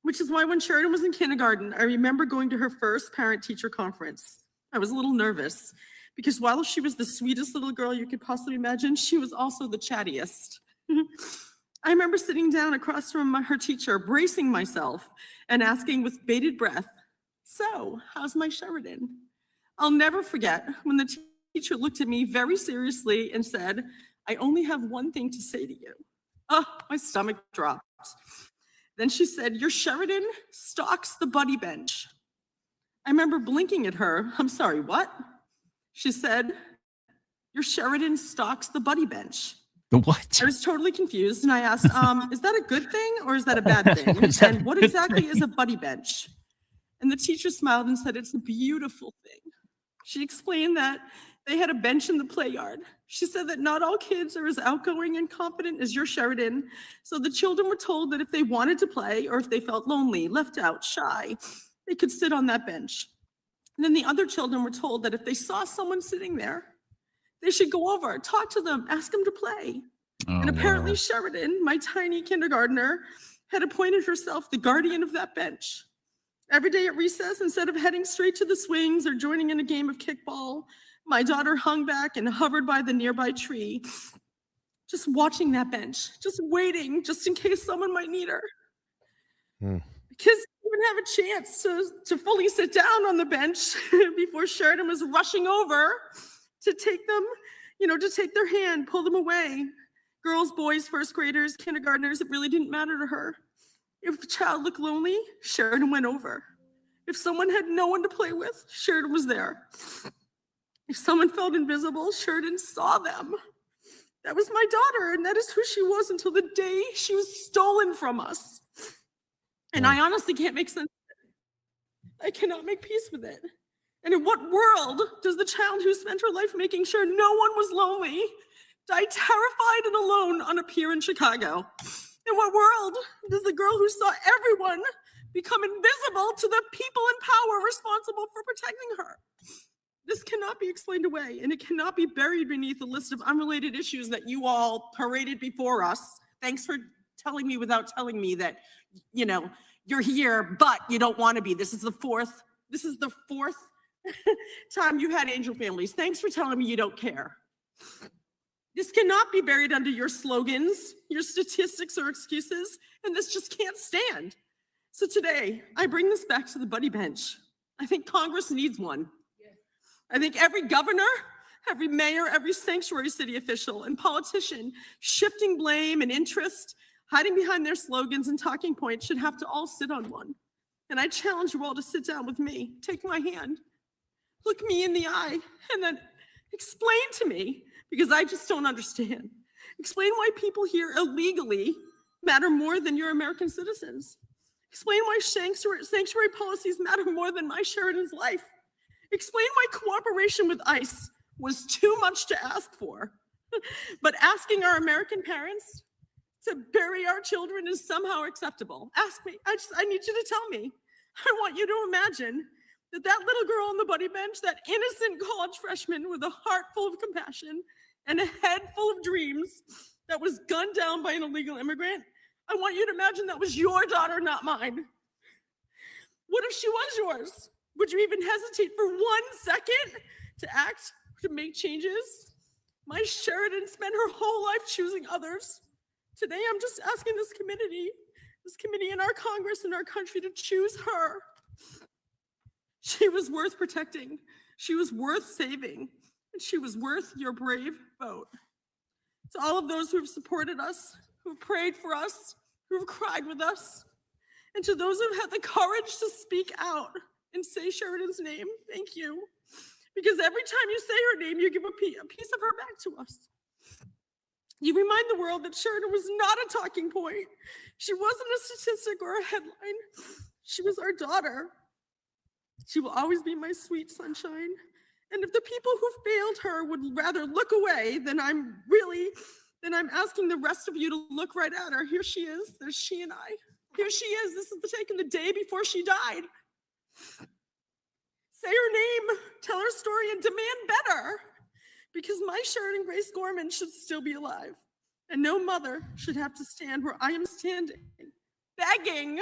Which is why when Sheridan was in kindergarten, I remember going to her first parent-teacher conference. I was a little nervous because while she was the sweetest little girl you could possibly imagine, she was also the chattiest. I remember sitting down across from her teacher, bracing myself and asking with bated breath, "So, how's my Sheridan?" I'll never forget when the teacher looked at me very seriously and said, "I only have one thing to say to you." Oh, my stomach dropped. Then she said, "Your Sheridan stalks the buddy bench." I remember blinking at her. "I'm sorry, what?" She said, "Your Sheridan stalks the buddy bench." The what? I was totally confused and I asked, is that a good thing or is that a bad thing? And what exactly is a buddy bench? And the teacher smiled and said, "It's a beautiful thing." She explained that they had a bench in the play yard. She said that not all kids are as outgoing and confident as your Sheridan. So the children were told that if they wanted to play or if they felt lonely, left out, shy, they could sit on that bench. And then the other children were told that if they saw someone sitting there, they should go over, talk to them, ask them to play. And apparently Sheridan, my tiny kindergartner, had appointed herself the guardian of that bench. Every day at recess, instead of heading straight to the swings or joining in a game of kickball, my daughter hung back and hovered by the nearby tree, just watching that bench, just waiting, just in case someone might need her. Because even have a chance to fully sit down on the bench before Sheridan was rushing over to take them, to take their hand, pull them away. Girls, boys, first graders, kindergartners, it really didn't matter to her. If a child looked lonely, Sheridan went over. If someone had no one to play with, Sheridan was there. If someone felt invisible, Sheridan saw them. That was my daughter, and that is who she was until the day she was stolen from us. And I honestly can't make sense of it. I cannot make peace with it. And in what world does the child who spent her life making sure no one was lonely die terrified and alone on a pier in Chicago? In what world does the girl who saw everyone become invisible to the people in power responsible for protecting her? This cannot be explained away, and it cannot be buried beneath a list of unrelated issues that you all paraded before us. Thanks for telling me without telling me that, you're here, but you don't want to be. This is the fourth time you've had angel families. Thanks for telling me you don't care. This cannot be buried under your slogans, your statistics, or excuses, and this just can't stand. So today, I bring this back to the buddy bench. I think Congress needs one. I think every governor, every mayor, every sanctuary city official and politician shifting blame and interest, hiding behind their slogans and talking points should have to all sit on one. And I challenge you all to sit down with me, take my hand, look me in the eye, and then explain to me, because I just don't understand, explain why people here illegally matter more than your American citizens. Explain why sanctuary policies matter more than my Sheridan's life. Explain why cooperation with ICE was too much to ask for, but asking our American parents to bury our children is somehow acceptable. Ask me. I need you to tell me. I want you to imagine that little girl on the buddy bench, that innocent college freshman with a heart full of compassion and a head full of dreams that was gunned down by an illegal immigrant. I want you to imagine that was your daughter, not mine. What if she was yours? Would you even hesitate for 1 second to act, to make changes? My Sheridan spent her whole life choosing others. Today, I'm just asking this committee in our Congress, in our country, to choose her. She was worth protecting. She was worth saving. And she was worth your brave vote. To all of those who have supported us, who have prayed for us, who have cried with us, and to those who have had the courage to speak out and say Sheridan's name, thank you. Because every time you say her name, you give a piece of her back to us. You remind the world that Sheridan was not a talking point. She wasn't a statistic or a headline. She was our daughter. She will always be my sweet sunshine. And if the people who failed her would rather look away, then I'm asking the rest of you to look right at her. Here she is. There's she and I. Here she is. This is taken the day before she died. Say her name, tell her story, and demand better. Because my Sheridan Grace Gorman should still be alive. And no mother should have to stand where I am standing, begging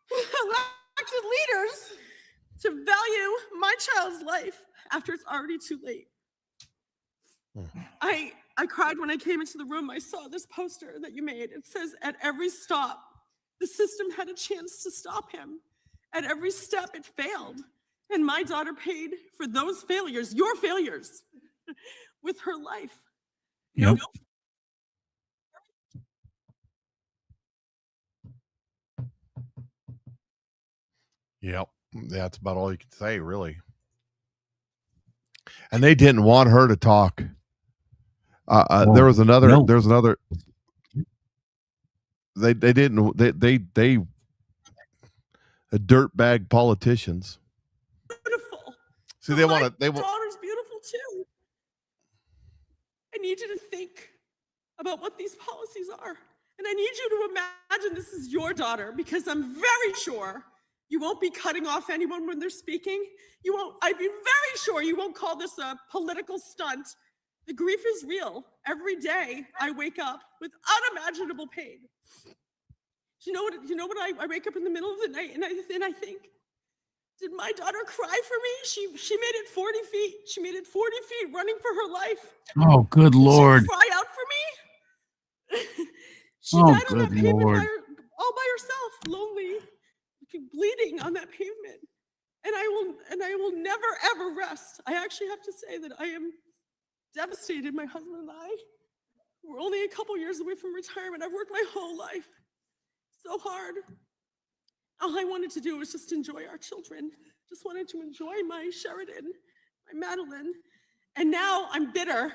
elected leaders to value my child's life after it's already too late. I cried when I came into the room. I saw this poster that you made. It says, at every stop, the system had a chance to stop him. At every step, it failed. And my daughter paid for those failures, your failures, with her life. Yep. Yep. That's about all you can say, really. And they didn't want her to talk. There was another. No. There's another. They didn't. They dirtbag politicians. Beautiful. See, they want to. My daughter's beautiful too. I need you to think about what these policies are. And I need you to imagine this is your daughter, because I'm very sure you won't be cutting off anyone when they're speaking. I'd be very sure you won't call this a political stunt. The grief is real. Every day I wake up with unimaginable pain. You know what I wake up in the middle of the night and I think, did my daughter cry for me? She made it 40 feet. She made it 40 feet running for her life. Oh, good Lord. She cry out for me. She Oh, died on that good pavement Lord. all by herself, lonely. on that pavement. And I will never, ever rest. I actually have to say that I am devastated. My husband and I, we're only a couple years away from retirement. I've worked my whole life so hard. All I wanted to do was just enjoy our children. Just wanted to enjoy my Sheridan, my Madeline. And now I'm bitter.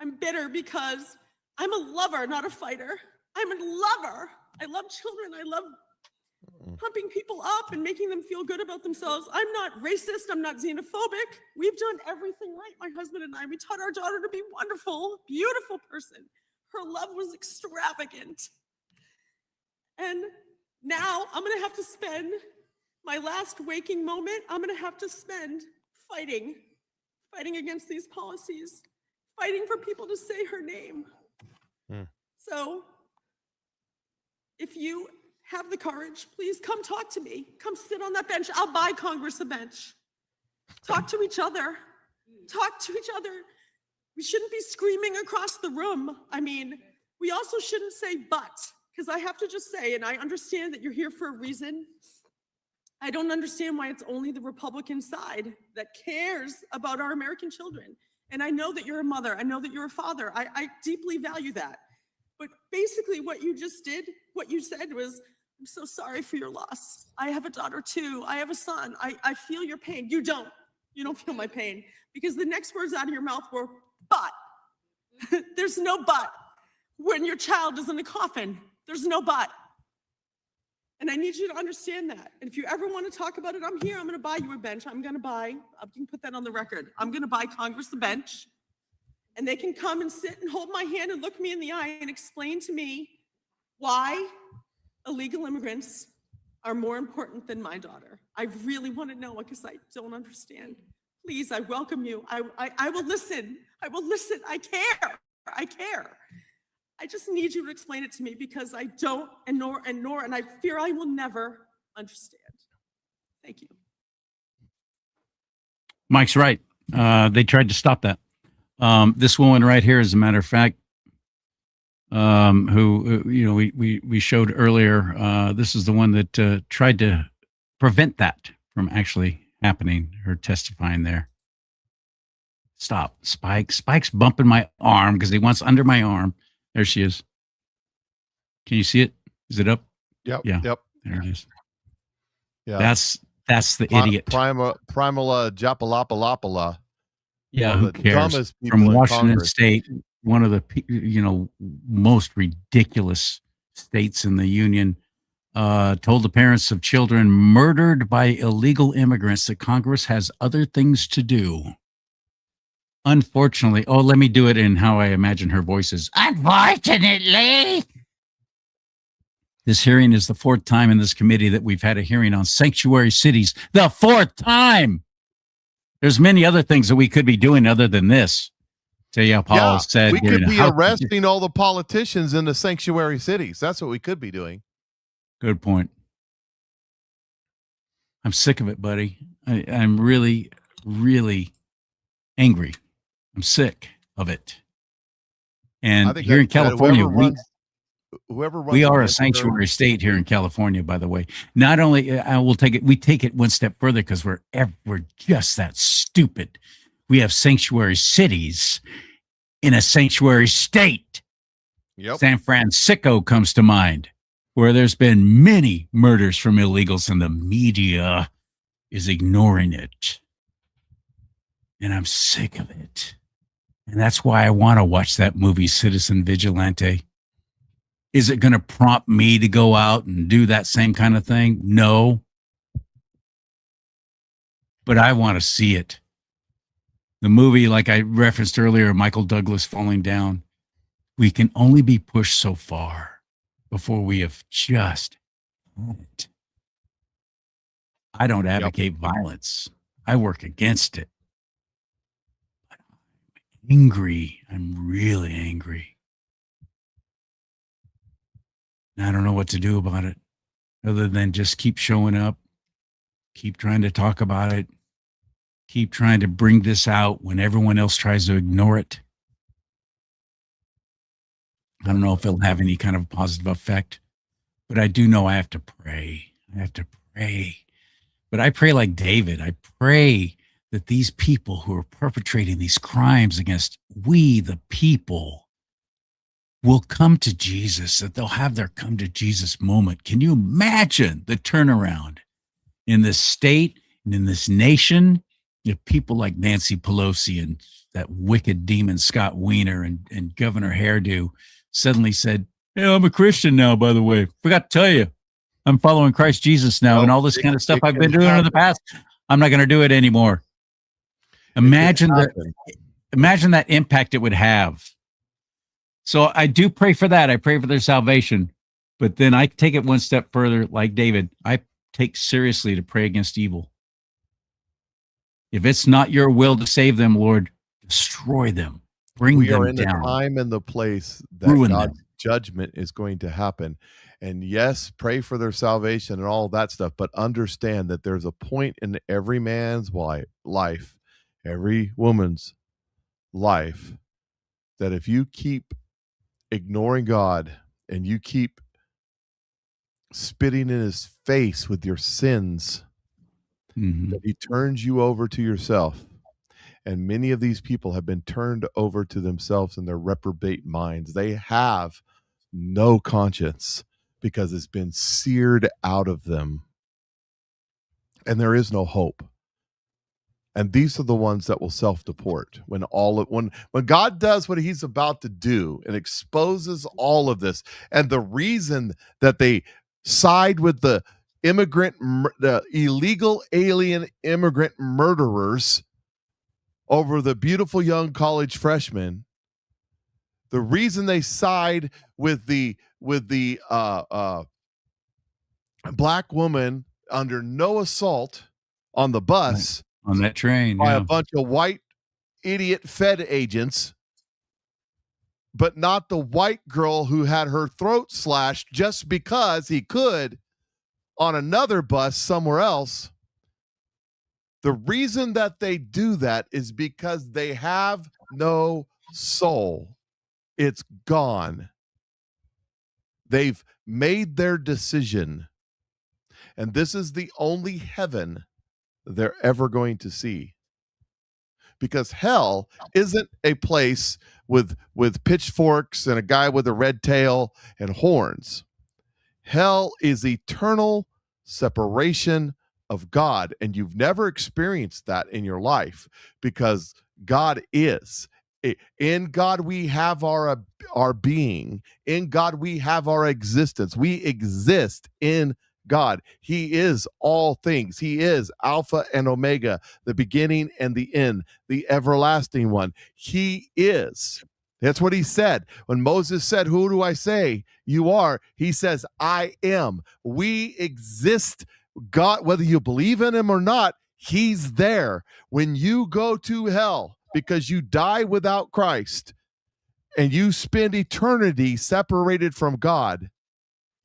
I'm bitter because I'm a lover, not a fighter. I'm a lover. I love children. I love pumping people up and making them feel good about themselves. I'm not racist. I'm not xenophobic. We've done everything right, my husband and I. We taught our daughter to be wonderful, beautiful person. Her love was extravagant. And now I'm going to have to spend my last waking moment, I'm going to have to spend fighting against these policies, fighting for people to say her name. So if you have the courage, please come talk to me. Come sit on that bench. I'll buy Congress a bench. Talk to each other. Talk to each other. We shouldn't be screaming across the room. I mean, we also shouldn't say but, because I have to just say, and I understand that you're here for a reason. I don't understand why it's only the Republican side that cares about our American children. And I know that you're a mother. I know that you're a father. I deeply value that. But basically what you just did, what you said was, I'm so sorry for your loss. I have a daughter too. I have a son. I feel your pain. You don't. You don't feel my pain. Because the next words out of your mouth were, but. There's no but. When your child is in a coffin, there's no but. And I need you to understand that. And if you ever want to talk about it, I'm here. I'm going to buy you a bench. I'm going to buy, you can put that on the record. I'm going to buy Congress a bench. And they can come and sit and hold my hand and look me in the eye and explain to me why illegal immigrants are more important than my daughter. I really want to know because I don't understand. Please, I welcome you. I will listen. I will listen. I care. I care. I just need you to explain it to me because I don't, and I fear I will never understand. Thank you. Mike's right. They tried to stop that. This woman right here, as a matter of fact, who we showed earlier. This is the one that tried to prevent that from actually happening. Her testifying there. Stop, Spike. Spike's bumping my arm because he wants under my arm. There she is. Can you see it? Is it up? Yep. Yeah. Yep. There it is. Yeah. That's the idiot. Primala Japalapalapala. Yeah, One who of the cares? dumbest people From in Washington Congress. State, one of the most ridiculous states in the union, told the parents of children murdered by illegal immigrants that Congress has other things to do. Unfortunately, let me do it in how I imagine her voice is. Unfortunately. This hearing is the fourth time in this committee that we've had a hearing on sanctuary cities. The fourth time. There's many other things that we could be doing other than this. Tell you how Paul said. We could be arresting all the politicians in the sanctuary cities. That's what we could be doing. Good point. I'm sick of it, buddy. I'm really, really angry. I'm sick of it. And here in California, we are a sanctuary state here in California, by the way. Not only we take it one step further because we're just that stupid. We have sanctuary cities in a sanctuary state. Yep. San Francisco comes to mind, where there's been many murders from illegals and the media is ignoring it. And I'm sick of it. And that's why I want to watch that movie, Citizen Vigilante. Is it going to prompt me to go out and do that same kind of thing? No. But I want to see it. The movie, like I referenced earlier, Michael Douglas falling down, we can only be pushed so far before we have just had it. I don't advocate violence. I work against it. Angry. I'm really angry. And I don't know what to do about it other than just keep showing up, keep trying to talk about it, keep trying to bring this out when everyone else tries to ignore it. I don't know if it'll have any kind of positive effect, but I do know I have to pray. I have to pray But I pray like David. I pray that these people who are perpetrating these crimes against we, the people, will come to Jesus, that they'll have their come to Jesus moment. Can you imagine the turnaround in this state and in this nation if people like Nancy Pelosi and that wicked demon Scott Wiener and Governor Hairdo suddenly said, "Hey, I'm a Christian now, by the way. Forgot to tell you. I'm following Christ Jesus now, and all this kind of stuff I've been doing in the past. I'm not going to do it anymore." Imagine that impact it would have. So I do pray for that. I pray for their salvation. But then I take it one step further, like David. I take seriously to pray against evil. If it's not your will to save them, Lord, destroy them. Bring them down. We are in the time and the place that God's judgment is going to happen. And yes, pray for their salvation and all that stuff, but understand that there's a point in every man's life, every woman's life, that if you keep ignoring God and you keep spitting in his face with your sins, that he turns you over to yourself. And many of these people have been turned over to themselves in their reprobate minds. They have no conscience because it's been seared out of them. And there is no hope. And these are the ones that will self-deport when God does what he's about to do and exposes all of this. And the reason that they side with the illegal alien immigrant murderers over the beautiful young college freshmen, the reason they side with the black woman under no assault on the bus, on that train, by a bunch of white idiot Fed agents, but not the white girl who had her throat slashed just because he could on another bus somewhere else. The reason that they do that is because they have no soul. It's gone. They've made their decision. And this is the only heaven they're ever going to see. Because hell isn't a place with pitchforks and a guy with a red tail and horns. Hell is eternal separation of God, and you've never experienced that in your life because God is. In God we have our being. In God we have our existence. We exist in God. He is all things. He is Alpha and Omega, the beginning and the end, the everlasting one. He is. That's what he said. When Moses said, "Who do I say you are?" He says, "I am." We exist. God, whether you believe in him or not, he's there. When you go to hell because you die without Christ and you spend eternity separated from God,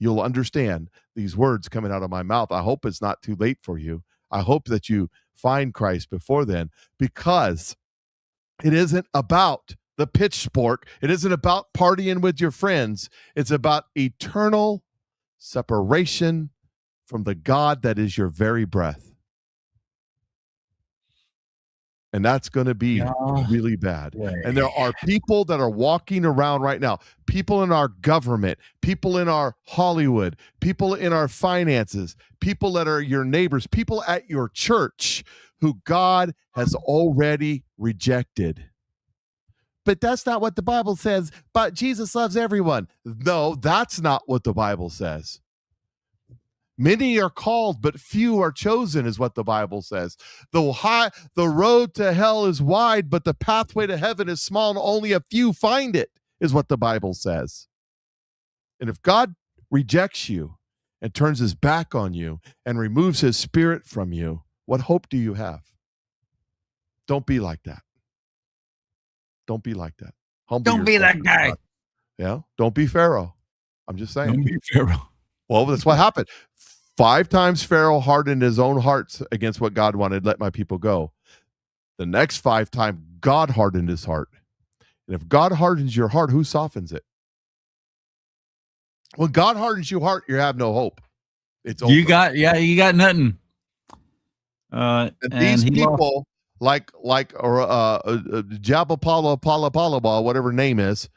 you'll understand these words coming out of my mouth. I hope it's not too late for you. I hope that you find Christ before then, because it isn't about the pitchfork. It isn't about partying with your friends. It's about eternal separation from the God that is your very breath. And that's going to be really bad. And there are people that are walking around right now, people in our government, people in our Hollywood, people in our finances, people that are your neighbors, people at your church who God has already rejected. But that's not what the Bible says. But Jesus loves everyone. No, that's not what the Bible says. Many are called, but few are chosen, is what the Bible says. The road to hell is wide, but the pathway to heaven is small, and only a few find it, is what the Bible says. And if God rejects you and turns his back on you and removes his spirit from you, what hope do you have? Don't be like that. Don't be like that. Don't be that guy. Yeah. Don't be Pharaoh. I'm just saying. Don't be Pharaoh. Well, that's what happened. 5 times Pharaoh hardened his own heart against what God wanted. Let my people go. The next 5 times, God hardened his heart. And if God hardens your heart, who softens it? When God hardens your heart, you have no hope. It's over. You got nothing. And and these he lost. people, Jabba Pala, whatever name is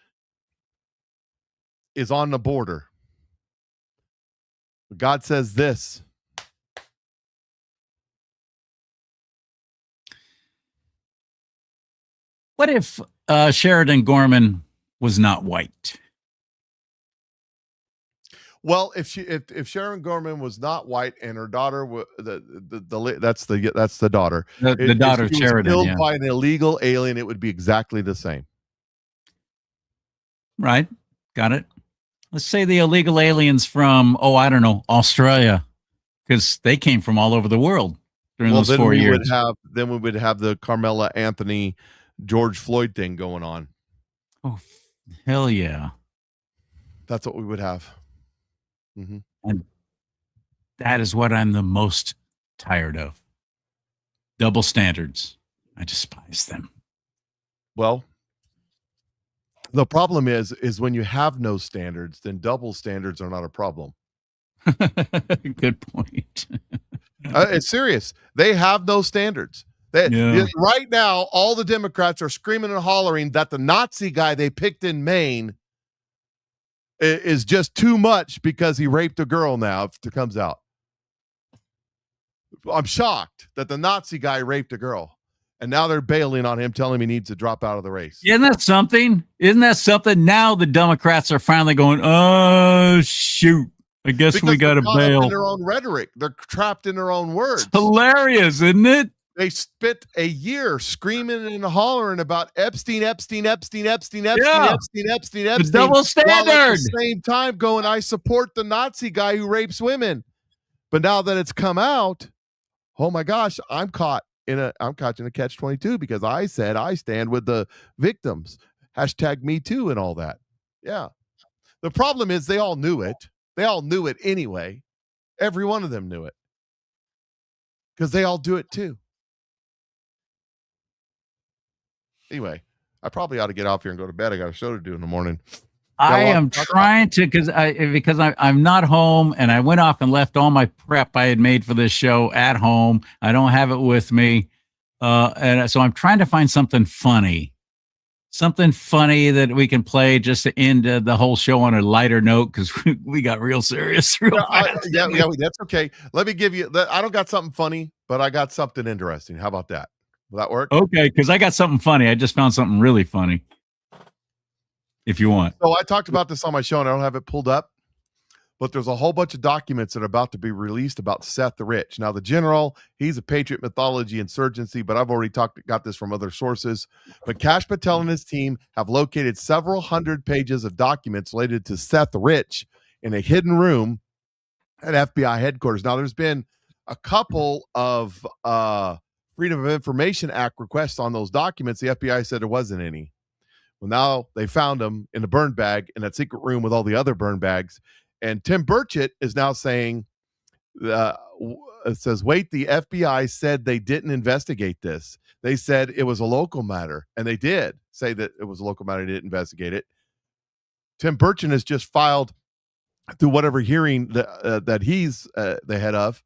on the border. God says this. What if Sheridan Gorman was not white? Well, if Sharon Gorman was not white and her daughter that's the daughter. The daughter if she was Sheridan, killed yeah. by an illegal alien, it would be exactly the same. Right. Got it. Let's say the illegal aliens from, I don't know, Australia, because they came from all over the world during those 4 years. Then we would have the Carmela Anthony, George Floyd thing going on. Oh, hell yeah. That's what we would have. Mm-hmm. And that is what I'm the most tired of. Double standards. I despise them. Well, the problem is when you have no standards, then double standards are not a problem. Good point. It's serious. They have no standards. Right now, all the Democrats are screaming and hollering that the Nazi guy they picked in Maine is just too much because he raped a girl now, if it comes out. I'm shocked that the Nazi guy raped a girl. And now they're bailing on him, telling him he needs to drop out of the race. Isn't that something? Now the Democrats are finally going, oh, shoot. I guess because we got to bail. In their own rhetoric. They're trapped in their own words. It's hilarious, isn't it? They spent a year screaming and hollering about Epstein. The While double at standard. the same time going, I support the Nazi guy who rapes women. But now that it's come out, oh my gosh, I'm caught in a catch-22 because I said I stand with the victims. #Me Too and all that. Yeah. The problem is they all knew it. They all knew it anyway. Every one of them knew it. Because they all do it too. Anyway, I probably ought to get off here and go to bed. I got a show to do in the morning. I am trying to because I'm not home and I went off and left all my prep I had made for this show at home. I don't have it with me. And so I'm trying to find something funny that we can play just to end the whole show on a lighter note because we got real serious. That's okay. Let me give you I don't got something funny, but I got something interesting. How about that? Will that work? Okay, because I got something funny. I just found something really funny. If you want. So I talked about this on my show and I don't have it pulled up, but there's a whole bunch of documents that are about to be released about Seth the Rich. Now, the general, he's a patriot mythology insurgency, but I've already got this from other sources. But Kash Patel and his team have located several hundred pages of documents related to Seth the Rich in a hidden room at FBI headquarters. Now, there's been a couple of Freedom of Information Act requests on those documents. The FBI said there wasn't any. Well, now they found them in a burn bag in that secret room with all the other burn bags. And Tim Burchett is now saying, it says, wait, the FBI said they didn't investigate this. They said it was a local matter. And they did say that it was a local matter. They didn't investigate it. Tim Burchett has just filed through whatever hearing that he's the head of,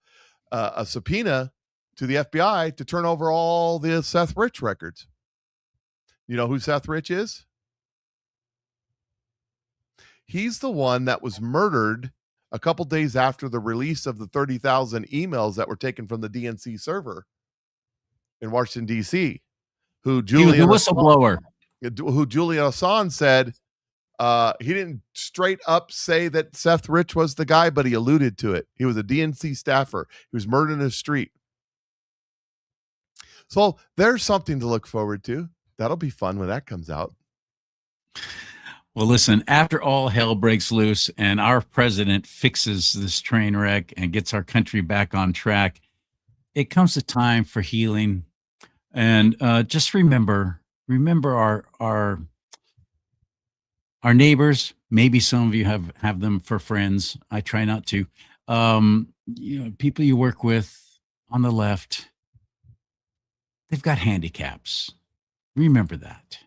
a subpoena to the FBI to turn over all the Seth Rich records. You know who Seth Rich is? He's the one that was murdered a couple days after the release of the 30,000 emails that were taken from the DNC server in Washington, D.C., who Julian whistleblower. Who Julian Assange said he didn't straight up say that Seth Rich was the guy, but he alluded to it. He was a DNC staffer. He was murdered in the street. So there's something to look forward to. That'll be fun when that comes out. Well, listen, after all hell breaks loose and our president fixes this train wreck and gets our country back on track, it comes a time for healing. And just remember our neighbors. Maybe some of you have them for friends. I try not to. People you work with on the left, they've got handicaps. Remember that.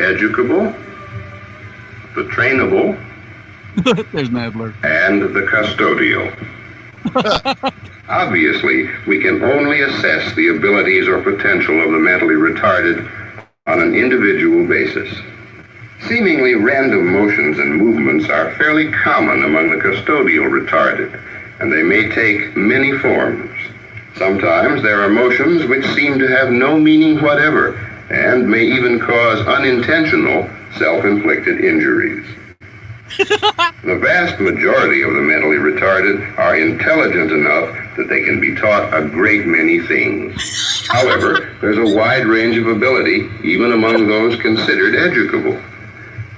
educable, the trainable, there's Nadler, and the custodial. Obviously, we can only assess the abilities or potential of the mentally retarded on an individual basis. Seemingly random motions and movements are fairly common among the custodial retarded, and they may take many forms. Sometimes there are motions which seem to have no meaning whatever and may even cause unintentional self-inflicted injuries. The vast majority of the mentally retarded are intelligent enough that they can be taught a great many things. However, there's a wide range of ability even among those considered educable.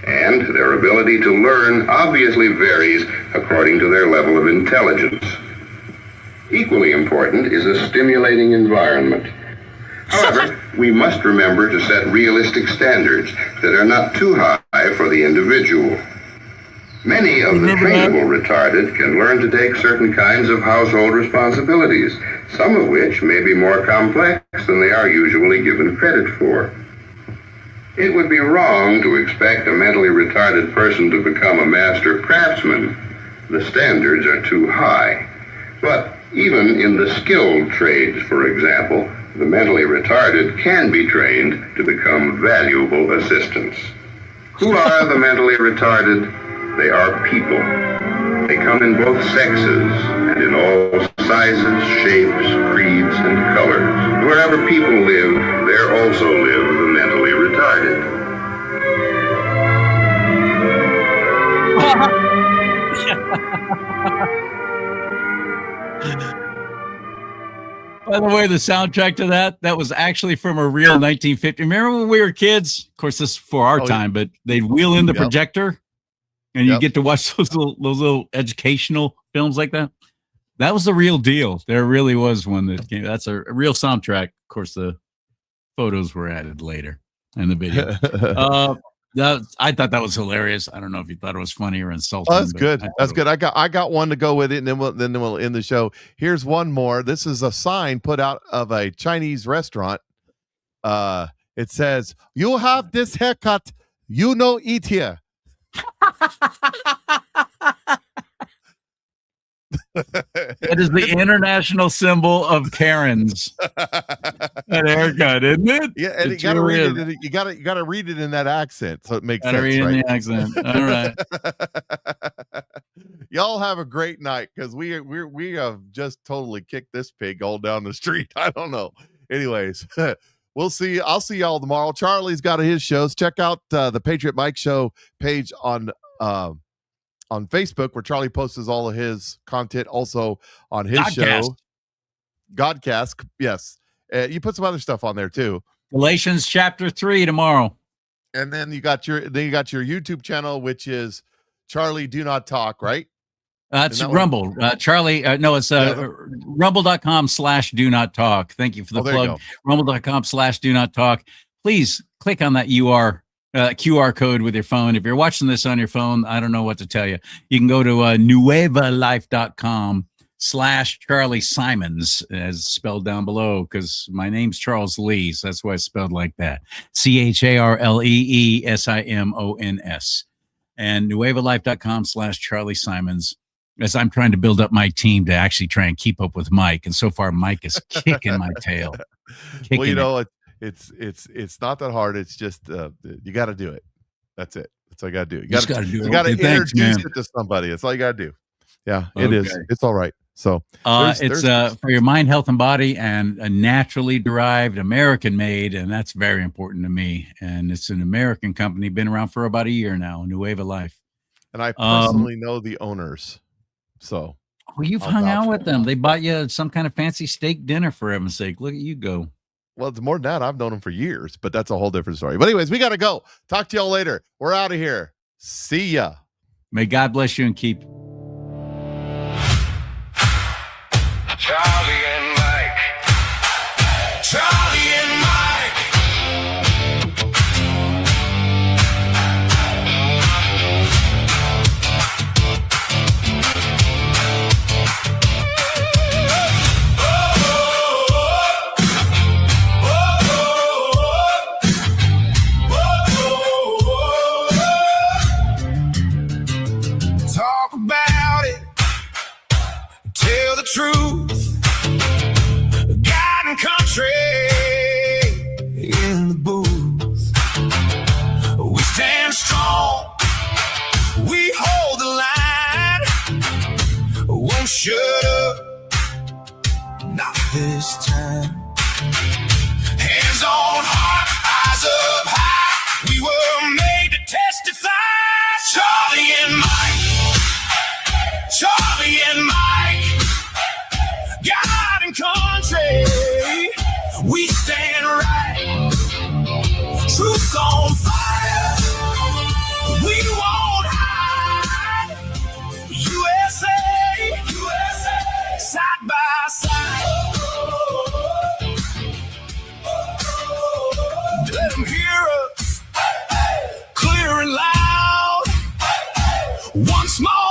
And their ability to learn obviously varies according to their level of intelligence. Equally important is a stimulating environment. However, we must remember to set realistic standards that are not too high for the individual. Many of the trainable retarded can learn to take certain kinds of household responsibilities, some of which may be more complex than they are usually given credit for. It would be wrong to expect a mentally retarded person to become a master craftsman. The standards are too high. But even in the skilled trades, for example, the mentally retarded can be trained to become valuable assistants. Who are the mentally retarded? They are people. They come in both sexes and in all sizes, shapes, creeds, and colors. Wherever people live, there also live the mentally retarded. By the way, the soundtrack to that was actually from a real 1950. Remember when we were kids? Of course, this is for our time, but they'd wheel in the projector and you get to watch those little educational films like that. That was the real deal. There really was one that came. That's a real soundtrack. Of course, the photos were added later in the video. I thought that was hilarious. I don't know if you thought it was funny or insulting. Oh, that's good. That's good. I got one to go with it, and then we'll end the show. Here's one more. This is a sign put out of a Chinese restaurant. It says, "You have this haircut, you know, eat here." That is the international symbol of Karens. That haircut, isn't it? Yeah, and you gotta read it. You gotta read it in that accent, so it makes sense. Read right? in the accent. All right. Y'all have a great night, because we have just totally kicked this pig all down the street. I don't know. Anyways, we'll see. I'll see y'all tomorrow. Charlie's got his shows. Check out the Patriot Mike Show page on Facebook, where Charlie posts all of his content. Also on his show, Godcast. Yes, you put some other stuff on there too. Galatians chapter 3 tomorrow, and then you got your YouTube channel, which is Charlie Do Not Talk, right? It's Rumble. Charlie, no, it's rumble.com/do not talk. Thank you for the plug. Rumble.com/do not talk. Please click on that QR code with your phone. If you're watching this on your phone, I don't know what to tell you. You can go to nuevalife.com/Charlie Simons, as spelled down below, because my name's Charles Lee, so that's why it's spelled like that. CHARLEESIMONS. And nuevalife.com/Charlie Simons, as I'm trying to build up my team to actually try and keep up with Mike. And so far, Mike is kicking my tail. Well, you know, it's not that hard. It's just you got to do it. That's it. That's all you got to do. You got to do it. You got to introduce it to somebody. That's all you got to do. Yeah, it is. It's all right. So it's for your mind, health, and body, and a naturally derived, American made, and that's very important to me. And it's an American company, been around for about a year now, Nueva Life. And I personally know the owners. So well, you've hung out with them. They bought you some kind of fancy steak dinner, for heaven's sake. Look at you go. Well, it's more than that. I've known them for years, but that's a whole different story. But anyways, we got to go. Talk to y'all later. We're out of here. See ya. May God bless you and keep. Charlie and Mike. Charlie and Mike. this time. Hands on heart, eyes up high. We were made to testify. Charlie and Mike, Charlie and Mike, God and country, we stand right. Truth on fire, we won't hide. USA, USA, side by side. Let them hear us clear and loud. One small